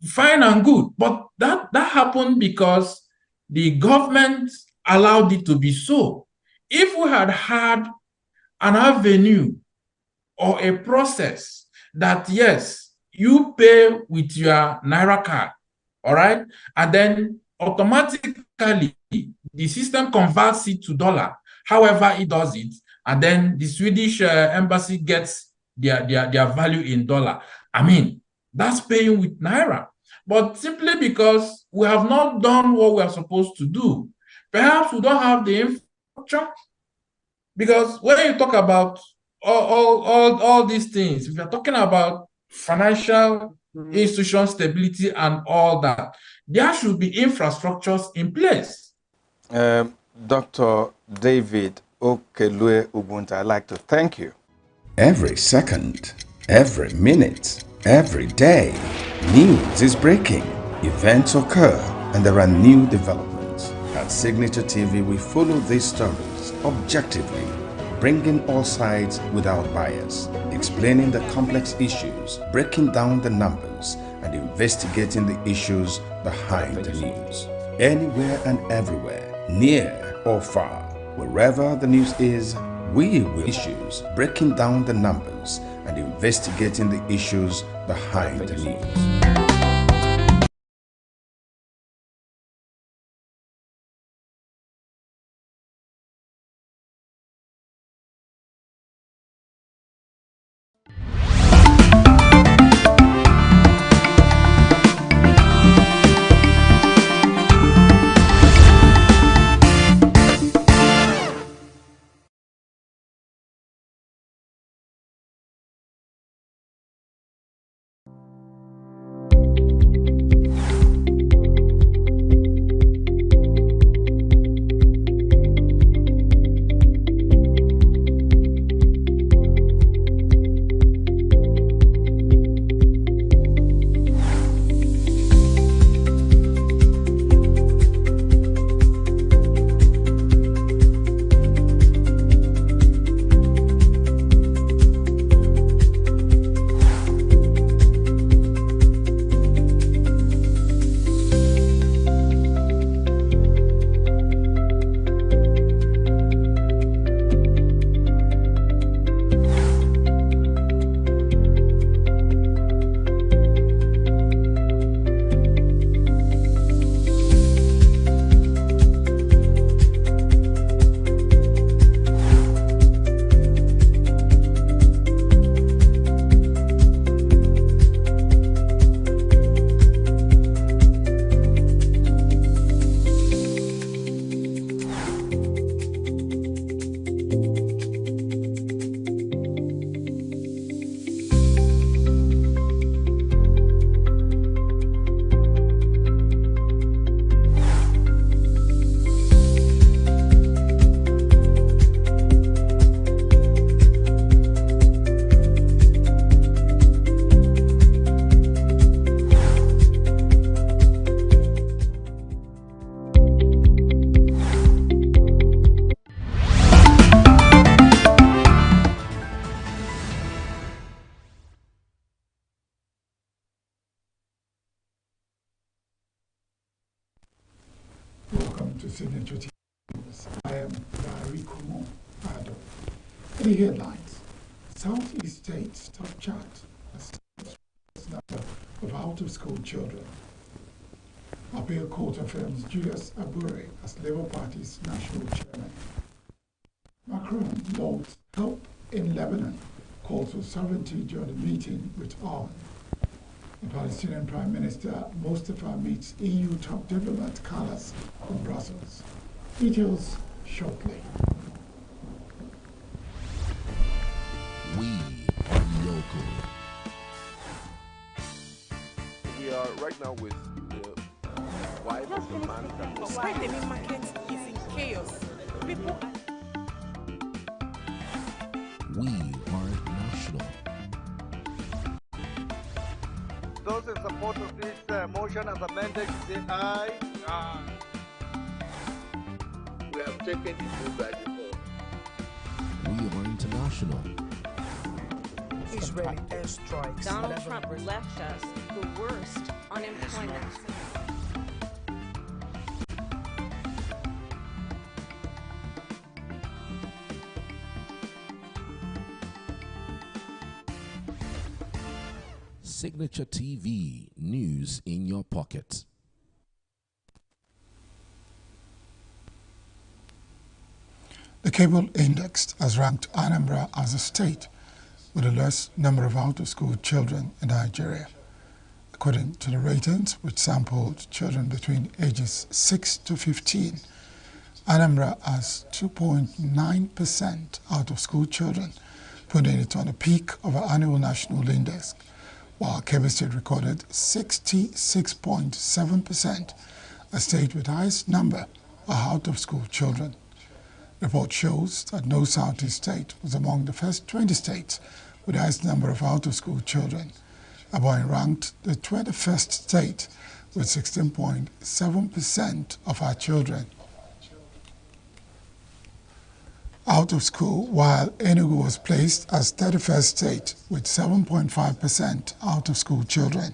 Fine and good, but that happened because the government allowed it to be so. If we had had an avenue or a process that, yes, you pay with your Naira card, all right, and then automatically the system converts it to dollar, however it does it, and then the Swedish embassy gets their value in dollar. I mean, that's paying with Naira. But simply because we have not done what we are supposed to do, perhaps we don't have the infrastructure. Because when you talk about all these things, if you're talking about financial institution stability and all that, there should be infrastructures in place. Dr. David Okelue Ubuntu, I'd like to thank you. Every second, every minute, every day, news is breaking, events occur, and there are new developments. At Signature TV, we follow these stories objectively, bringing all sides without bias, explaining the complex issues, breaking down the numbers, and investigating the issues behind the news. Anywhere and everywhere, near or far, wherever the news is, we will issues, breaking down the numbers and investigating the issues behind the news. Welcome to Signature TV. I am Larry Kumo Ado. The headlines: Southeast states top chart as number of out-of-school children. Appeal Court affirms Julius Abure as Labour Party's national chairman. Macron lauds help in Lebanon, calls for sovereignty during the meeting with Arm. The Palestinian Prime Minister Mustafa meets EU top diplomat Callas in Brussels. Details shortly. political. We are right now with the wife of the man that was Why the main market is in chaos? People. We are national. Those in support of this motion as amended, say aye. Aye. we have taken it through by default. We are international. Israeli airstrikes. Donald Trump left us the worst unemployment. Signature TV, news in your pocket. The cable index has ranked Anambra as a state with the lowest number of out-of-school children in Nigeria. According to the ratings, which sampled children between ages 6 to 15, Anambra has 2.9% out-of-school children, putting it on a peak of our annual national index, while Kebbi State recorded 66.7%, a state with the highest number of out-of-school children. Report shows that no Southeast state was among the first 20 states with the highest number of out-of-school children. Ebonyi ranked the 21st state with 16.7% of our children out of school, while ENUGU was placed as 31st state with 7.5% out of school children.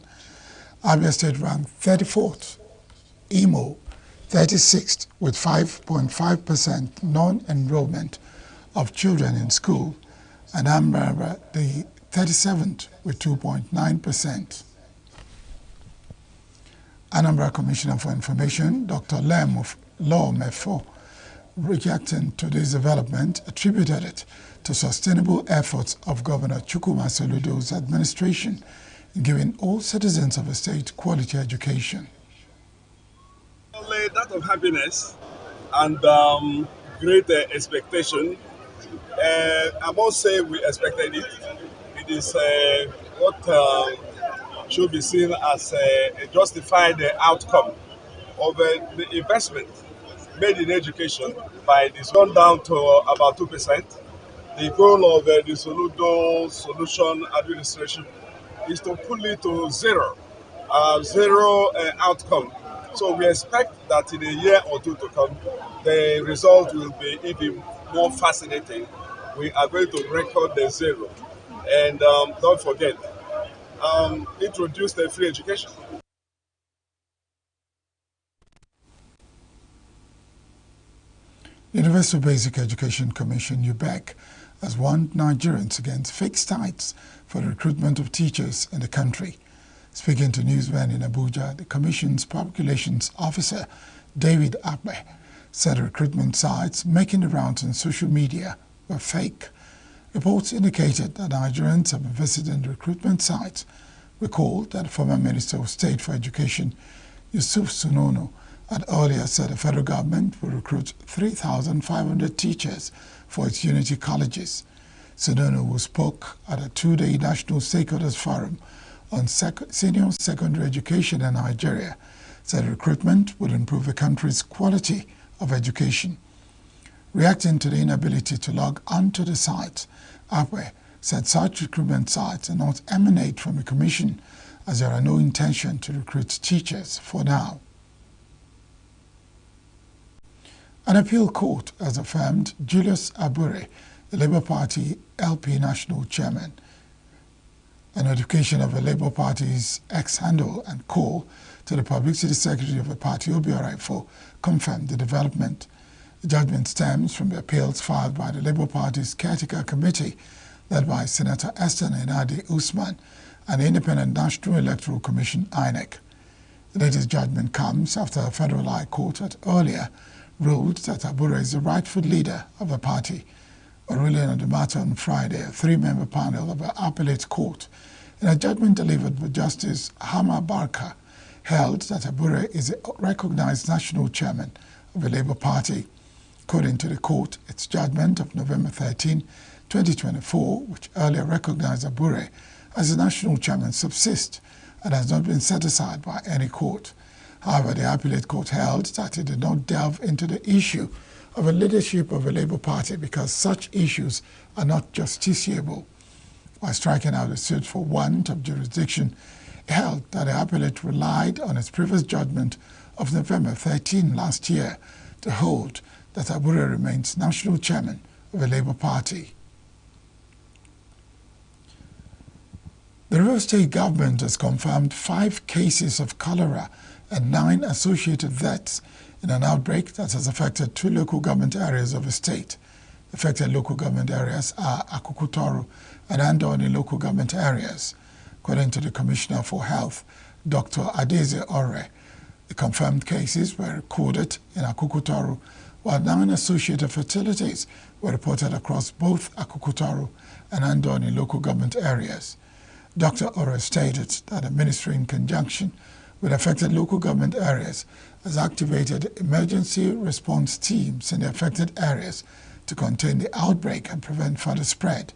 Abia State ranked 34th, Imo 36th with 5.5% non-enrollment of children in school, and Anambra the 37th with 2.9%. Anambra Commissioner for Information, Dr. Lem of Law Mefo, reacting to this development, attributed it to sustainable efforts of Governor Chukwuma Soludo's administration in giving all citizens of the state quality education. Only that of happiness and great expectation. I must say we expected it. It is what should be seen as a justified outcome of the investment made in education by this gone down to about 2%. The goal of the Soludo Solution Administration is to pull it to zero outcome. So we expect that in a year or two to come, the result will be even more fascinating. We are going to record the zero. And don't forget, introduce the free education. Universal Basic Education Commission, UBEC, has warned Nigerians against fake sites for the recruitment of teachers in the country. Speaking to Newsman in Abuja, the Commission's Public Relations Officer, David Akbe, said recruitment sites making the rounds on social media were fake. Reports indicated that Nigerians have been visiting the recruitment sites. Recall that the former Minister of State for Education, Yusuf Sunono, had earlier said the federal government will recruit 3,500 teachers for its unity colleges. Sunono, who spoke at a two-day National Stakeholders Forum on senior secondary education in Nigeria, said recruitment would improve the country's quality of education. Reacting to the inability to log onto the site, Akwe said such recruitment sites do not emanate from the Commission, as there are no intention to recruit teachers for now. An appeal court has affirmed Julius Abure, the Labour Party LP National Chairman. A notification of the Labour Party's ex-handle and call to the Publicity Secretary of the party, Obiorifo, confirmed the development. The judgment stems from the appeals filed by the Labour Party's caretaker committee, led by Senator Esther Nenadi Usman and the Independent National Electoral Commission, INEC. The latest judgment comes after a federal high court had earlier ruled that Abure is the rightful leader of the party. A ruling on the matter on Friday, a three-member panel of the appellate court, in a judgment delivered by Justice Hama Barka, held that Abure is a recognized national chairman of the Labour Party. According to the court, its judgment of November 13, 2024, which earlier recognized Abure as the national chairman, subsists and has not been set aside by any court. However, the appellate court held that it did not delve into the issue of a leadership of a Labour Party because such issues are not justiciable. By striking out a suit for want of jurisdiction, it held that the appellate relied on its previous judgment of November 13 last year to hold that Abure remains national chairman of the Labour Party. The River State government has confirmed 5 cases of cholera and 9 associated deaths in an outbreak that has affected 2 local government areas of the state. Affected local government areas are Akukutoru and Andoni local government areas. According to the Commissioner for Health, Dr. Adeze Ore, the confirmed cases were recorded in Akukutoru, while 9 associated fatalities were reported across both Akukutoru and Andoni local government areas. Dr. Ore stated that the ministry, in conjunction with affected local government areas, has activated emergency response teams in the affected areas to contain the outbreak and prevent further spread,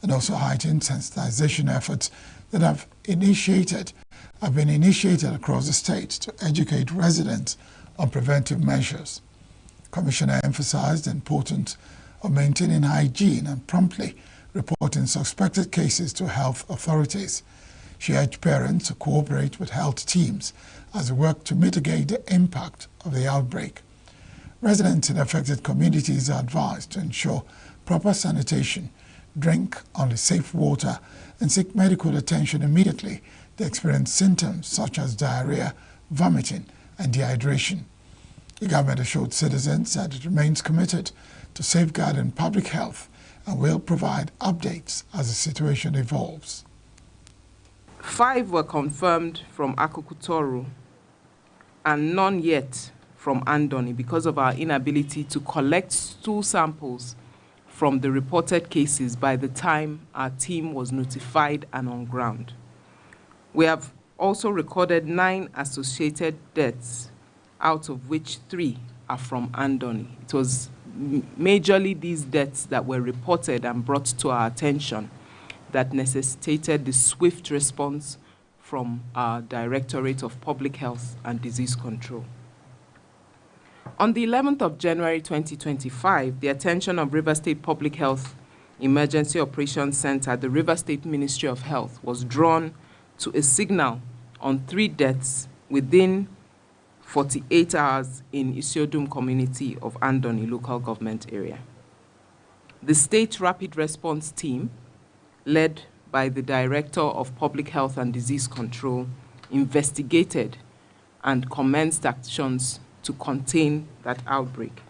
and also heightened sensitization efforts that have been initiated across the state to educate residents on preventive measures. The Commissioner emphasized the importance of maintaining hygiene and promptly reporting suspected cases to health authorities. She urged parents to cooperate with health teams as they work to mitigate the impact of the outbreak. Residents in affected communities are advised to ensure proper sanitation, drink only safe water, and seek medical attention immediately they experience symptoms such as diarrhea, vomiting, and dehydration. The government assured citizens that it remains committed to safeguarding public health and will provide updates as the situation evolves. 5 were confirmed from Akukutoru and none yet from Andoni because of our inability to collect stool samples from the reported cases by the time our team was notified and on ground. We have also recorded 9 associated deaths, out of which 3 are from Andoni. It was majorly these deaths that were reported and brought to our attention that necessitated the swift response from our Directorate of Public Health and Disease Control. On the 11th of January 2025, the attention of River State Public Health Emergency Operations Center at the River State Ministry of Health was drawn to a signal on 3 deaths within 48 hours in Isiodum community of Andoni local government area. The State Rapid Response Team, led by the Director of Public Health and Disease Control, investigated and commenced actions to contain that outbreak.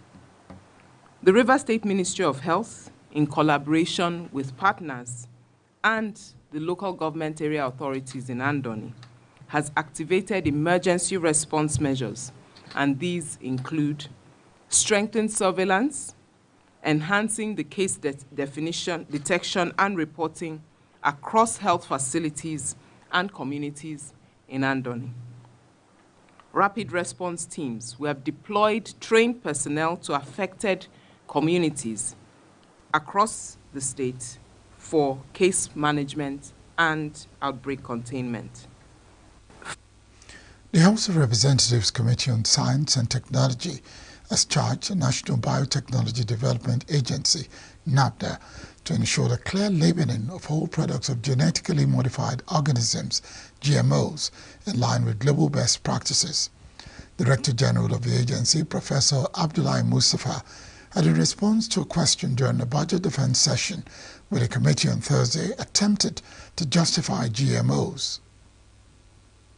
The River State Ministry of Health, in collaboration with partners and the local government area authorities in Andoni, has activated emergency response measures, and these include strengthened surveillance, enhancing the case detection and reporting across health facilities and communities in Andoni. Rapid response teams, we have deployed trained personnel to affected communities across the state for case management and outbreak containment. The House of Representatives Committee on Science and Technology has charged the National Biotechnology Development Agency, NABDA, to ensure the clear labeling of all products of genetically modified organisms, GMOs, in line with global best practices. Director General of the agency, Professor Abdullahi Mustafa, had in response to a question during the budget defense session with the committee on Thursday attempted to justify GMOs.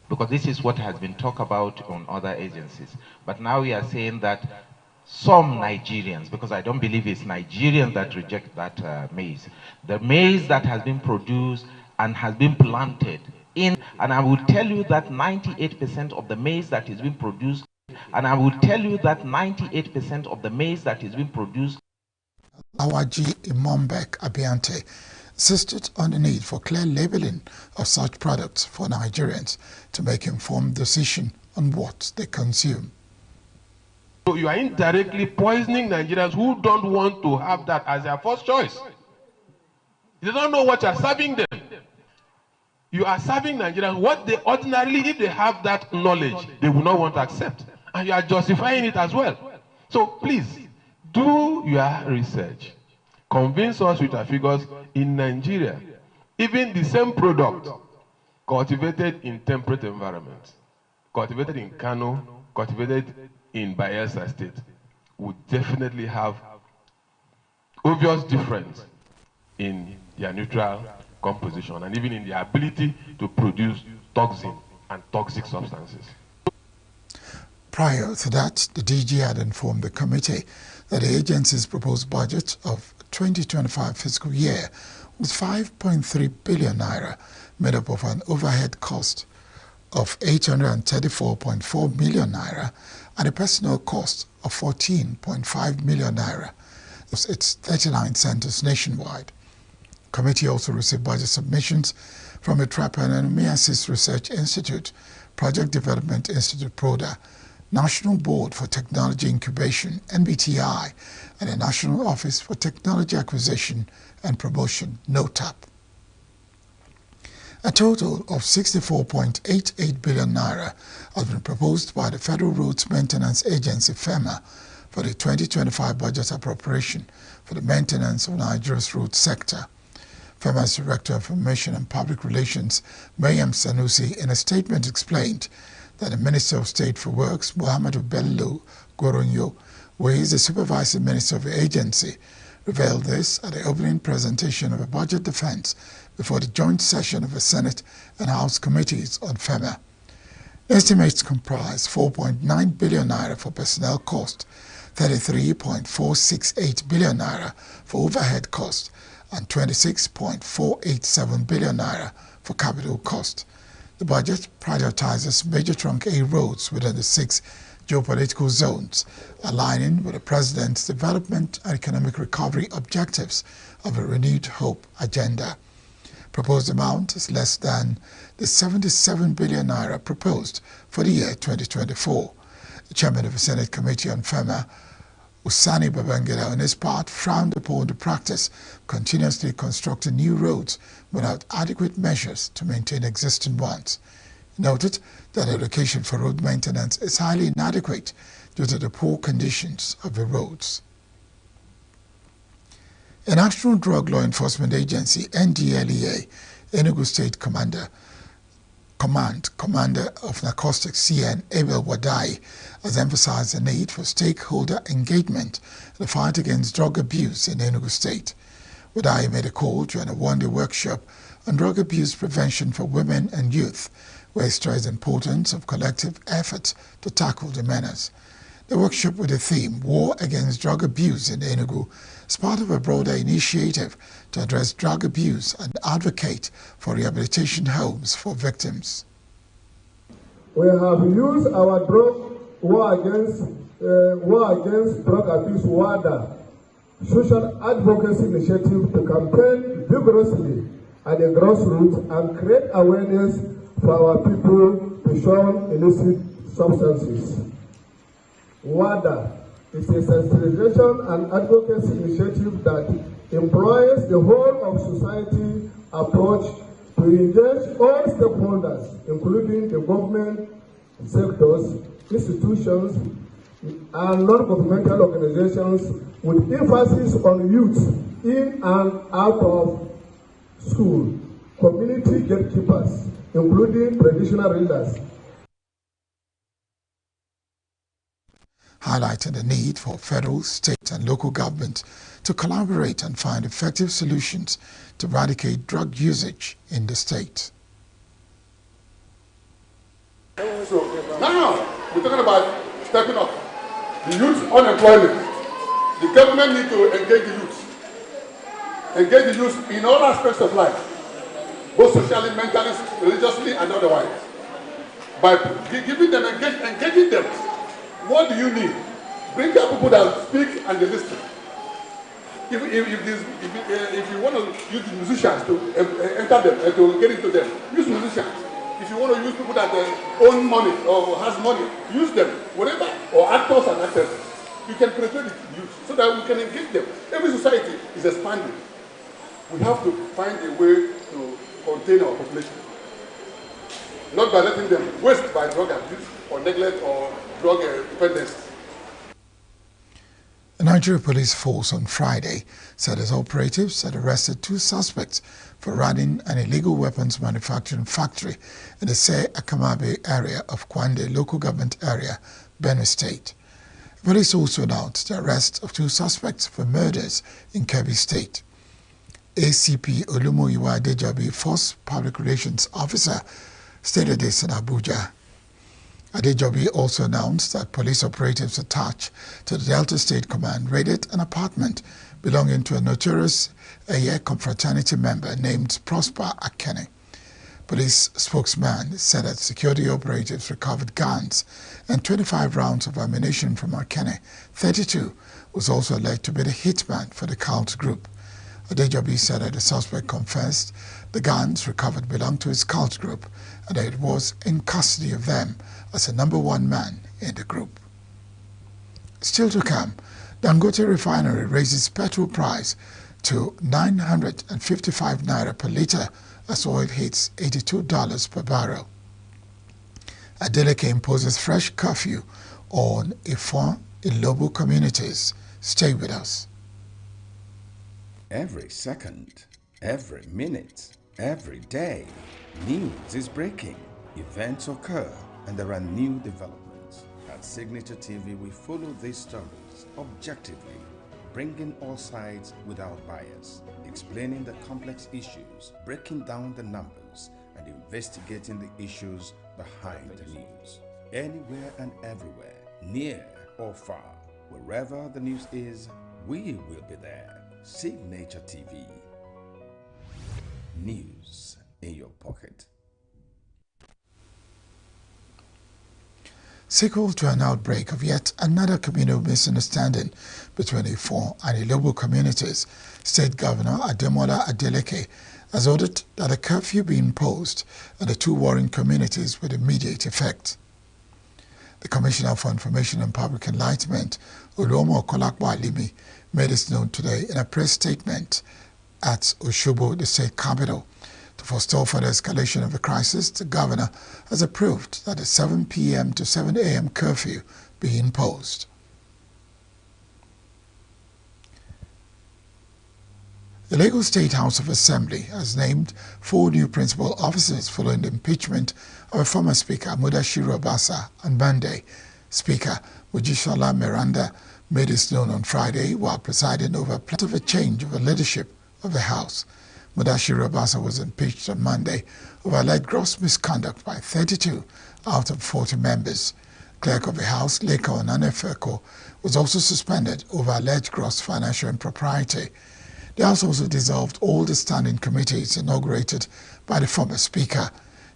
Because this is what has been talked about on other agencies. But now we are saying that some Nigerians, because I don't believe it's Nigerians that reject that maize, the maize that has been produced and has been planted in, and I will tell you that 98% of the maize that is being produced, and I will tell you that 98% of the maize that is being produced. Awaji Imombek Abiante insisted on the need for clear labeling of such products for Nigerians to make informed decision on what they consume. So you are indirectly poisoning Nigerians who don't want to have that as their first choice. They don't know what you're serving them. You are serving Nigerians what they ordinarily, if they have that knowledge, they will not want to accept. And you are justifying it as well. So please, do your research. Convince us with our figures. In Nigeria, even the same product cultivated in temperate environments, cultivated in Kano, cultivated in Bayelsa State, would definitely have obvious difference in their neutral composition and even in their ability to produce toxin and toxic substances. Prior to that, the DG had informed the committee that the agency's proposed budget of 2025 fiscal year was 5.3 billion naira, made up of an overhead cost of 834.4 million naira and a personnel cost of 14.5 million naira. It's 39 centers nationwide. The committee also received budget submissions from a Trypanosomiasis Research Institute, Project Development Institute PRODA, National Board for Technology Incubation, NBTI, and the National Office for Technology Acquisition and Promotion, NOTAP. A total of 64.88 billion naira has been proposed by the Federal Roads Maintenance Agency, FEMA, for the 2025 budget appropriation for the maintenance of Nigeria's road sector. FEMA's Director of Information and Public Relations, Mayam Sanusi, in a statement explained that the Minister of State for Works, Muhammadu Bello Goronyo, who is the supervising minister of the agency, revealed this at the opening presentation of a budget defense before the joint session of the Senate and House committees on FEMA. Estimates comprise 4.9 billion naira for personnel cost, 33.468 billion naira for overhead cost, and 26.487 billion naira for capital cost. The budget prioritizes major trunk A roads within the 6 geopolitical zones, aligning with the President's development and economic recovery objectives of a renewed hope agenda. Proposed amount is less than the 77 billion naira proposed for the year 2024. The chairman of the Senate Committee on FEMA, Usani Babangida, on his part, frowned upon the practice of continuously constructing new roads without adequate measures to maintain existing ones. He noted that the allocation for road maintenance is highly inadequate due to the poor conditions of the roads. A National Drug Law Enforcement Agency, NDLEA, ENUGU State Commander of Narcotics, CN, Abel Wadai, has emphasized the need for stakeholder engagement in the fight against drug abuse in Enugu State. Wadai made a call during a one-day workshop on drug abuse prevention for women and youth, where he stressed the importance of collective efforts to tackle the menace. The workshop with the theme, War Against Drug Abuse in Enugu, is part of a broader initiative to address drug abuse and advocate for rehabilitation homes for victims. We have used our war against drug abuse WADA social advocacy initiative to campaign vigorously at the grassroots and create awareness for our people to shun illicit substances. WADA is a sensitization and advocacy initiative that employs the whole of society approach to engage all stakeholders, including the government sectors, institutions, and non-governmental organizations, with emphasis on youth in and out of school, community gatekeepers, including traditional rulers, highlighting the need for federal, state, and local government to collaborate and find effective solutions to eradicate drug usage in the state. So now we're talking about stepping up the youth unemployment. The government needs to engage the youth in all aspects of life, both socially, mentally, religiously, and otherwise. By giving them, engaging them. What do you need? Bring out people that speak and they listen. If you want to use musicians to enter them and to get into them, use musicians. If you want to use people that own money or has money, use them. Whatever, or actors and actresses. You can penetrate the youth so that we can engage them. Every society is expanding. We have to find a way to contain our population. Not by letting them waste by drug abuse or neglect or drug dependence. The Nigeria Police Force on Friday said its operatives had arrested 2 suspects for running an illegal weapons manufacturing factory in the Se Akamabe area of Kwande local government area, Benue State. Police also announced the arrest of 2 suspects for murders in Kebbi State. ACP Olumoyiwa Adejobi, Force Public Relations Officer, stated this in Abuja. Adejobi also announced that police operatives attached to the Delta State Command raided an apartment belonging to a notorious Eye confraternity member named Prosper Akene. Police spokesman said that security operatives recovered guns and 25 rounds of ammunition from Akene. 32 was also alleged to be the hitman for the cult group. Adejobi said that the suspect confessed the guns recovered belonged to his cult group and that it was in custody of them as a #1 man in the group. Still to come, Dangote Refinery raises petrol price to 955 naira per litre as oil hits $82 per barrel. Adeleke imposes fresh curfew on Ifon in Lobo communities. Stay with us. Every second, every minute, every day, news is breaking, events occur, and there are new developments. At Signature TV, we follow these stories objectively, bringing all sides without bias, explaining the complex issues, breaking down the numbers, and investigating the issues behind the news. Anywhere and everywhere, near or far, wherever the news is, we will be there. Signature TV. News in your pocket. Sequel to an outbreak of yet another communal misunderstanding between Ifon and Ilobo communities, State Governor Ademola Adeleke has ordered that a curfew be imposed on the 2 warring communities with immediate effect. The Commissioner for Information and Public Enlightenment, Oluomo Kolakbo Alimi, made this known today in a press statement at Osogbo, the state capital. To forestall further escalation of the crisis, the governor has approved that a 7 p.m. to 7 a.m. curfew be imposed. The Lagos State House of Assembly has named 4 new principal officers following the impeachment of a former Speaker, Mudashiru Obasa, on Monday. Speaker Mojisola Meranda made this known on Friday while presiding over a plot of a change of the leadership of the House. Mudashiru Obasa was impeached on Monday over alleged gross misconduct by 32 out of 40 members. Clerk of the House, Leko Onanefeko, was also suspended over alleged gross financial impropriety. The House also dissolved all the standing committees inaugurated by the former Speaker.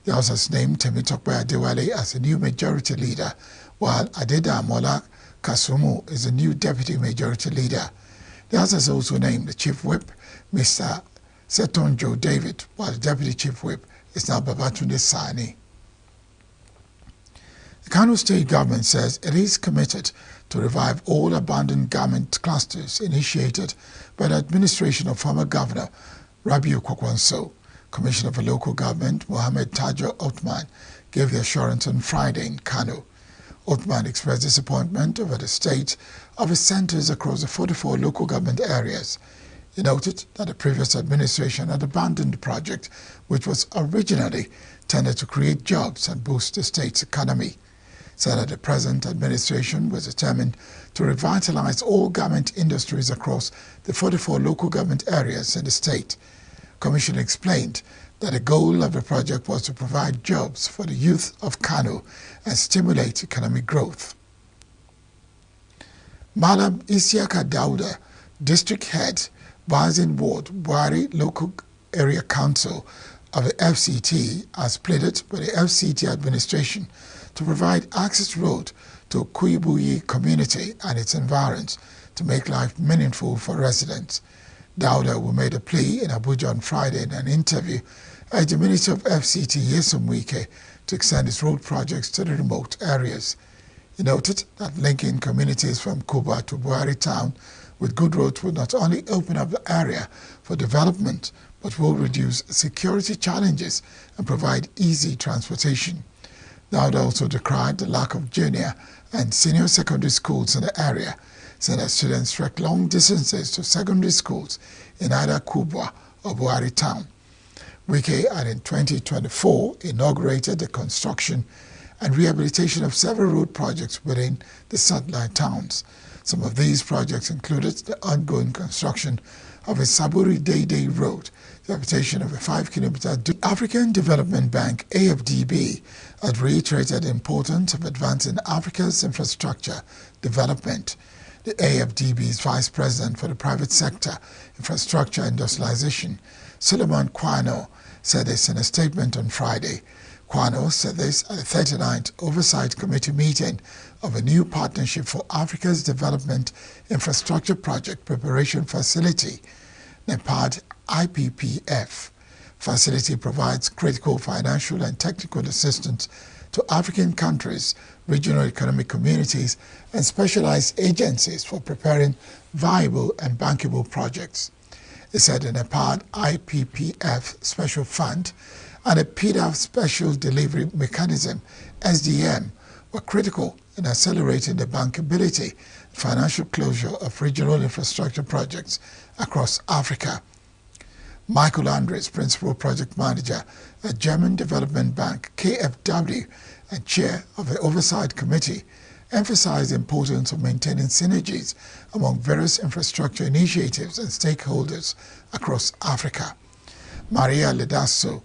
The House has named Temitope Adewale as the new majority leader, while Adedamola Kasumu is the new deputy majority leader. The House has also named the Chief Whip, Mr. Setonjo David, while the Deputy Chief Whip is now Babatunde Sani. The Kano State government says it is committed to revive all abandoned garment clusters initiated by the administration of former Governor Rabiu Kwakwanso. Commissioner for Local Government Mohammed Tajo Othman gave the assurance on Friday in Kano. Othman expressed disappointment over the state of its centers across the 44 local government areas. He noted that the previous administration had abandoned the project, which was originally intended to create jobs and boost the state's economy. Said that the present administration was determined to revitalize all garment industries across the 44 local government areas in the state. Commission explained that the goal of the project was to provide jobs for the youth of Kano and stimulate economic growth. Malam Isiaka Dauda, district head, Bazin Ward, Buhari Local Area Council of the FCT, has pleaded with the FCT administration to provide access road to Kuibuyi community and its environs to make life meaningful for residents. Dauda, who made a plea in Abuja on Friday in an interview, urged the Minister of FCT, Nyesom Wike, to extend its road projects to the remote areas. He noted that linking communities from Kuba to Buhari town with good roads will not only open up the area for development, but will reduce security challenges and provide easy transportation. Daud also decried the lack of junior and senior secondary schools in the area, saying that students trek long distances to secondary schools in either Kubwa or Buhari town. Wike had in 2024 inaugurated the construction and rehabilitation of several road projects within the satellite towns. Some of these projects included the ongoing construction of a Saburi Day Road, the rehabilitation of a 5-kilometer. The African Development Bank, AFDB, has reiterated the importance of advancing Africa's infrastructure development. The AFDB's Vice President for the Private Sector Infrastructure Industrialization, Suleiman Kwano, said this in a statement on Friday. Kwano said this at the 39th Oversight Committee meeting of a new Partnership for Africa's Development Infrastructure Project Preparation Facility, NEPAD IPPF. Facility provides critical financial and technical assistance to African countries, regional economic communities, and specialized agencies for preparing viable and bankable projects. It said the NEPAD IPPF Special Fund and a PDAF Special Delivery Mechanism, SDM, were critical in accelerating the bankability and financial closure of regional infrastructure projects across Africa. Michael Andres, Principal Project Manager at German Development Bank, KfW, and Chair of the Oversight Committee, emphasized the importance of maintaining synergies among various infrastructure initiatives and stakeholders across Africa. Maria Ledosa,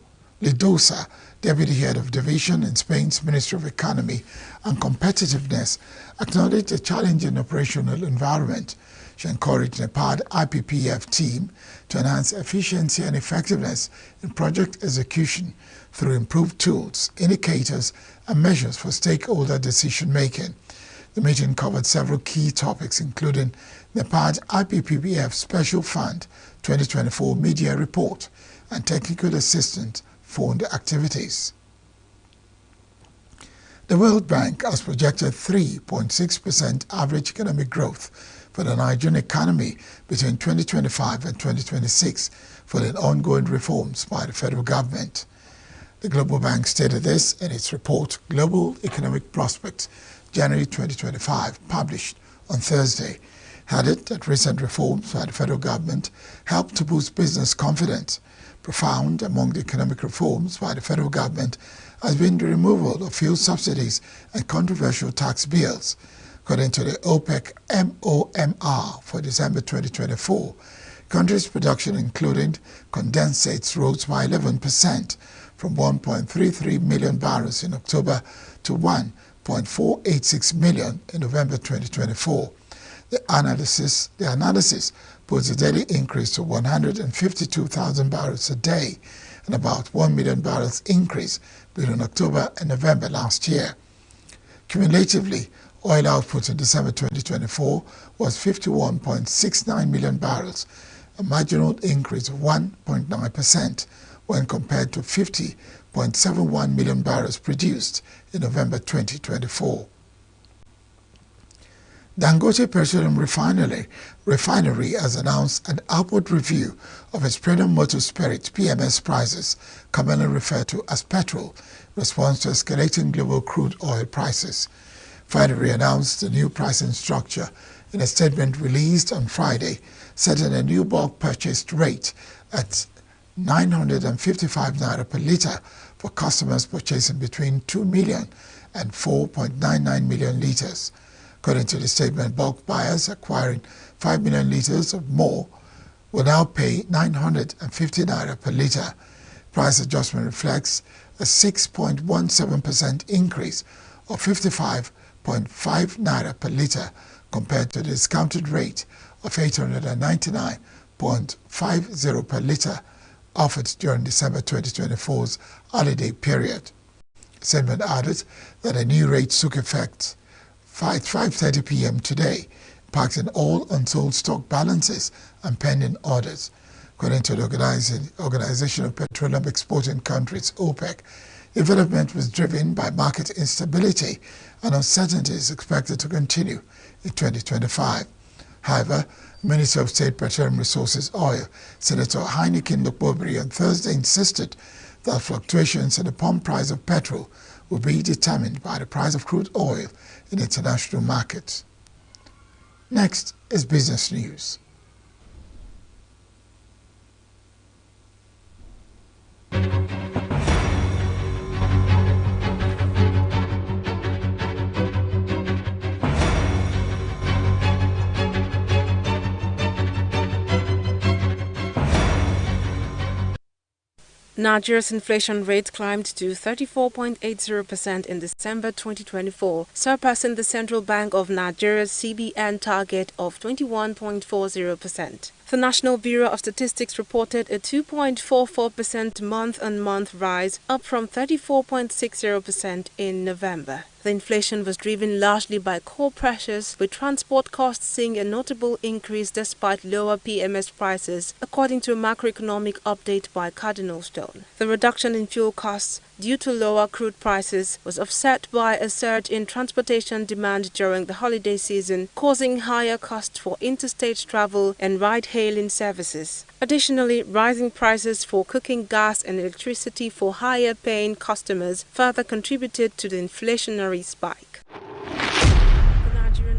Deputy Head of Division in Spain's Ministry of Economy and Competitiveness, acknowledged the challenging operational environment. She encouraged the NEPAD IPPF team to enhance efficiency and effectiveness in project execution through improved tools, indicators, and measures for stakeholder decision-making. The meeting covered several key topics, including NEPAD IPPF Special Fund 2024 Media Report and Technical Assistance Fund activities. The World Bank has projected 3.6% average economic growth for the Nigerian economy between 2025 and 2026 for the ongoing reforms by the federal government. The Global Bank stated this in its report, Global Economic Prospects, January 2025, published on Thursday, added that recent reforms by the federal government helped to boost business confidence. Profound among the economic reforms by the federal government has been the removal of fuel subsidies and controversial tax bills. According to the OPEC MOMR for December 2024, country's production, including condensates, rose by 11% from 1.33 million barrels in October to 1.486 million in November 2024. The analysis puts a daily increase to 152,000 barrels a day and about 1 million barrels increase between October and November last year. Cumulatively, oil output in December 2024 was 51.69 million barrels, a marginal increase of 1.9% when compared to 50.71 million barrels produced in November 2024. Dangote Petroleum Refinery has announced an upward review of its premium motor spirit PMS prices, commonly referred to as petrol, in response to escalating global crude oil prices. Refinery announced the new pricing structure in a statement released on Friday, setting a new bulk purchase rate at 955 naira per litre for customers purchasing between 2 million and 4.99 million litres. According to the statement, bulk buyers acquiring 5 million litres or more will now pay 950 naira per litre. Price adjustment reflects a 6.17% increase or 55.5 naira per litre compared to the discounted rate of 899.50 per litre offered during December 2024's holiday period. The statement added that a new rate took effect 5:30 p.m. today, impacting all unsold stock balances and pending orders. According to the Organization of Petroleum Exporting Countries, OPEC, development was driven by market instability and uncertainty is expected to continue in 2025. However, Minister of State Petroleum Resources Oil, Senator Heineken Dokbobri, on Thursday insisted that fluctuations in the pump price of petrol will be determined by the price of crude oil in international markets. Next is business news. Nigeria's inflation rate climbed to 34.80% in December 2024, surpassing the Central Bank of Nigeria's CBN target of 21.40%. The National Bureau of Statistics reported a 2.44% month-on-month rise, up from 34.60% in November. The inflation was driven largely by core pressures, with transport costs seeing a notable increase despite lower PMS prices, according to a macroeconomic update by Cardinal Stone. The reduction in fuel costs due to lower crude prices was offset by a surge in transportation demand during the holiday season, causing higher costs for interstate travel and ride-hailing services. Additionally, rising prices for cooking gas and electricity for higher-paying customers further contributed to the inflationary spike.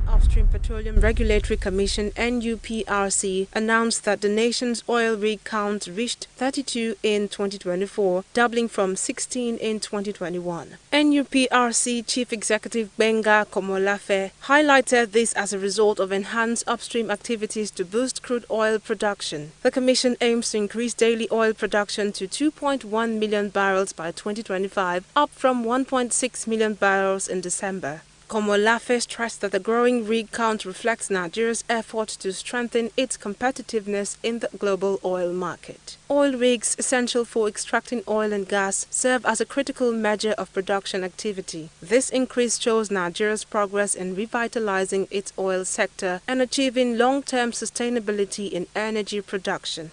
Upstream Petroleum Regulatory Commission (ENUPRC) announced that the nation's oil rig count reached 32 in 2024, doubling from 16 in 2021. ENUPRC Chief Executive Benga Komolafe highlighted this as a result of enhanced upstream activities to boost crude oil production. The commission aims to increase daily oil production to 2.1 million barrels by 2025, up from 1.6 million barrels in December. Komolafe stressed that the growing rig count reflects Nigeria's effort to strengthen its competitiveness in the global oil market. Oil rigs, essential for extracting oil and gas, serve as a critical measure of production activity. This increase shows Nigeria's progress in revitalizing its oil sector and achieving long-term sustainability in energy production.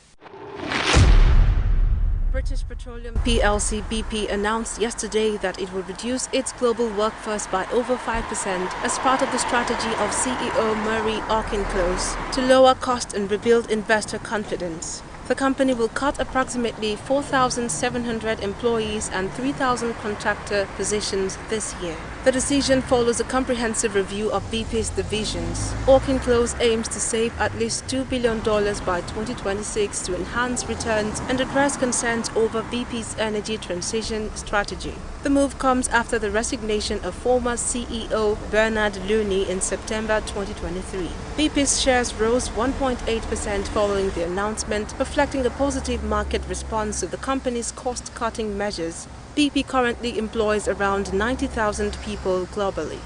British Petroleum plc BP announced yesterday that it will reduce its global workforce by over 5% as part of the strategy of CEO Murray Auchincloss to lower costs and rebuild investor confidence. The company will cut approximately 4,700 employees and 3,000 contractor positions this year. The decision follows a comprehensive review of BP's divisions. Auchincloss aims to save at least $2 billion by 2026 to enhance returns and address concerns over BP's energy transition strategy. The move comes after the resignation of former CEO Bernard Looney in September 2023. BP's shares rose 1.8% following the announcement, reflecting the positive market response to the company's cost-cutting measures. BP currently employs around 90,000 people globally.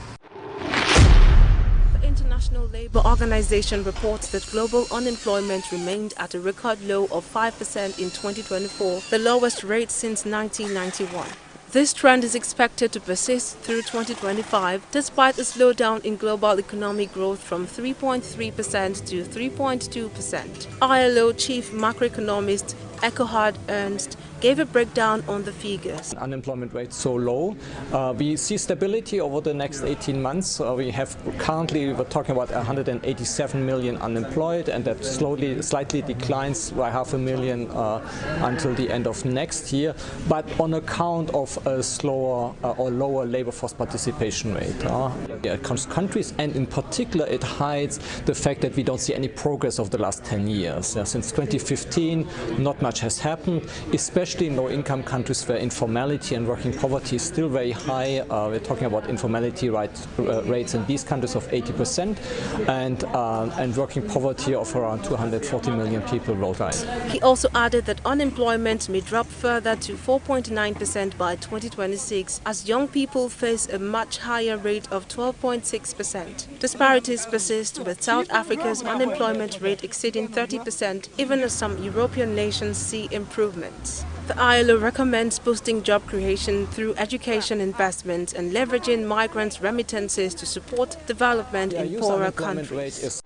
The International Labour Organization reports that global unemployment remained at a record low of 5% in 2024, the lowest rate since 1991. This trend is expected to persist through 2025, despite a slowdown in global economic growth from 3.3% to 3.2%. ILO chief macroeconomist Eckhoard Ernst gave a breakdown on the figures. Unemployment rate so low. We see stability over the next 18 months. We're talking about 187 million unemployed, and that slightly declines by 500,000 until the end of next year, but on account of a slower or lower labor force participation rate. It comes to countries, and in particular it hides the fact that we don't see any progress over the last 10 years. Since 2015, not much has happened, especially in low-income countries where informality and working poverty is still very high. We're talking about informality rates in these countries of 80% and working poverty of around 240 million people worldwide. He also added that unemployment may drop further to 4.9% by 2026 as young people face a much higher rate of 12.6%. Disparities persist, with South Africa's unemployment rate exceeding 30%, even as some European nations see improvements. The ILO recommends boosting job creation through education investment and leveraging migrants' remittances to support development in poorer countries.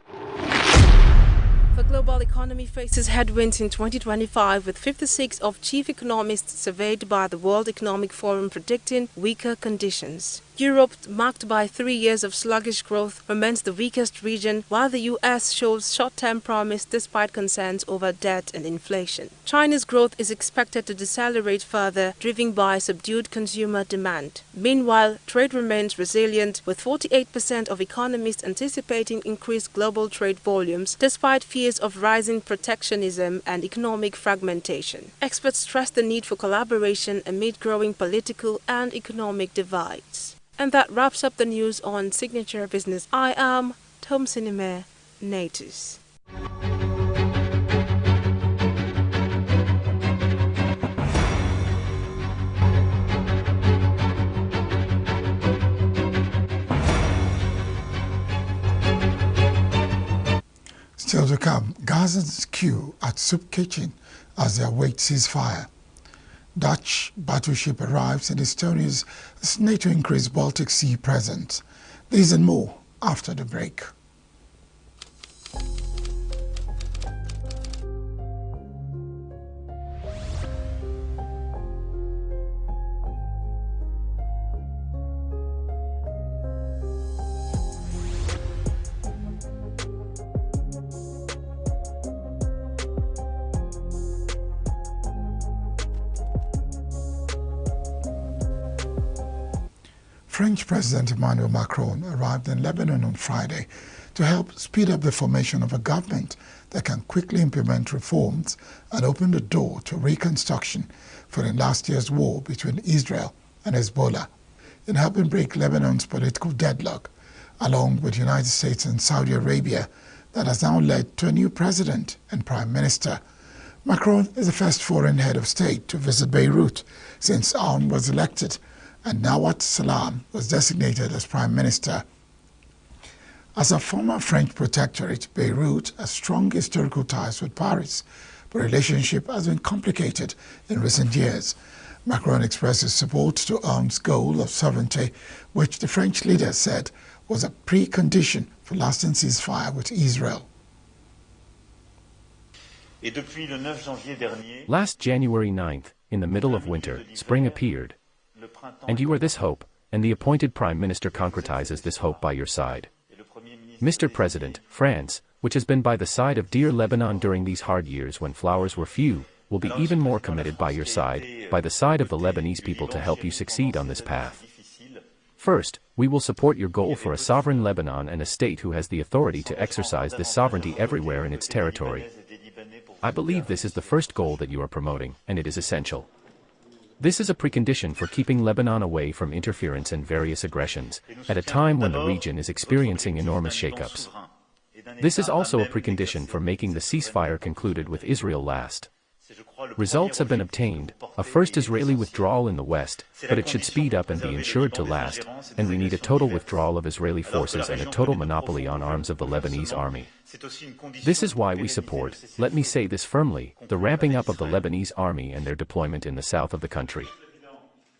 The global economy faces headwinds in 2025, with 56 of chief economists surveyed by the World Economic Forum predicting weaker conditions. Europe, marked by 3 years of sluggish growth, remains the weakest region, while the US shows short-term promise despite concerns over debt and inflation. China's growth is expected to decelerate further, driven by subdued consumer demand. Meanwhile, trade remains resilient, with 48% of economists anticipating increased global trade volumes despite fears of rising protectionism and economic fragmentation. Experts stress the need for collaboration amid growing political and economic divides. And that wraps up the news on Signature Business. I am Tom Sinime Natus. Still to come, Gazans queue at soup kitchen as they await ceasefire. Dutch battleship arrives in Estonia's as NATO increased Baltic Sea presence. These and more after the break. French President Emmanuel Macron arrived in Lebanon on Friday to help speed up the formation of a government that can quickly implement reforms and open the door to reconstruction following last year's war between Israel and Hezbollah. In helping break Lebanon's political deadlock, along with the United States and Saudi Arabia, that has now led to a new president and prime minister. Macron is the first foreign head of state to visit Beirut since Aoun was elected, and Nawat Salam was designated as prime minister. As a former French protectorate, Beirut has strong historical ties with Paris, but the relationship has been complicated in recent years. Macron expressed his support to Aoun's goal of sovereignty, which the French leader said was a precondition for lasting ceasefire with Israel. Last January 9th, in the middle of winter, spring appeared. And you are this hope, and the appointed Prime Minister concretizes this hope by your side. Mr. President, France, which has been by the side of dear Lebanon during these hard years when flowers were few, will be even more committed by your side, by the side of the Lebanese people to help you succeed on this path. First, we will support your goal for a sovereign Lebanon and a state who has the authority to exercise this sovereignty everywhere in its territory. I believe this is the first goal that you are promoting, and it is essential. This is a precondition for keeping Lebanon away from interference and various aggressions, at a time when the region is experiencing enormous shakeups. This is also a precondition for making the ceasefire concluded with Israel last. Results have been obtained, a first Israeli withdrawal in the west, but it should speed up and be ensured to last, and we need a total withdrawal of Israeli forces and a total monopoly on arms of the Lebanese army. This is why we support, let me say this firmly, the ramping up of the Lebanese army and their deployment in the south of the country.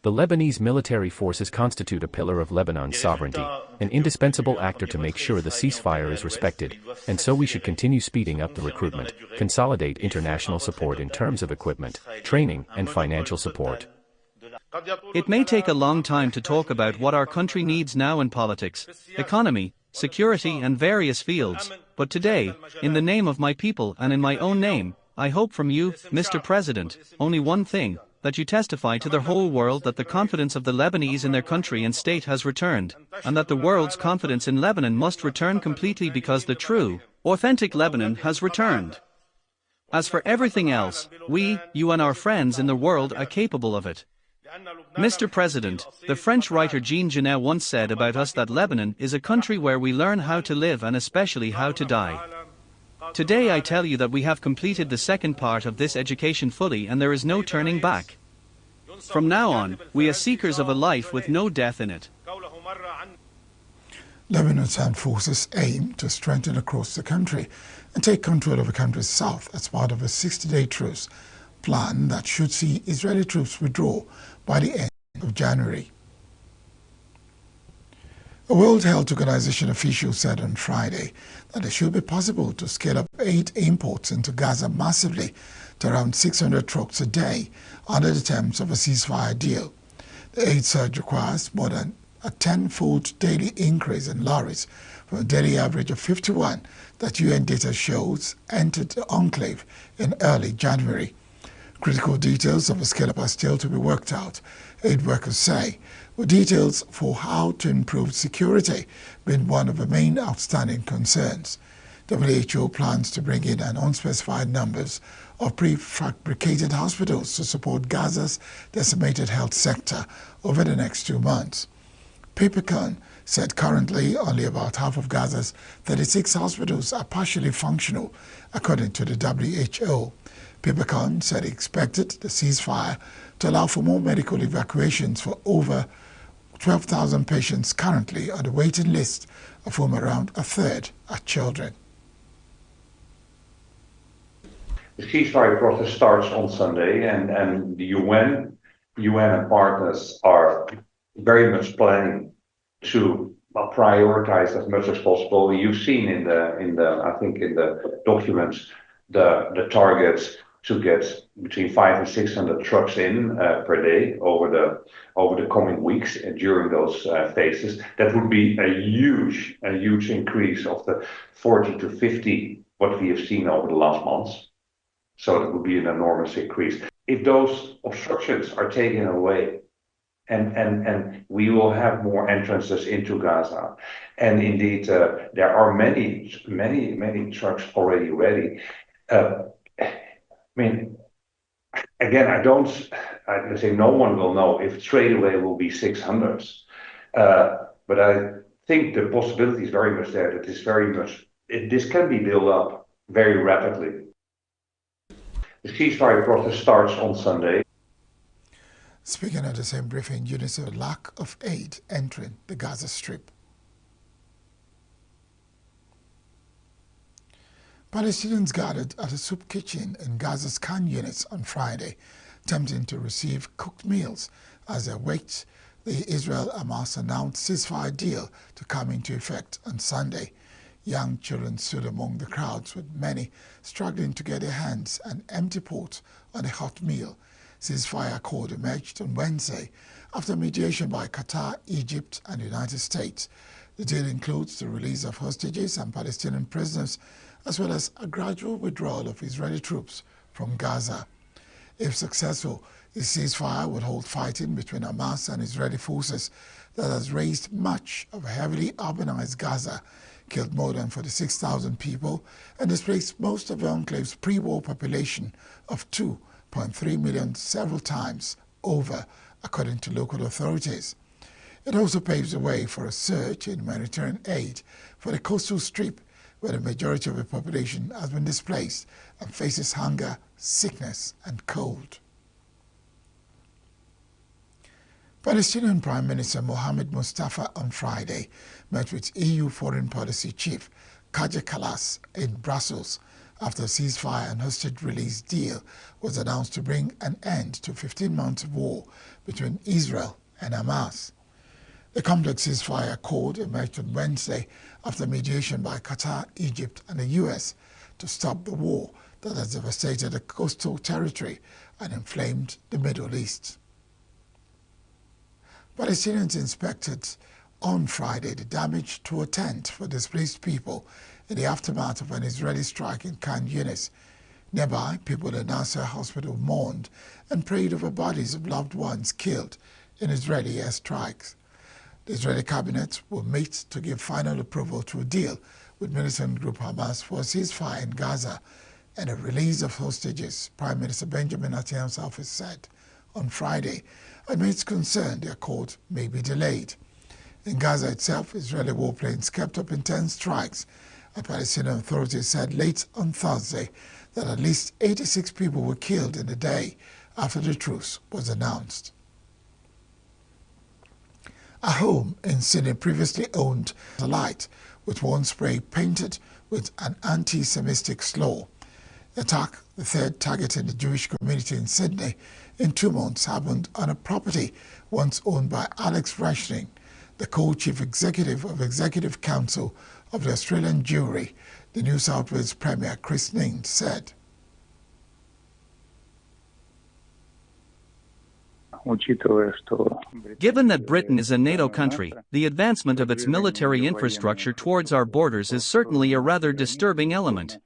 The Lebanese military forces constitute a pillar of Lebanon's sovereignty, an indispensable actor to make sure the ceasefire is respected, and so we should continue speeding up the recruitment, consolidate international support in terms of equipment, training, and financial support. It may take a long time to talk about what our country needs now in politics, economy, security and various fields, but today, in the name of my people and in my own name, I hope from you, Mr. President, only one thing, that you testify to the whole world that the confidence of the Lebanese in their country and state has returned, and that the world's confidence in Lebanon must return completely because the true, authentic Lebanon has returned. As for everything else, we, you and our friends in the world are capable of it. Mr. President, the French writer Jean Genet once said about us that Lebanon is a country where we learn how to live and especially how to die. Today I tell you that we have completed the second part of this education fully and there is no turning back. From now on, we are seekers of a life with no death in it. Lebanon's armed forces aim to strengthen across the country and take control of the country's south as part of a 60-day truce plan that should see Israeli troops withdraw by the end of January. A World Health Organization official said on Friday that it should be possible to scale up aid imports into Gaza massively to around 600 trucks a day under the terms of a ceasefire deal. The aid surge requires more than a tenfold daily increase in lorries from a daily average of 51 that UN data shows entered the enclave in early January. Critical details of the scale-up are still to be worked out, aid workers say, with details for how to improve security being one of the main outstanding concerns. WHO plans to bring in an unspecified numbers of prefabricated hospitals to support Gaza's decimated health sector over the next 2 months. Peppercorn said currently only about half of Gaza's 36 hospitals are partially functional, according to the WHO. Peppercorn said he expected the ceasefire to allow for more medical evacuations for over 12,000 patients currently on the waiting list, of whom around a third are children. The ceasefire process starts on Sunday, and the UN and partners are very much planning to prioritize as much as possible. You've seen in the documents the targets to get between 500 and 600 trucks in per day over the coming weeks and during those phases. That would be a huge increase of the 40 to 50 what we have seen over the last months. So that would be an enormous increase. If those obstructions are taken away, and we will have more entrances into Gaza, and indeed there are many trucks already ready. I mean, again, I say no one will know if straight away will be 600, but I think the possibility is very much there that this can be built up very rapidly. The ceasefire process starts on Sunday. Speaking at the same briefing, UNICEF lack of aid entering the Gaza Strip. Palestinians gathered at a soup kitchen in Gaza's Khan Yunis on Friday, attempting to receive cooked meals as they await the Israel-Hamas announced ceasefire deal to come into effect on Sunday. Young children stood among the crowds, with many struggling to get their hands an empty pot on a hot meal. Ceasefire accord emerged on Wednesday after mediation by Qatar, Egypt and the United States. The deal includes the release of hostages and Palestinian prisoners, as well as a gradual withdrawal of Israeli troops from Gaza. If successful, the ceasefire would hold fighting between Hamas and Israeli forces that has raised much of a heavily urbanized Gaza, killed more than 46,000 people, and displaced most of the enclave's pre-war population of 2.3 million several times over, according to local authorities. It also paves the way for a surge in humanitarian aid for the coastal strip, where the majority of the population has been displaced and faces hunger, sickness and cold. Palestinian Prime Minister Mohammed Mustafa on Friday met with EU Foreign Policy Chief Kaja Kallas in Brussels after a ceasefire and hostage release deal was announced to bring an end to 15 months of war between Israel and Hamas. The complex ceasefire accord emerged on Wednesday after mediation by Qatar, Egypt and the US to stop the war that has devastated the coastal territory and inflamed the Middle East. Palestinians inspected on Friday the damage to a tent for displaced people in the aftermath of an Israeli strike in Khan Yunis. Nearby, people at Nasser Hospital mourned and prayed over bodies of loved ones killed in Israeli airstrikes. The Israeli cabinet will meet to give final approval to a deal with militant group Hamas for a ceasefire in Gaza and a release of hostages, Prime Minister Benjamin Netanyahu's office said on Friday. Amidst concern, the accord may be delayed. In Gaza itself, Israeli warplanes kept up intense strikes, and Palestinian authorities said late on Thursday that at least 86 people were killed in the day after the truce was announced. A home in Sydney previously owned a light with one spray painted with an anti-Semitic slur. The attack, the third targeting the Jewish community in Sydney in 2 months, happened on a property once owned by Alex Rashning, the co-chief executive of Executive Council of the Australian Jewry, the New South Wales Premier Chris Ning said. Given that Britain is a NATO country, the advancement of its military infrastructure towards our borders is certainly a rather disturbing element.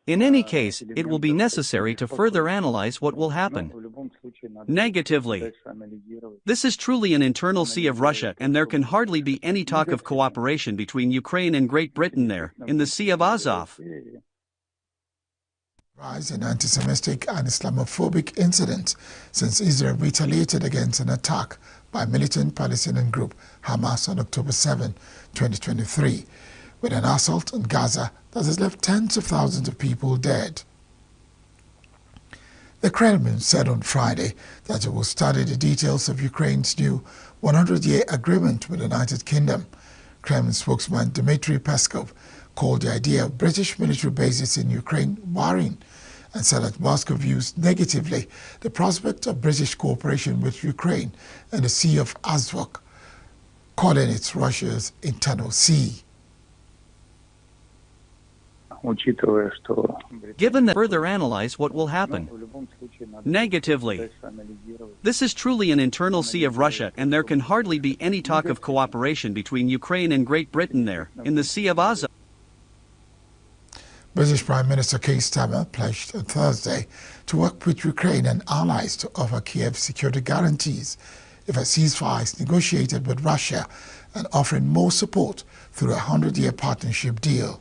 In any case, it will be necessary to further analyze what will happen. Negatively, this is truly an internal sea of Russia, and there can hardly be any talk of cooperation between Ukraine and Great Britain there, in the Sea of Azov. Rise in anti-Semitic and Islamophobic incidents since Israel retaliated against an attack by militant Palestinian group Hamas on October 7, 2023, with an assault on Gaza that has left tens of thousands of people dead. The Kremlin said on Friday that it will study the details of Ukraine's new 100-year agreement with the United Kingdom. Kremlin spokesman Dmitry Peskov called the idea of British military bases in Ukraine worrying and said that Moscow views negatively the prospect of British cooperation with Ukraine in the Sea of Azov, calling it Russia's internal sea. Given that further analyze what will happen. Negatively, this is truly an internal sea of Russia, and there can hardly be any talk of cooperation between Ukraine and Great Britain there, in the Sea of Azov. British Prime Minister Keir Starmer pledged on Thursday to work with Ukraine and allies to offer Kiev security guarantees if a ceasefire is negotiated with Russia, and offering more support through a 100-year partnership deal.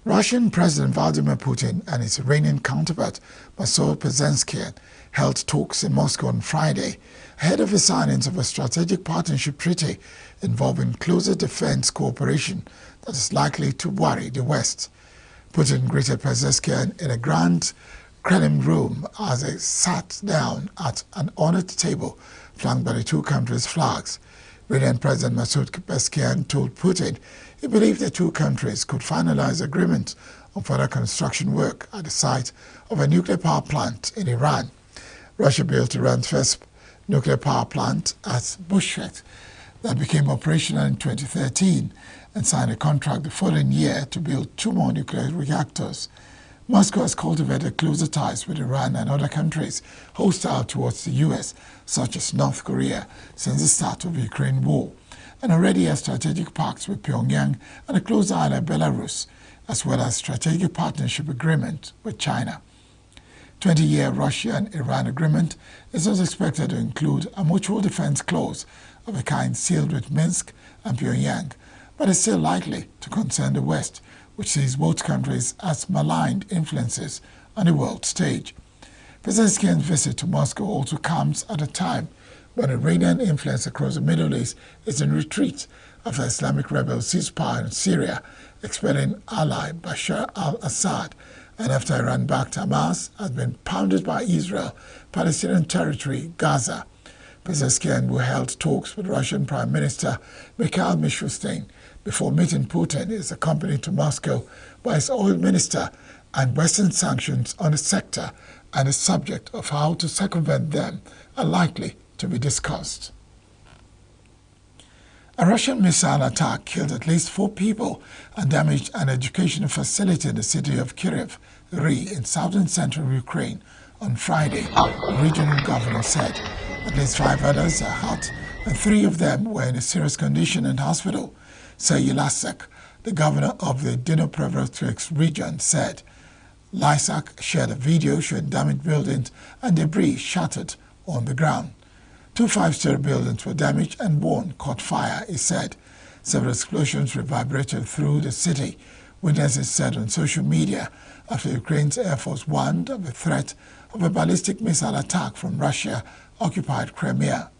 Russian President Vladimir Putin and his Iranian counterpart Masoud Pezeshkian held talks in Moscow on Friday ahead of the signing of a strategic partnership treaty involving closer defense cooperation that is likely to worry the West. Putin greeted Pezeshkian in a grand Kremlin room as they sat down at an honored table flanked by the two countries' flags. Iranian President Masoud Pezeshkian told Putin he believed the two countries could finalize agreement on further construction work at the site of a nuclear power plant in Iran. Russia built Iran's first nuclear power plant at Bushehr that became operational in 2013 and signed a contract the following year to build 2 more nuclear reactors. Moscow has cultivated closer ties with Iran and other countries hostile towards the U.S., such as North Korea, since the start of the Ukraine war, and already has strategic pacts with Pyongyang and a close ally Belarus, as well as strategic partnership agreement with China. 20-year Russia and Iran agreement is also expected to include a mutual defense clause of a kind sealed with Minsk and Pyongyang, but is still likely to concern the West, which sees both countries as maligned influences on the world stage. Pezeshkian's visit to Moscow also comes at a time when Iranian influence across the Middle East is in retreat after Islamic rebels seized power in Syria, expelling ally Bashar al-Assad, and after Iran-backed Hamas has been pounded by Israel, Palestinian territory, Gaza. Pezeshkian, who held talks with Russian Prime Minister Mikhail Mishustin before meeting Putin, is accompanied to Moscow by his oil minister, and Western sanctions on the sector and the subject of how to circumvent them are likely to be discussed. A Russian missile attack killed at least 4 people and damaged an educational facility in the city of Kyiv, in southern central Ukraine on Friday, the regional governor said. At least 5 others are hurt, and 3 of them were in a serious condition in hospital. Serhiy Lysak, the governor of the Dnipropetrovsk region, said. Lysak shared a video showing damaged buildings and debris shattered on the ground. 2 5-story buildings were damaged and 1 caught fire, he said. Several explosions reverberated through the city, witnesses said on social media, after Ukraine's Air Force warned of the threat of a ballistic missile attack from Russia-occupied Crimea.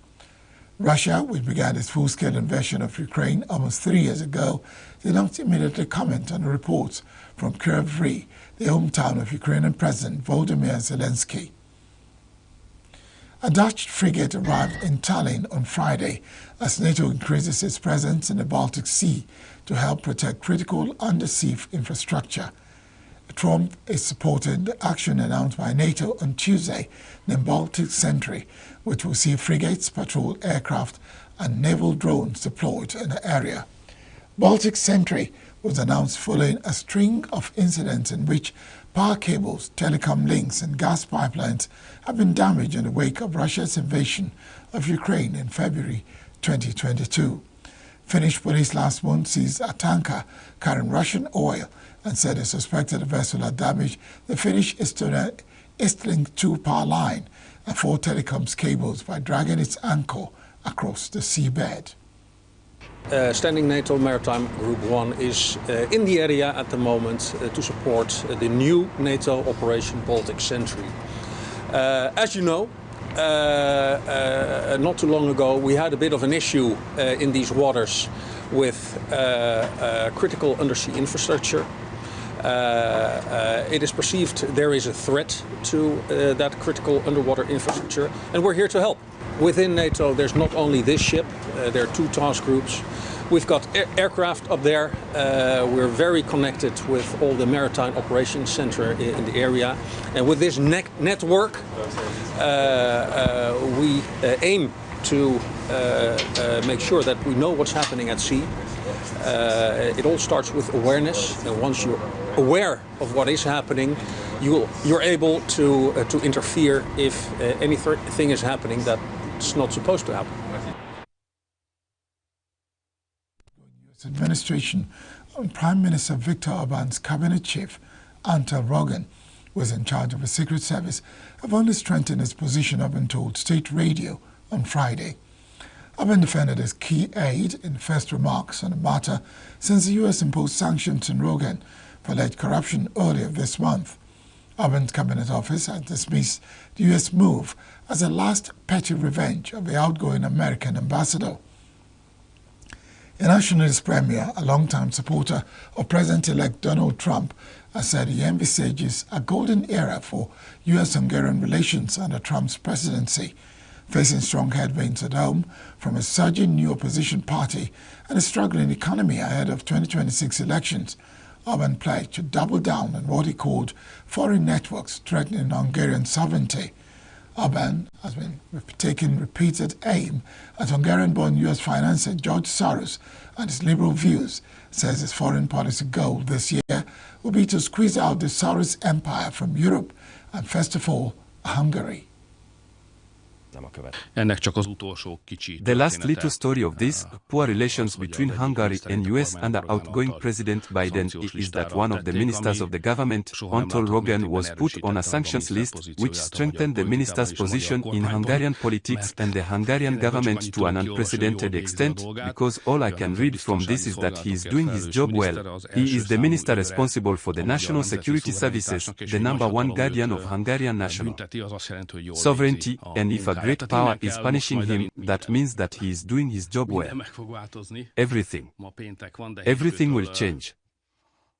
Russia, which began its full-scale invasion of Ukraine almost 3 years ago, did not immediately comment on the reports from Kyiv, the hometown of Ukrainian President Volodymyr Zelensky. A Dutch frigate arrived in Tallinn on Friday as NATO increases its presence in the Baltic Sea to help protect critical undersea infrastructure. Trump is supporting the action announced by NATO on Tuesday, named Baltic Sentry, which will see frigates, patrol aircraft, and naval drones deployed in the area. Baltic Sentry was announced following a string of incidents in which power cables, telecom links and gas pipelines have been damaged in the wake of Russia's invasion of Ukraine in February 2022. Finnish police last month seized a tanker carrying Russian oil and said they suspected the vessel had damaged the Finnish Eastlink 2 power line and 4 telecoms cables by dragging its anchor across the seabed. Standing NATO Maritime Group 1 is in the area at the moment to support the new NATO Operation Baltic Sentry. As you know, not too long ago we had a bit of an issue in these waters with critical undersea infrastructure. It is perceived there is a threat to that critical underwater infrastructure, and we're here to help. Within NATO, there's not only this ship, there are 2 task groups. We've got aircraft up there. We're very connected with all the maritime operations center in the area. And with this network, we aim to make sure that we know what's happening at sea. It all starts with awareness, and once you're aware of what is happening, you're able to interfere if anything is happening that's not supposed to happen. Administration on Prime Minister Viktor Orban's cabinet chief, Anton Roggen, was in charge of the Secret Service, have only strengthened his position, Orban told State Radio on Friday. Orban defended his key aide in first remarks on the matter since the U.S. imposed sanctions on Roggen for alleged corruption earlier this month. Orban's cabinet office has dismissed the U.S. move as a last petty revenge of the outgoing American ambassador. A nationalist premier, a longtime supporter of President-elect Donald Trump, has said he envisages a golden era for U.S.-Hungarian relations under Trump's presidency, facing strong headwinds at home from a surging new opposition party and a struggling economy ahead of 2026 elections. Orban pledged to double down on what he called foreign networks threatening Hungarian sovereignty. Orban has been taking repeated aim at Hungarian-born U.S. financier George Soros and his liberal views, says his foreign policy goal this year will be to squeeze out the Soros empire from Europe and, first of all, Hungary. The last little story of this poor relations between Hungary and US under outgoing President Biden is that one of the ministers of the government, Anton Roggen, was put on a sanctions list, which strengthened the minister's position in Hungarian politics and the Hungarian government to an unprecedented extent, because all I can read from this is that he is doing his job well. He is the minister responsible for the national security services, the #1 guardian of Hungarian national sovereignty, and if a great power is punishing him, that means that he is doing his job well. Everything will change.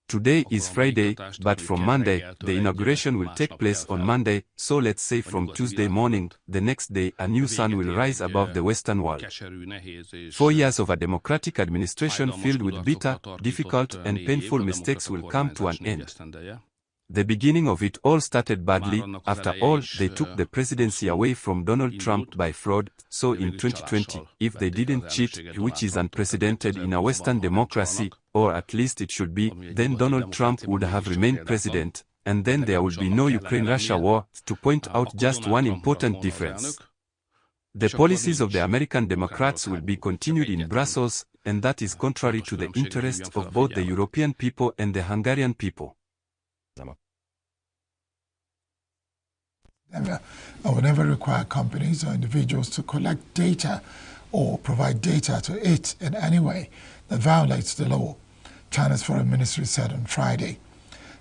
Today is Friday, but from Monday, the inauguration will take place on Monday, so let's say from Tuesday morning, the next day, a new sun will rise above the Western world. 4 years of a democratic administration filled with bitter, difficult, and painful mistakes will come to an end. The beginning of it all started badly. After all, they took the presidency away from Donald Trump by fraud, so in 2020, if they didn't cheat, which is unprecedented in a Western democracy, or at least it should be, then Donald Trump would have remained president, and then there would be no Ukraine-Russia war, to point out just one important difference. The policies of the American Democrats will be continued in Brussels, and that is contrary to the interests of both the European people and the Hungarian people. And will never require companies or individuals to collect data or provide data to it in any way that violates the law, China's foreign ministry said on Friday.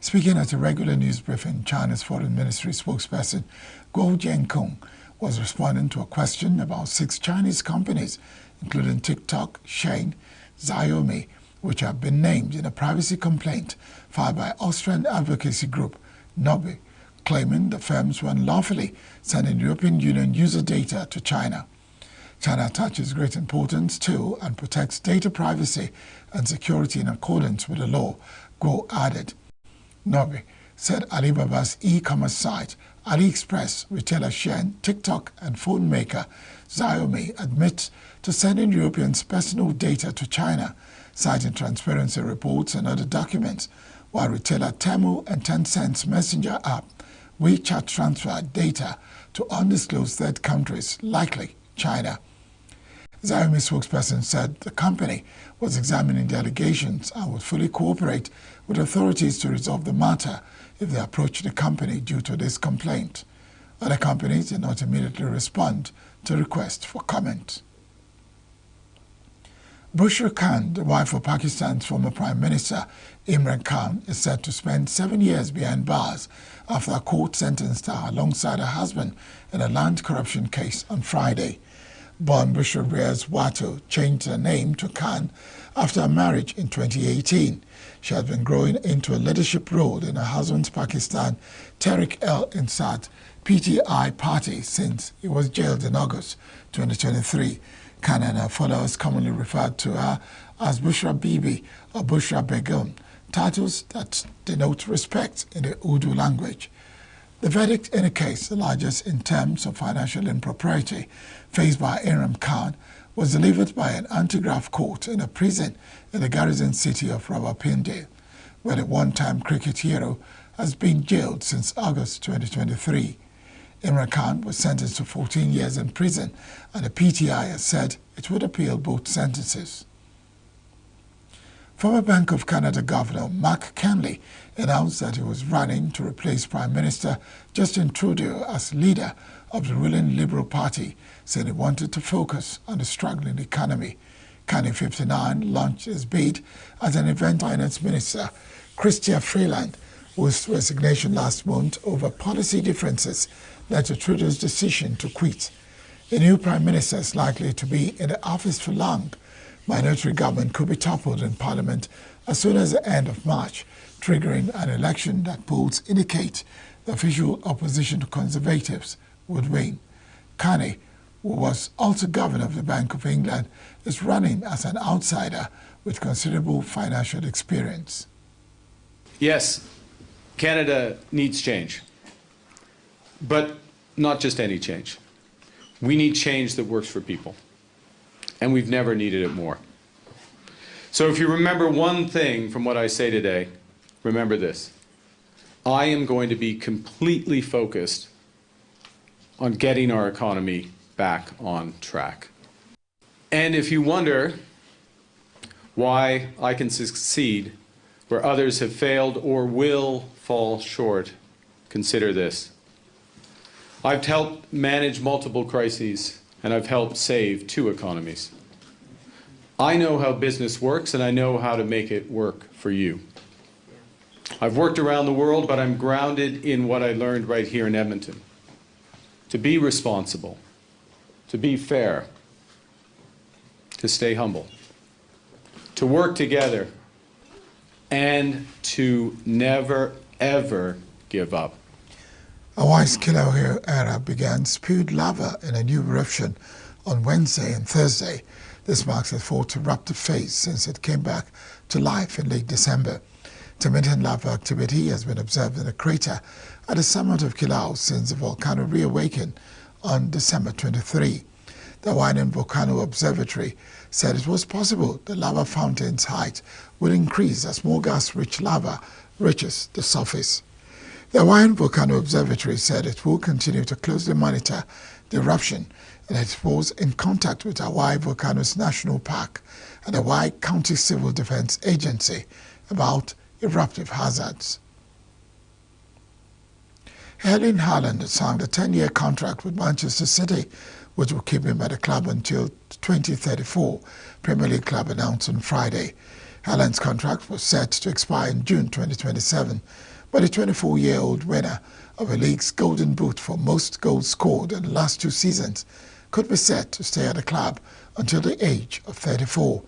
Speaking at a regular news briefing, China's foreign ministry spokesperson Guo Jiankong was responding to a question about 6 Chinese companies, including TikTok, Shein, Xiaomi, which have been named in a privacy complaint filed by Austrian advocacy group ENUGU, claiming the firms were unlawfully sending European Union user data to China. China attaches great importance to and protects data privacy and security in accordance with the law, Guo added. ENUGU said Alibaba's e-commerce site, AliExpress, retailer Shein, TikTok, and phone maker Xiaomi admits to sending Europeans' personal data to China, citing transparency reports and other documents, while retailer Temu and Tencent's messenger app WeChat transferred data to undisclosed third countries, likely China. Xiaomi spokesperson said the company was examining the allegations and would fully cooperate with authorities to resolve the matter if they approach the company due to this complaint. Other companies did not immediately respond to requests for comment. Bushra Khan, the wife of Pakistan's former Prime Minister Imran Khan, is said to spend 7 years behind bars after a court sentenced her alongside her husband in a land corruption case on Friday. Born Bushra Riaz Watto changed her name to Khan after her marriage in 2018. She had been growing into a leadership role in her husband's Pakistan Tehrik-e-Insaf PTI party since he was jailed in August 2023. Khan and her followers commonly referred to her as Bushra Bibi or Bushra Begum, titles that denote respect in the Urdu language. The verdict in the case, the largest in terms of financial impropriety faced by Imran Khan, was delivered by an anti-graft court in a prison in the garrison city of Rawalpindi, where the one-time cricket hero has been jailed since August 2023. Imran Khan was sentenced to 14 years in prison, and the PTI has said it would appeal both sentences. Former Bank of Canada Governor Mark Carney announced that he was running to replace Prime Minister Justin Trudeau as leader of the ruling Liberal Party, saying he wanted to focus on the struggling economy. Carney, 59, launched his bid as an event finance minister. Chrystia Freeland, whose resignation last month over policy differences led to Trudeau's decision to quit. The new Prime Minister is likely to be in the office for long. Minority government could be toppled in Parliament as soon as the end of March, triggering an election that polls indicate the official opposition to Conservatives would win. Carney, who was also governor of the Bank of England, is running as an outsider with considerable financial experience. Yes, Canada needs change, but not just any change. We need change that works for people, and we've never needed it more. So if you remember one thing from what I say today, remember this. I am going to be completely focused on getting our economy back on track. And if you wonder why I can succeed where others have failed or will fall short, consider this. I've helped manage multiple crises, and I've helped save 2 economies. I know how business works, and I know how to make it work for you. I've worked around the world, but I'm grounded in what I learned right here in Edmonton. To be responsible, to be fair, to stay humble, to work together, and to never, ever give up. Hawaii's Kilauea era began spewed lava in a new eruption on Wednesday and Thursday. This marks its 4th eruptive phase since it came back to life in late December. Intermittent lava activity has been observed in the crater at the summit of Kilauea since the volcano reawakened on December 23. The Hawaiian Volcano Observatory said it was possible the lava fountain's height will increase as more gas-rich lava reaches the surface. The Hawaiian Volcano Observatory said it will continue to closely monitor the eruption, and it was in contact with Hawaii Volcanoes National Park and the Hawaii County Civil Defense Agency about eruptive hazards. Erling Haaland signed a 10-year contract with Manchester City, which will keep him at the club until 2034, Premier League club announced on Friday. Haaland's contract was set to expire in June 2027, but the 24-year-old winner of the league's Golden Boot for most goals scored in the last 2 seasons could be set to stay at the club until the age of 34.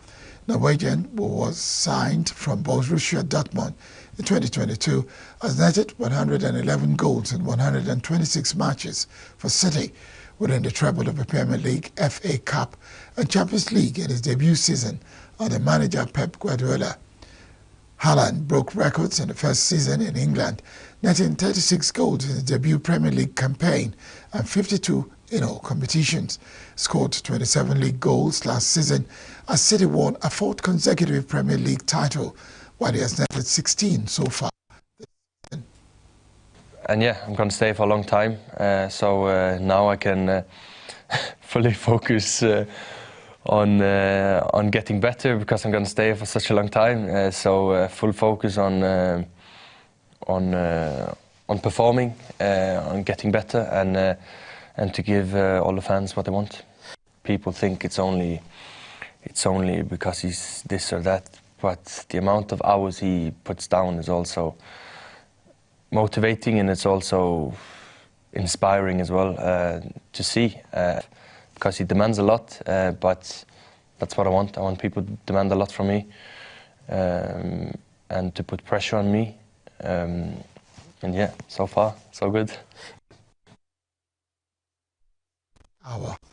Norwegian, who was signed from Borussia Dortmund in 2022, has netted 111 goals in 126 matches for City, winning the treble of the Premier League, FA Cup and Champions League in his debut season under manager Pep Guardiola. Haaland broke records in the first season in England, netting 36 goals in his debut Premier League campaign and 52 competitions. Scored 27 league goals last season as City won a 4th consecutive Premier League title, while he has netted 16 so far. And yeah, I'm going to stay for a long time, so now I can fully focus on getting better, because I'm going to stay for such a long time. So full focus on performing, on getting better, and to give all the fans what they want. People think it's only because he's this or that, but the amount of hours he puts down is also motivating, and it's also inspiring as well to see, because he demands a lot, but that's what I want. I want people to demand a lot from me, and to put pressure on me, and yeah, so far so good.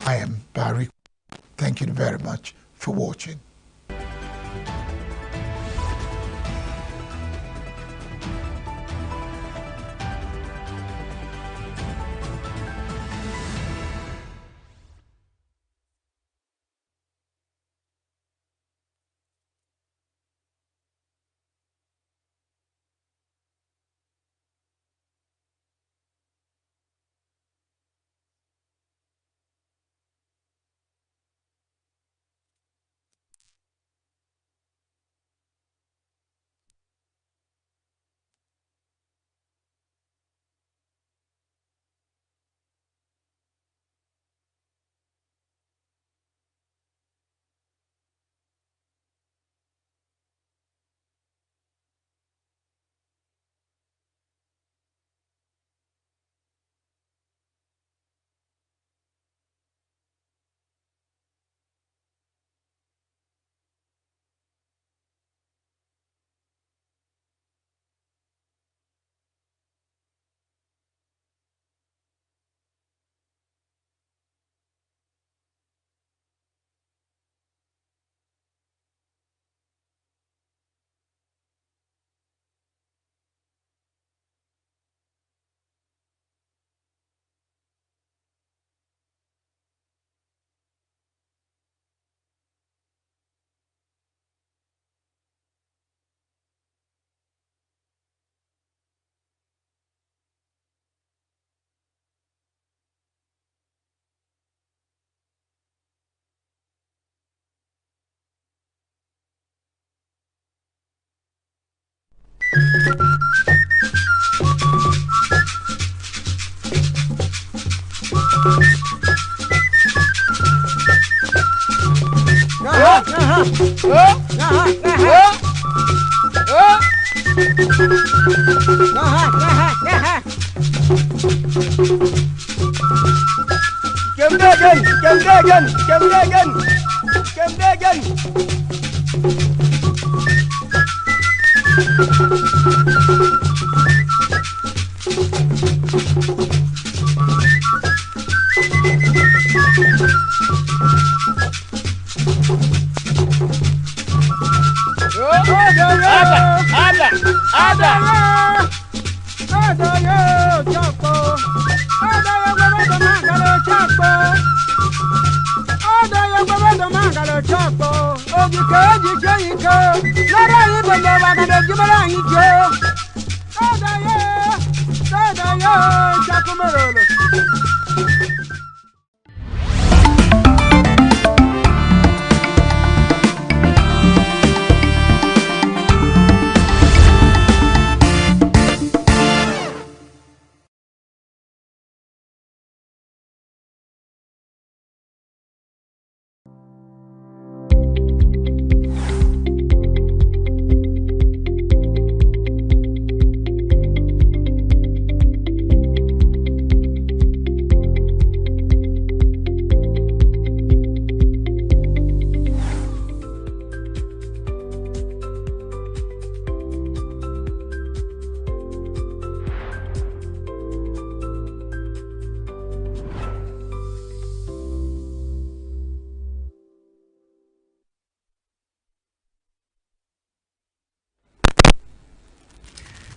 I am Barry. Thank you very much for watching.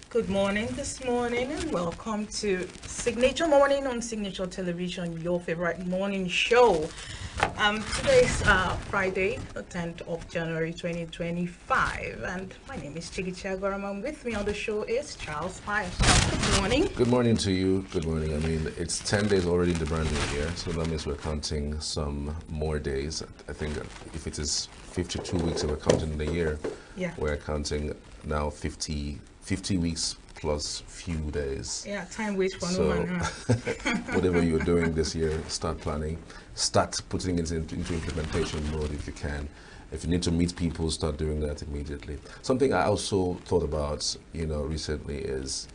Good morning this morning and welcome to Signature Morning on Signature Television, your favorite morning show. Today's Friday, the 10th of January 2025, and my name is Chigi Chagoram. With me on the show is Charles Pius. Good morning. Good morning to you. Good morning. I mean, it's 10 days already in the brand new year, so that means we're counting some more days. I think if it is 52 weeks that we're counting in the year, we're counting now 50 weeks plus few days. Yeah, time waits for so, no man. Whatever you're doing this year, start planning, start putting it into implementation mode if you can. If you need to meet people, start doing that immediately. Something I also thought about, recently is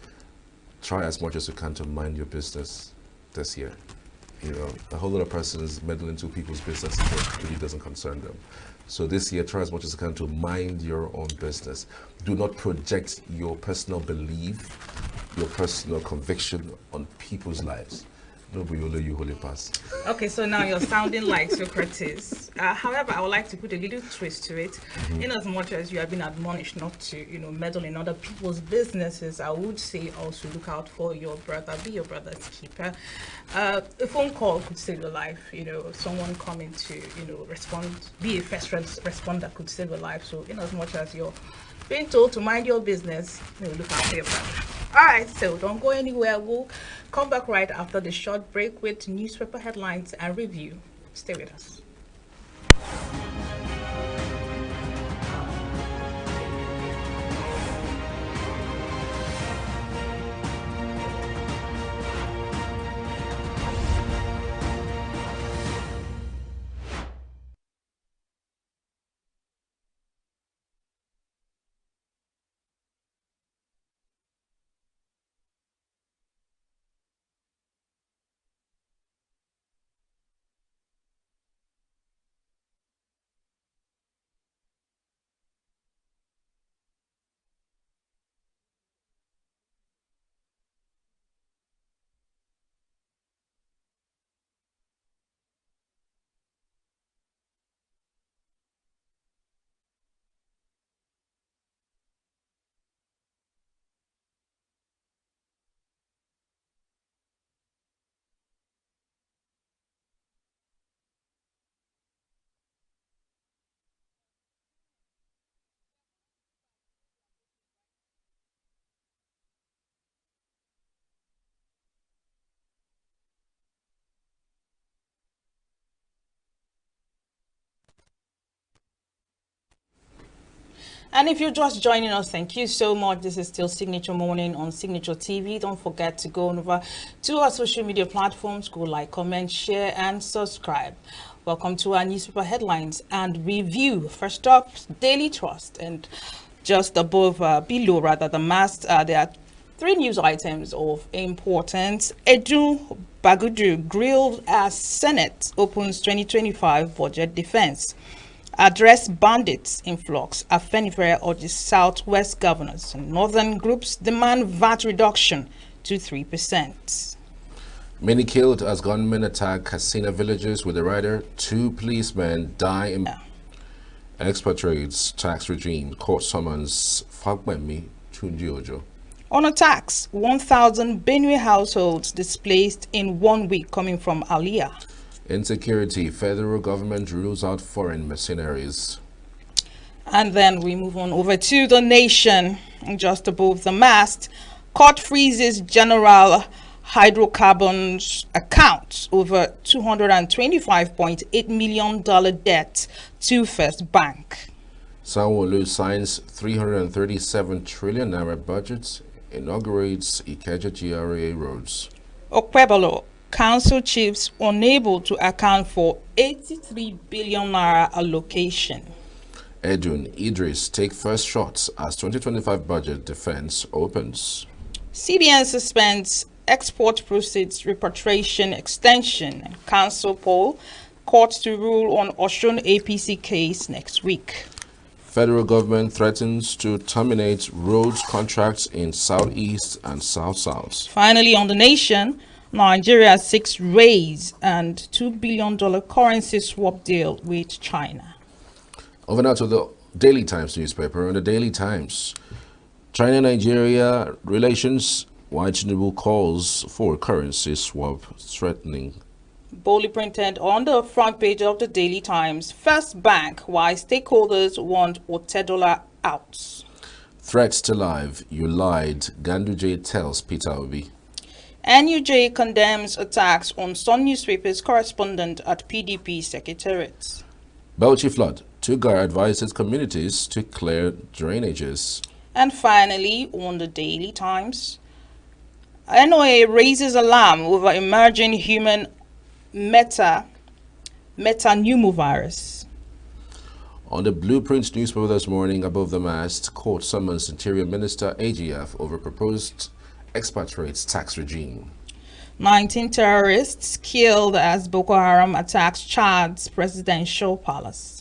try as much as you can to mind your business this year. A whole lot of persons meddle into people's business that really doesn't concern them. So this year, try as much as you can to mind your own business. Do not project your personal belief, your personal conviction on people's lives. Okay, so now you're sounding like Socrates. However, I would like to put a little twist to it. In as much as you have been admonished not to, meddle in other people's businesses, I would say also look out for your brother, be your brother's keeper. A phone call could save your life. Someone coming to, respond, be a first responder could save your life. So in as much as you're being told to mind your business, look out for your brother. All right, so don't go anywhere. We'll come back right after the short break with newspaper headlines and review. Stay with us. And if you're just joining us, thank you so much. This is still Signature Morning on Signature TV. Don't forget to go over to our social media platforms, go like, comment, share, and subscribe. Welcome to our newspaper headlines and review. First up, Daily Trust, and just above, below rather, the mast, there are three news items of importance. Edu Bagudu grilled as Senate opens 2025 budget defense. Address bandits influx. Afenifere urges Southwest governors and northern groups demand VAT reduction to 3%. Many killed as gunmen attack Katsina villages with a rider. 2 policemen die in expatriates tax regime. Court summons Fagbemi Tunjiojo. On attacks, 1,000 Benue households displaced in 1 week coming from Aliyah. Insecurity, federal government rules out foreign mercenaries. And then we move on over to the nation. Just above the mast, court freezes general hydrocarbons account over $225.8 million debt to First Bank. Sanwo-Olu signs 337 trillion naira budget, inaugurates Ikeja GRA roads. Okwebolo, council chiefs unable to account for 83 billion naira allocation. Edun Idris take first shots as 2025 budget defense opens. CBN suspends export proceeds repatriation extension. Council poll, court to rule on Osun APC case next week. Federal government threatens to terminate roads contracts in Southeast and South-South. Finally, on the nation, Nigeria seeks raise and $2 billion currency swap deal with China. Over now to the Daily Times newspaper. On the Daily Times, China-Nigeria relations, why Tinubu calls for currency swap threatening. Boldly printed on the front page of the Daily Times. First Bank, why stakeholders want Otedola out. Threats to life, you lied, Ganduje tells Peter Obi. ENUGU condemns attacks on Sun newspaper's correspondent at PDP Secretariat. Belchi flood, Tugar advises communities to clear drainages. And finally, on the Daily Times, NOA raises alarm over emerging human metapneumovirus. On the Blueprint newspaper this morning, above the mast, court summons Interior Minister AGF over proposed expatriates tax regime. 19 terrorists killed as Boko Haram attacks Chad's presidential palace.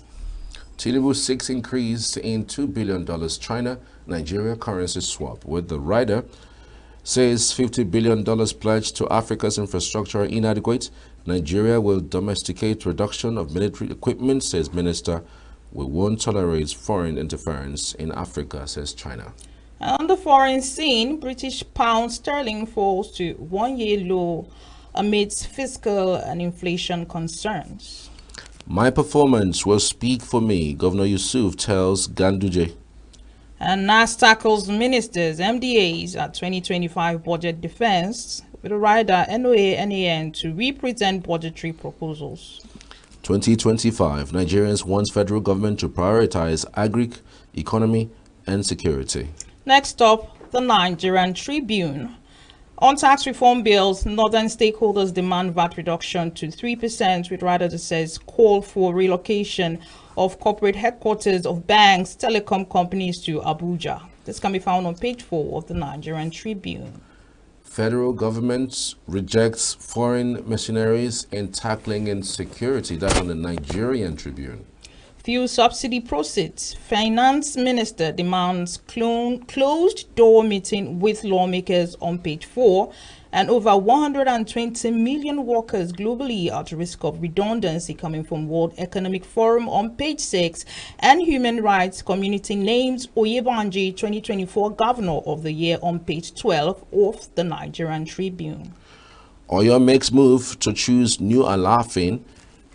Tinubu seeks increase in $2 billion China-Nigeria currency swap, with the rider says $50 billion pledged to Africa's infrastructure inadequate. Nigeria will domesticate reduction of military equipment, says Minister. We won't tolerate foreign interference in Africa, says China. On the foreign scene, British pound sterling falls to one-year low amidst fiscal and inflation concerns. My performance will speak for me, Governor Yusuf tells Ganduje. And NAS tackles ministers, MDAs at 2025 budget defense with a rider NOA-NAN to represent budgetary proposals. 2025, Nigerians want federal government to prioritize agri, economy, and security. Next up, the Nigerian Tribune. On tax reform bills, northern stakeholders demand VAT reduction to 3%, with rider that says call for relocation of corporate headquarters of banks, telecom companies to Abuja. This can be found on page 4 of the Nigerian Tribune. Federal government rejects foreign mercenaries in tackling insecurity. That's on the Nigerian Tribune. Fuel subsidy proceeds. Finance Minister demands closed-door meeting with lawmakers on page 4. And over 120 million workers globally are at risk of redundancy coming from World Economic Forum on page 6. And Human Rights Community names Oyebanji 2024 Governor of the Year on page 12 of the Nigerian Tribune. Oyo makes move to choose new Alafin.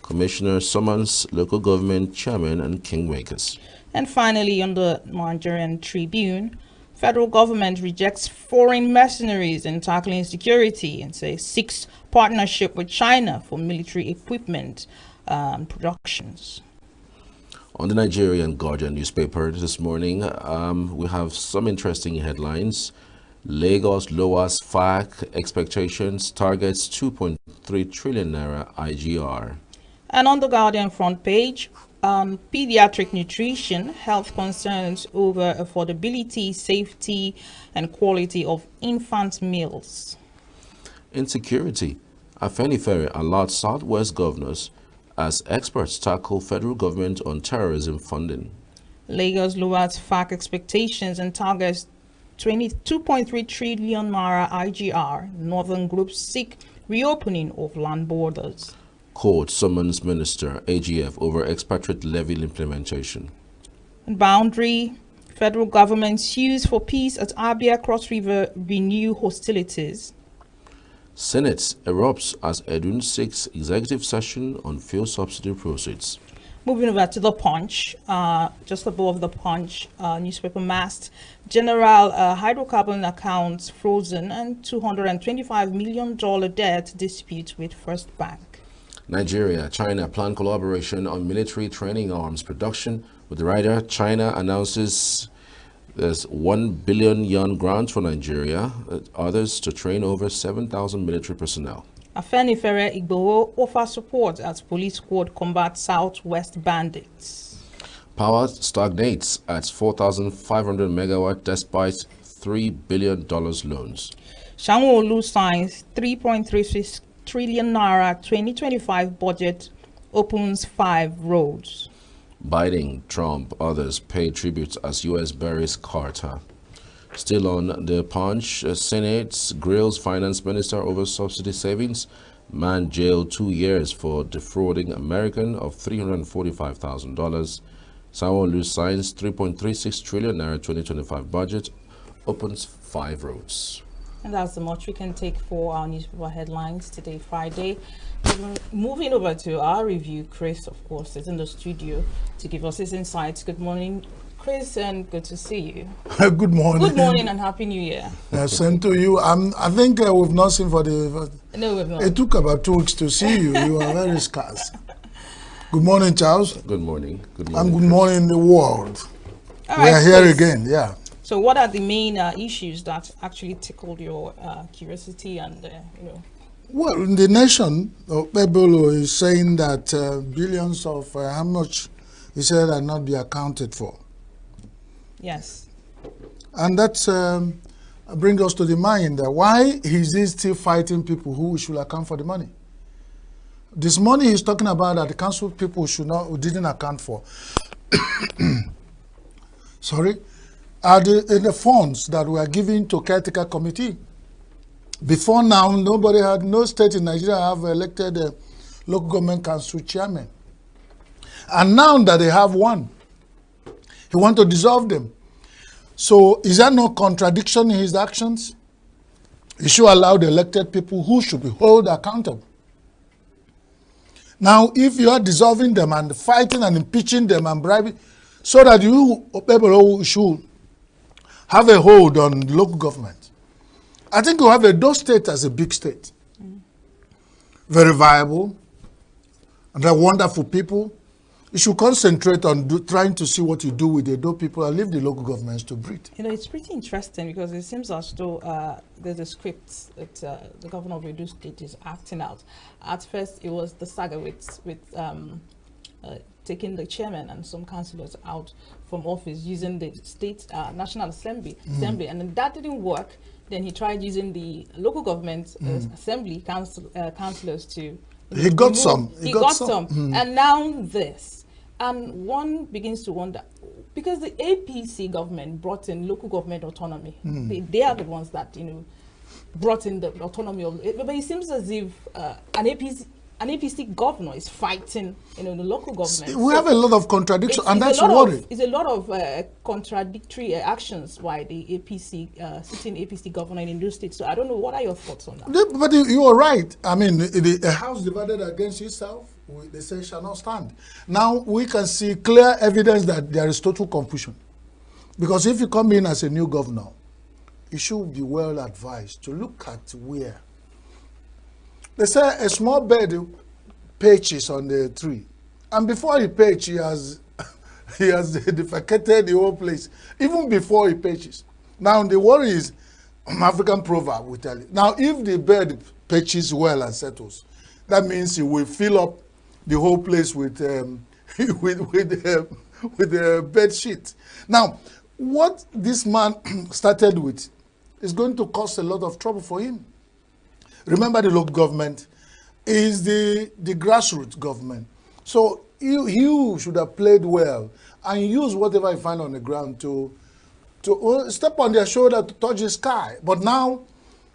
Commissioner summons local government chairman and kingmakers. And finally, on the Nigerian Tribune, federal government rejects foreign mercenaries in tackling security and seeks partnership with China for military equipment productions. On the Nigerian Guardian newspaper this morning, we have some interesting headlines. Lagos lowers FAC expectations, targets 2.3 trillion naira IGR. And on the Guardian front page, pediatric nutrition, health concerns over affordability, safety, and quality of infant meals. Insecurity. Afenifere alerts Southwest governors as experts tackle federal government on terrorism funding. Lagos lowers FAC expectations and targets 2.3 trillion naira IGR. Northern groups seek reopening of land borders. Court summons Minister AGF over expatriate levy implementation. Boundary. Federal government sues for peace at Abia Cross River renew hostilities. Senate erupts as Edun seeks executive session on fuel subsidy proceeds. Moving over to the Punch, just above the Punch newspaper mast, general hydrocarbon accounts frozen and $225 million debt dispute with First Bank. Nigeria, China plan collaboration on military training arms production. With the rider, China announces there's 1 billion yuan grant for Nigeria, others to train over 7,000 military personnel. Afenifere Igboho offers support as police squad combats Southwest bandits. Power stagnates at 4,500 megawatt despite $3 billion loans. Sanwo-Olu signs 3.36 trillion naira 2025 budget, opens 5 roads. Biden, Trump, others pay tribute as U.S. buries Carter. Still on the Punch, Senate grills finance minister over subsidy savings. Man jailed 2 years for defrauding American of $345,000. Sanwo-Olu signs 3.36 trillion naira 2025 budget, opens 5 roads. And that's the much we can take for our newspaper headlines today, Friday. Moving over to our review, Chris, of course, is in the studio to give us his insights. Good morning, Chris, and good to see you. Good morning. Good morning and Happy New Year. Same to you. I think we've not seen for the... No, we've not. It took about 2 weeks to see you. You are very scarce. Good morning, Charles. Good morning. Good morning. And good morning, the world. All we are right, here Chris. again, yeah. So what are the main issues that actually tickled your curiosity and, you know? Well, in the nation, Pebolo is saying that billions of how much he said are not be accounted for. Yes. And that brings us to the mind that why is he still fighting people who should account for the money? This money he's talking about that the council people who didn't account for. Sorry. Are in the funds that were given to caretaker committee. Before now, no state in Nigeria have elected a local government council chairman. And now that they have one, he wants to dissolve them. So is there no contradiction in his actions? He should allow the elected people who should be held accountable. Now, if you are dissolving them and fighting and impeaching them and bribing, so that you people should have a hold on the local government. I think you have Edo State as a big state. Very viable, and they're wonderful people. You should concentrate on trying to see what you do with the Edo people and leave the local governments to breathe. You know, it's pretty interesting because it seems as though there's a script that the governor of Edo State is acting out. At first, it was the saga with taking the chairman and some councillors out from office using the state National Assembly, and then that didn't work. Then he tried using the local government assembly councillors to. He got some. He got some, and now this, and one begins to wonder because the APC government brought in local government autonomy. They are the ones that brought in the autonomy of. But it seems as if an APC governor is fighting, the local government. We have a lot of contradiction, and that's worrying. It's a lot of contradictory actions by the APC, sitting APC governor in Edo State. So I don't know, what are your thoughts on that? But you are right. I mean, a house divided against itself, they say, shall not stand. Now we can see clear evidence that there is total confusion. Because if you come in as a new governor, you should be well advised to look at where. They say a small bird perches on the tree, and before he perches, he has defecated the whole place, even before he perches. Now the worry is, African proverb will tell you. Now if the bird perches well and settles, that means he will fill up the whole place with bed sheet. Now, what this man started with is going to cause a lot of trouble for him. Remember, the local government is the grassroots government. So you should have played well and use whatever you find on the ground to step on their shoulder to touch the sky. But now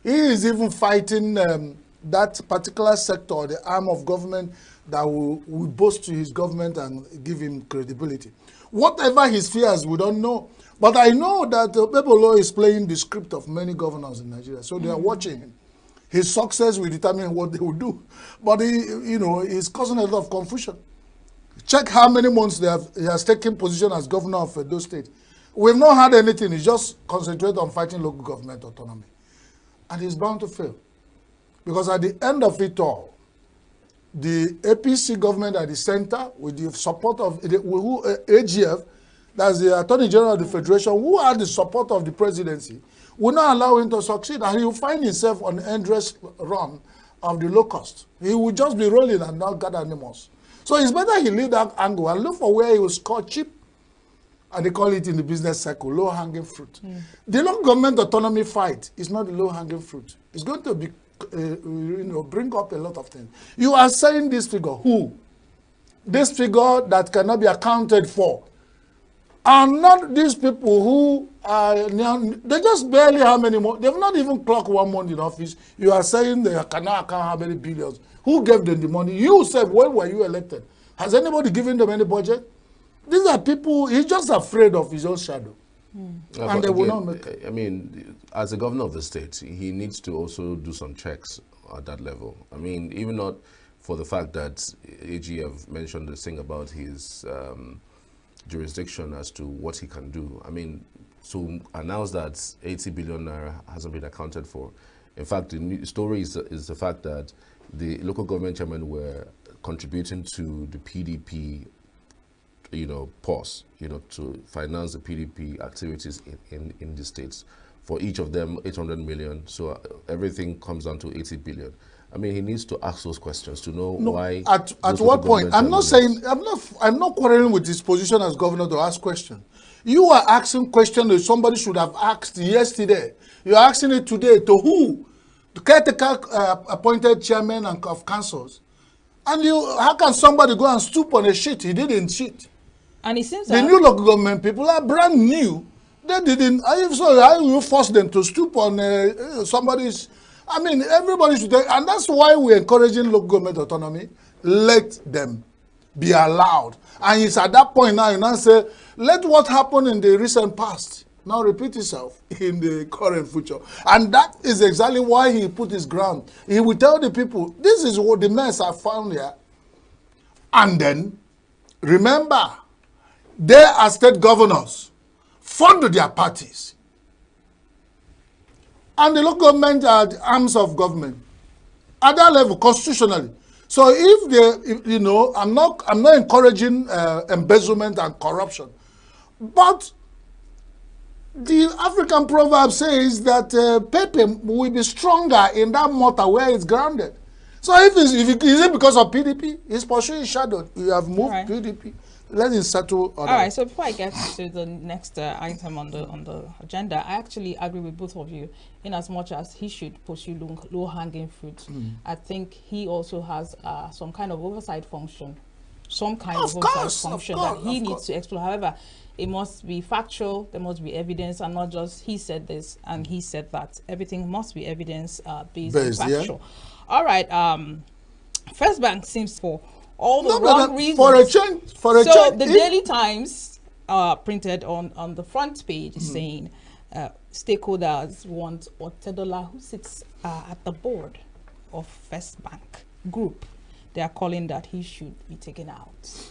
he is even fighting that particular sector, the arm of government that will boast to his government and give him credibility. Whatever his fears, we don't know. But I know that Pebolo is playing the script of many governors in Nigeria, so they are watching him. His success will determine what they will do. But he's causing a lot of confusion. Check how many months he has taken position as governor of Edo State. We've not had anything. He's just concentrated on fighting local government autonomy. And he's bound to fail. Because at the end of it all, the APC government at the center, with the support of AGF, that's the Attorney General of the Federation, who had the support of the presidency, will not allow him to succeed, and he will find himself on the endless run of the locust. He will just be rolling and not gather animals. So it's better he leave that angle and look for where he will score cheap, and they call it in the business cycle, low-hanging fruit. The local government autonomy fight is not the low-hanging fruit. It's going to be, bring up a lot of things. You are saying this figure, who? This figure that cannot be accounted for. And not these people who are, they just barely how many more, they've not even clocked 1 month in office. You are saying they cannot account how many billions. Who gave them the money? You said, when were you elected? Has anybody given them any budget? These are people, he's just afraid of his own shadow. And they will not make. I mean, as a governor of the state, he needs to also do some checks at that level. I mean, even not for the fact that AG have mentioned this thing about his jurisdiction as to what he can do. I mean, to announce that 80 billion naira hasn't been accounted for. In fact, the new story is the fact that the local government chairmen were contributing to the PDP, pause, to finance the PDP activities in the states. For each of them, 800 million. So everything comes down to 80 billion. I mean, he needs to ask those questions to know why. At what point? I'm not quarreling with his position as governor to ask questions. You are asking questions that somebody should have asked yesterday. You are asking it today to who? The caretaker appointed chairman of councils. And how can somebody go and stoop on a shit? He didn't cheat. And it seems the new local government people are brand new. They didn't. So how you force them to stoop on somebody's? I mean, everybody should, and that's why we're encouraging local government autonomy. Let them be allowed. And it's at that point now, you now say, let what happened in the recent past now repeat itself in the current future. And that is exactly why he put his ground. He will tell the people, this is what the mess I found here. And then, remember, they are state governors, fund their parties. And the local government are the arms of government at that level constitutionally. So if they, I'm not encouraging embezzlement and corruption, but the African proverb says that Pepe will be stronger in that mortar where it's grounded. So if is it because of PDP, he's pursuing shadow. You have moved PDP. Let it settle. All right. So before I get to the next item on the agenda, I actually agree with both of you. In as much as he should pursue low-hanging fruit, I think he also has some kind of oversight function, that he needs to explore. However, it must be factual. There must be evidence, and not just he said this and he said that. Everything must be evidence based and factual. Yeah. All right. First Bank seems for all the wrong reasons. For a change. So the Daily Times printed on the front page saying stakeholders want Otedola, who sits at the board of First Bank Group. They are calling that he should be taken out.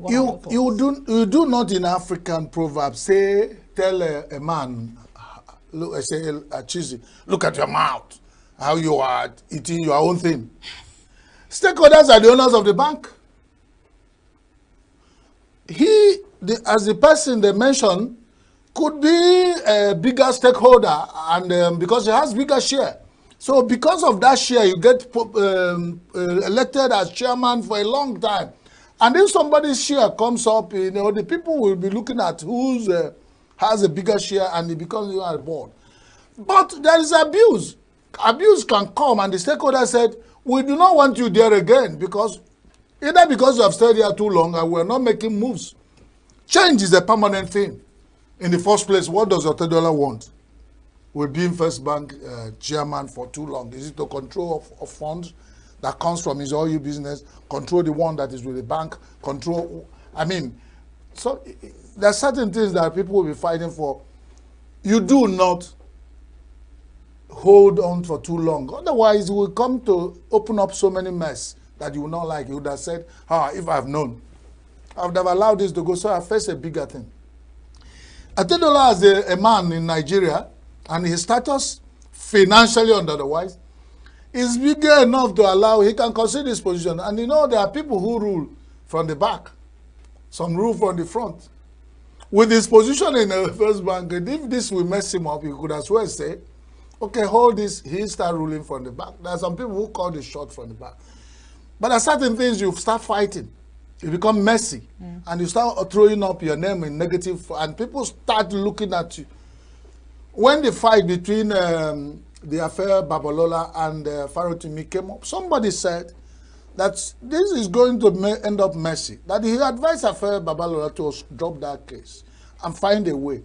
You do not in African proverb tell a man, look at your mouth, how you are eating your own thing. Stakeholders are the owners of the bank. As the person they mentioned, could be a bigger stakeholder, and because he has bigger share. So because of that share, you get elected as chairman for a long time. And if somebody's share comes up, the people will be looking at who has a bigger share, and it becomes a board. But there is abuse. Abuse can come, and the stakeholder said, we do not want you there again, because either because you have stayed here too long and we're not making moves. Change is a permanent thing. In the first place, what does Otedola want? With being First Bank chairman for too long? Is it the control of funds that comes from his oil business, control the one that is with the bank, control, so there are certain things that people will be fighting for. You do not hold on for too long. Otherwise, you will come to open up so many mess that you will not like. You would have said, if I've known, I would have allowed this to go, so I face a bigger thing. Otedola as a man in Nigeria, and his status, financially and otherwise, is bigger enough to allow, he can consider his position. And there are people who rule from the back, some rule from the front. With his position in the First Bank, if this will mess him up, he could as well say, okay, hold this, he start ruling from the back. There are some people who call the shot from the back. But there are certain things you start fighting. You become messy, and you start throwing up your name in negative, and people start looking at you. When the fight between the affair Babalola and Farotimi came up, somebody said that this is going to end up messy, that he advised affair Babalola to drop that case and find a way.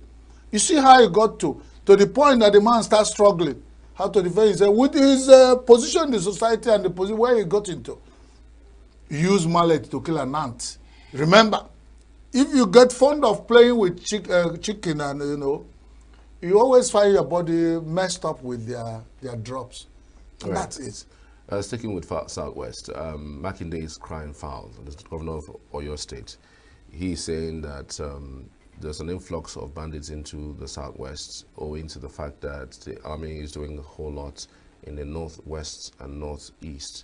You see how he got to the point that the man starts struggling, how to defend himself with his position in the society and the position where he got into. Use mallet to kill an ant. Remember, if you get fond of playing with chicken and, you know, you always find your body messed up with their drops. And Right. that's it. Sticking with Southwest, Makinde is crying foul, the governor of Oyo State. He's saying that there's an influx of bandits into the Southwest owing to the fact that the army is doing a whole lot in the Northwest and Northeast.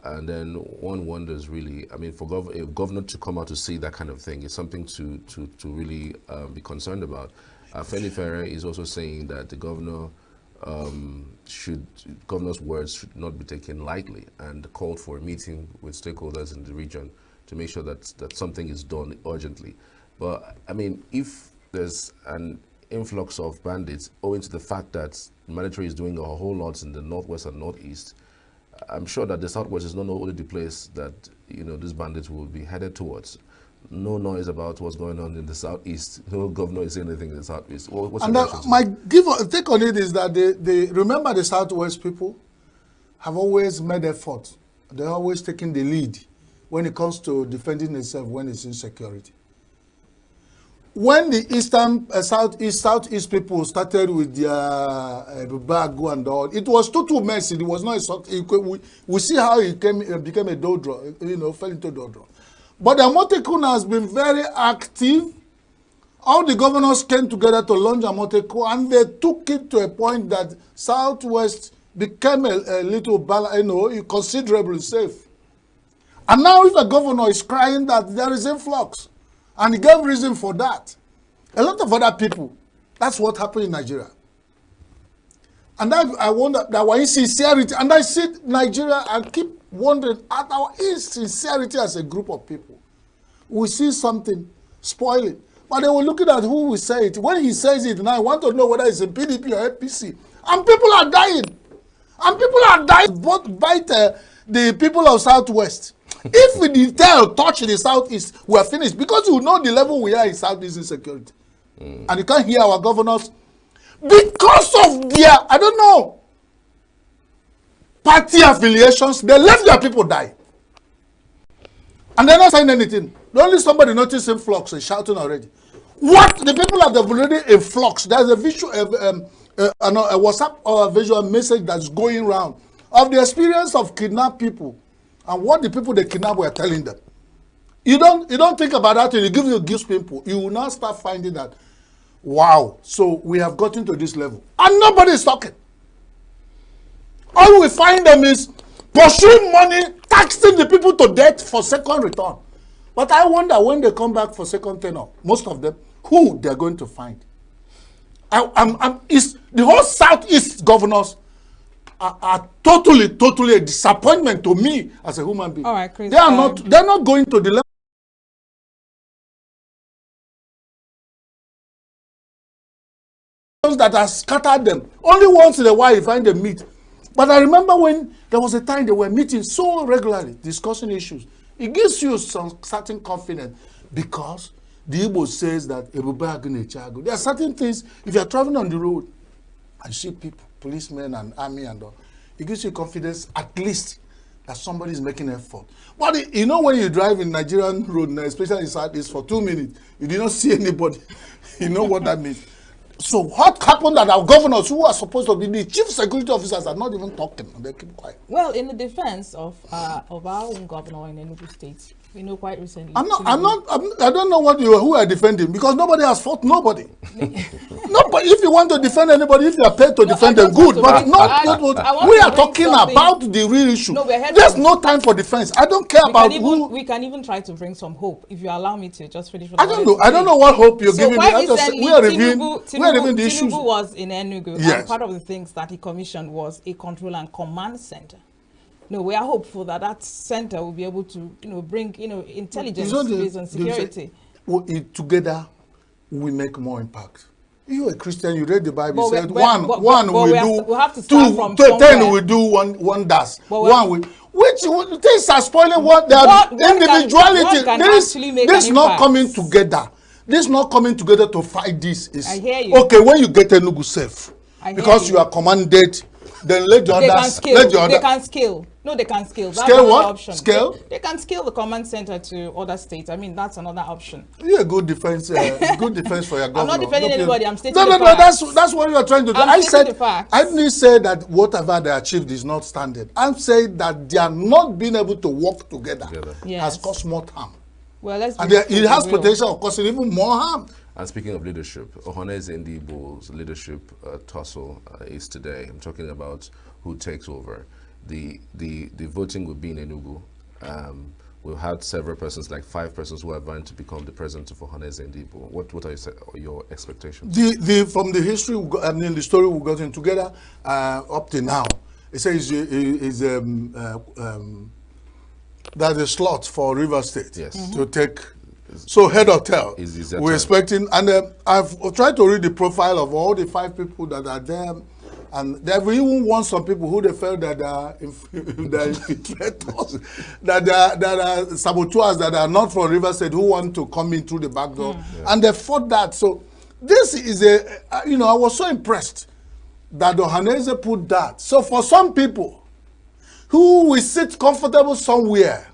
And then one wonders really, I mean, for a governor to come out to say that kind of thing is something to really be concerned about. Femi Ferrer is also saying that the governor's words should not be taken lightly, and called for a meeting with stakeholders in the region to make sure that something is done urgently. But I mean, if there's an influx of bandits owing to the fact that the military is doing a whole lot in the Northwest and Northeast, I'm sure that the Southwest is not only the place that, you know, these bandits will be headed towards. No noise about what's going on in the Southeast. No governor is saying anything in the Southeast. What's And my take on it is that they remember the Southwest people have always made effort. They're always taking the lead when it comes to defending themselves when it's insecurity. When the Southeast people started with their Bagu and all, it was too messy. It was not. We see how it became a doldrum, you know, fell into doldrum. But the Amotekun has been very active. All the governors came together to launch Amotekun, and they took it to a point that Southwest became a little, you know, considerably safe. And now if a governor is crying that there is influx, and he gave reason for that, a lot of other people, that's what happened in Nigeria. And I wonder that our insincerity, and I see Nigeria and keep wondering at our insincerity as a group of people. We see something spoiling, but they were looking at who will say it. When he says it now, I want to know whether it's a PDP or APC. And people are dying. And people are dying both by the people of Southwest. If we detail touch the Southeast, we are finished. Because you know the level we are in Southeast insecurity. And you can't hear our governors. Because of their, I don't know, party affiliations, they let their people die. And they're not saying anything. Only somebody noticed influx and shouting already. What? The people have already in flux. There's a visual, a WhatsApp or a visual message that's going around of the experience of kidnapped people and what the people they kidnap were telling them. You don't think about that and you give people. You will now start finding that, wow, so we have gotten to this level. And nobody is talking. All we find them is pursuing money, taxing the people to death for second return. But I wonder when they come back for second tenure, most of them, who they're going to find. The whole Southeast governors are totally a disappointment to me as a human being. All right, Chris, they're not going to the level that has scattered them. Only once in a while you find them meet. But I remember when there was a time they were meeting so regularly, discussing issues. It gives you some certain confidence because the Igbo says that there are certain things, if you are traveling on the road and see people, policemen and army and all, it gives you confidence at least that somebody is making effort. But you know when you drive in Nigerian road, especially in Southeast for 2 minutes, you do not see anybody. You know what that means. So what happened that our governors who are supposed to be the chief security officers are not even talking, they keep quiet? Well, in the defense of our own governor in Enugu State, we know quite recently. I don't know who are defending because nobody has fought nobody. Nobody. If you want to defend anybody, if you are paid to defend them, good. But we are talking about the real issue. No, there's no time for defense. I don't care about who. We can even try to bring some hope if you allow me to just finish. I don't know. I don't know what hope you're giving me. We are reviewing the issues. Tinubu was in Enugu, yes. And part of the things that he commissioned was a control and command center. No, we are hopeful that that center will be able to, bring, intelligence based on security. Together, we make more impact. You're a Christian, you read the Bible, it said one we have to start from 10 we do one does. Which things are spoiling their individuality. This is not coming together. This is not coming together to fight this. I hear you. Okay, when you get Enugu safe, because you are commanded then let the others. They can scale. No, they can scale. That's scale another what? Option. Scale? They can scale the command center to other states. I mean, that's another option. Yeah, good defense. Good defense for your governor. I'm not defending anybody. I'm stating no, the facts. that's what you are trying to do. I didn't say that whatever they achieved is not standard. I'm saying that they are not being able to work together has caused more harm. Well, let's. And it has potential of causing even more harm. And speaking of leadership, Ohanaeze Ndigbo's leadership tussle is today. I'm talking about who takes over. The voting will be in ENUGU. We've had several persons, like 5 persons, who are vying to become the president of Ohanaeze Ndigbo. What are your expectations? From the history, the story we got in together up to now, it says that a slot for River State to take. So head hotel, we're expecting, and I've tried to read the profile of all the 5 people that are there, and they've even won some people who they felt that are infiltrators, that are saboteurs, that are not from River State, who want to come in through the back door, and they fought that. So this is I was so impressed that Ohanaeze put that. So for some people who will sit comfortable somewhere,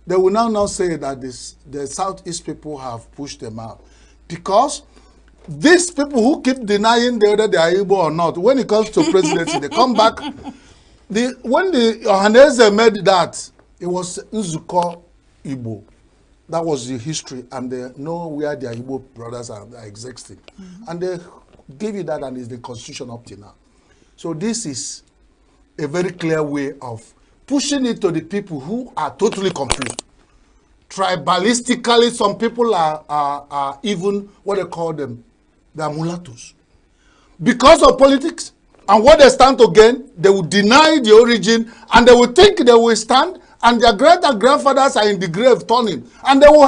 they will now say that the Southeast people have pushed them out. Because these people who keep denying whether they are Igbo or not, when it comes to presidency, they come back. When the Ohanaeze made that, it was Nzuko Igbo. That was the history, and they know where their Igbo brothers are existing. And they gave you that, and it's the constitution up to now. So this is a very clear way of pushing it to the people who are totally confused. Tribalistically, some people are even what they call them, they are mulattoes. Because of politics and what they stand to gain, they will deny the origin, and they will think they will stand, and their great-grandfathers are in the grave turning, and they will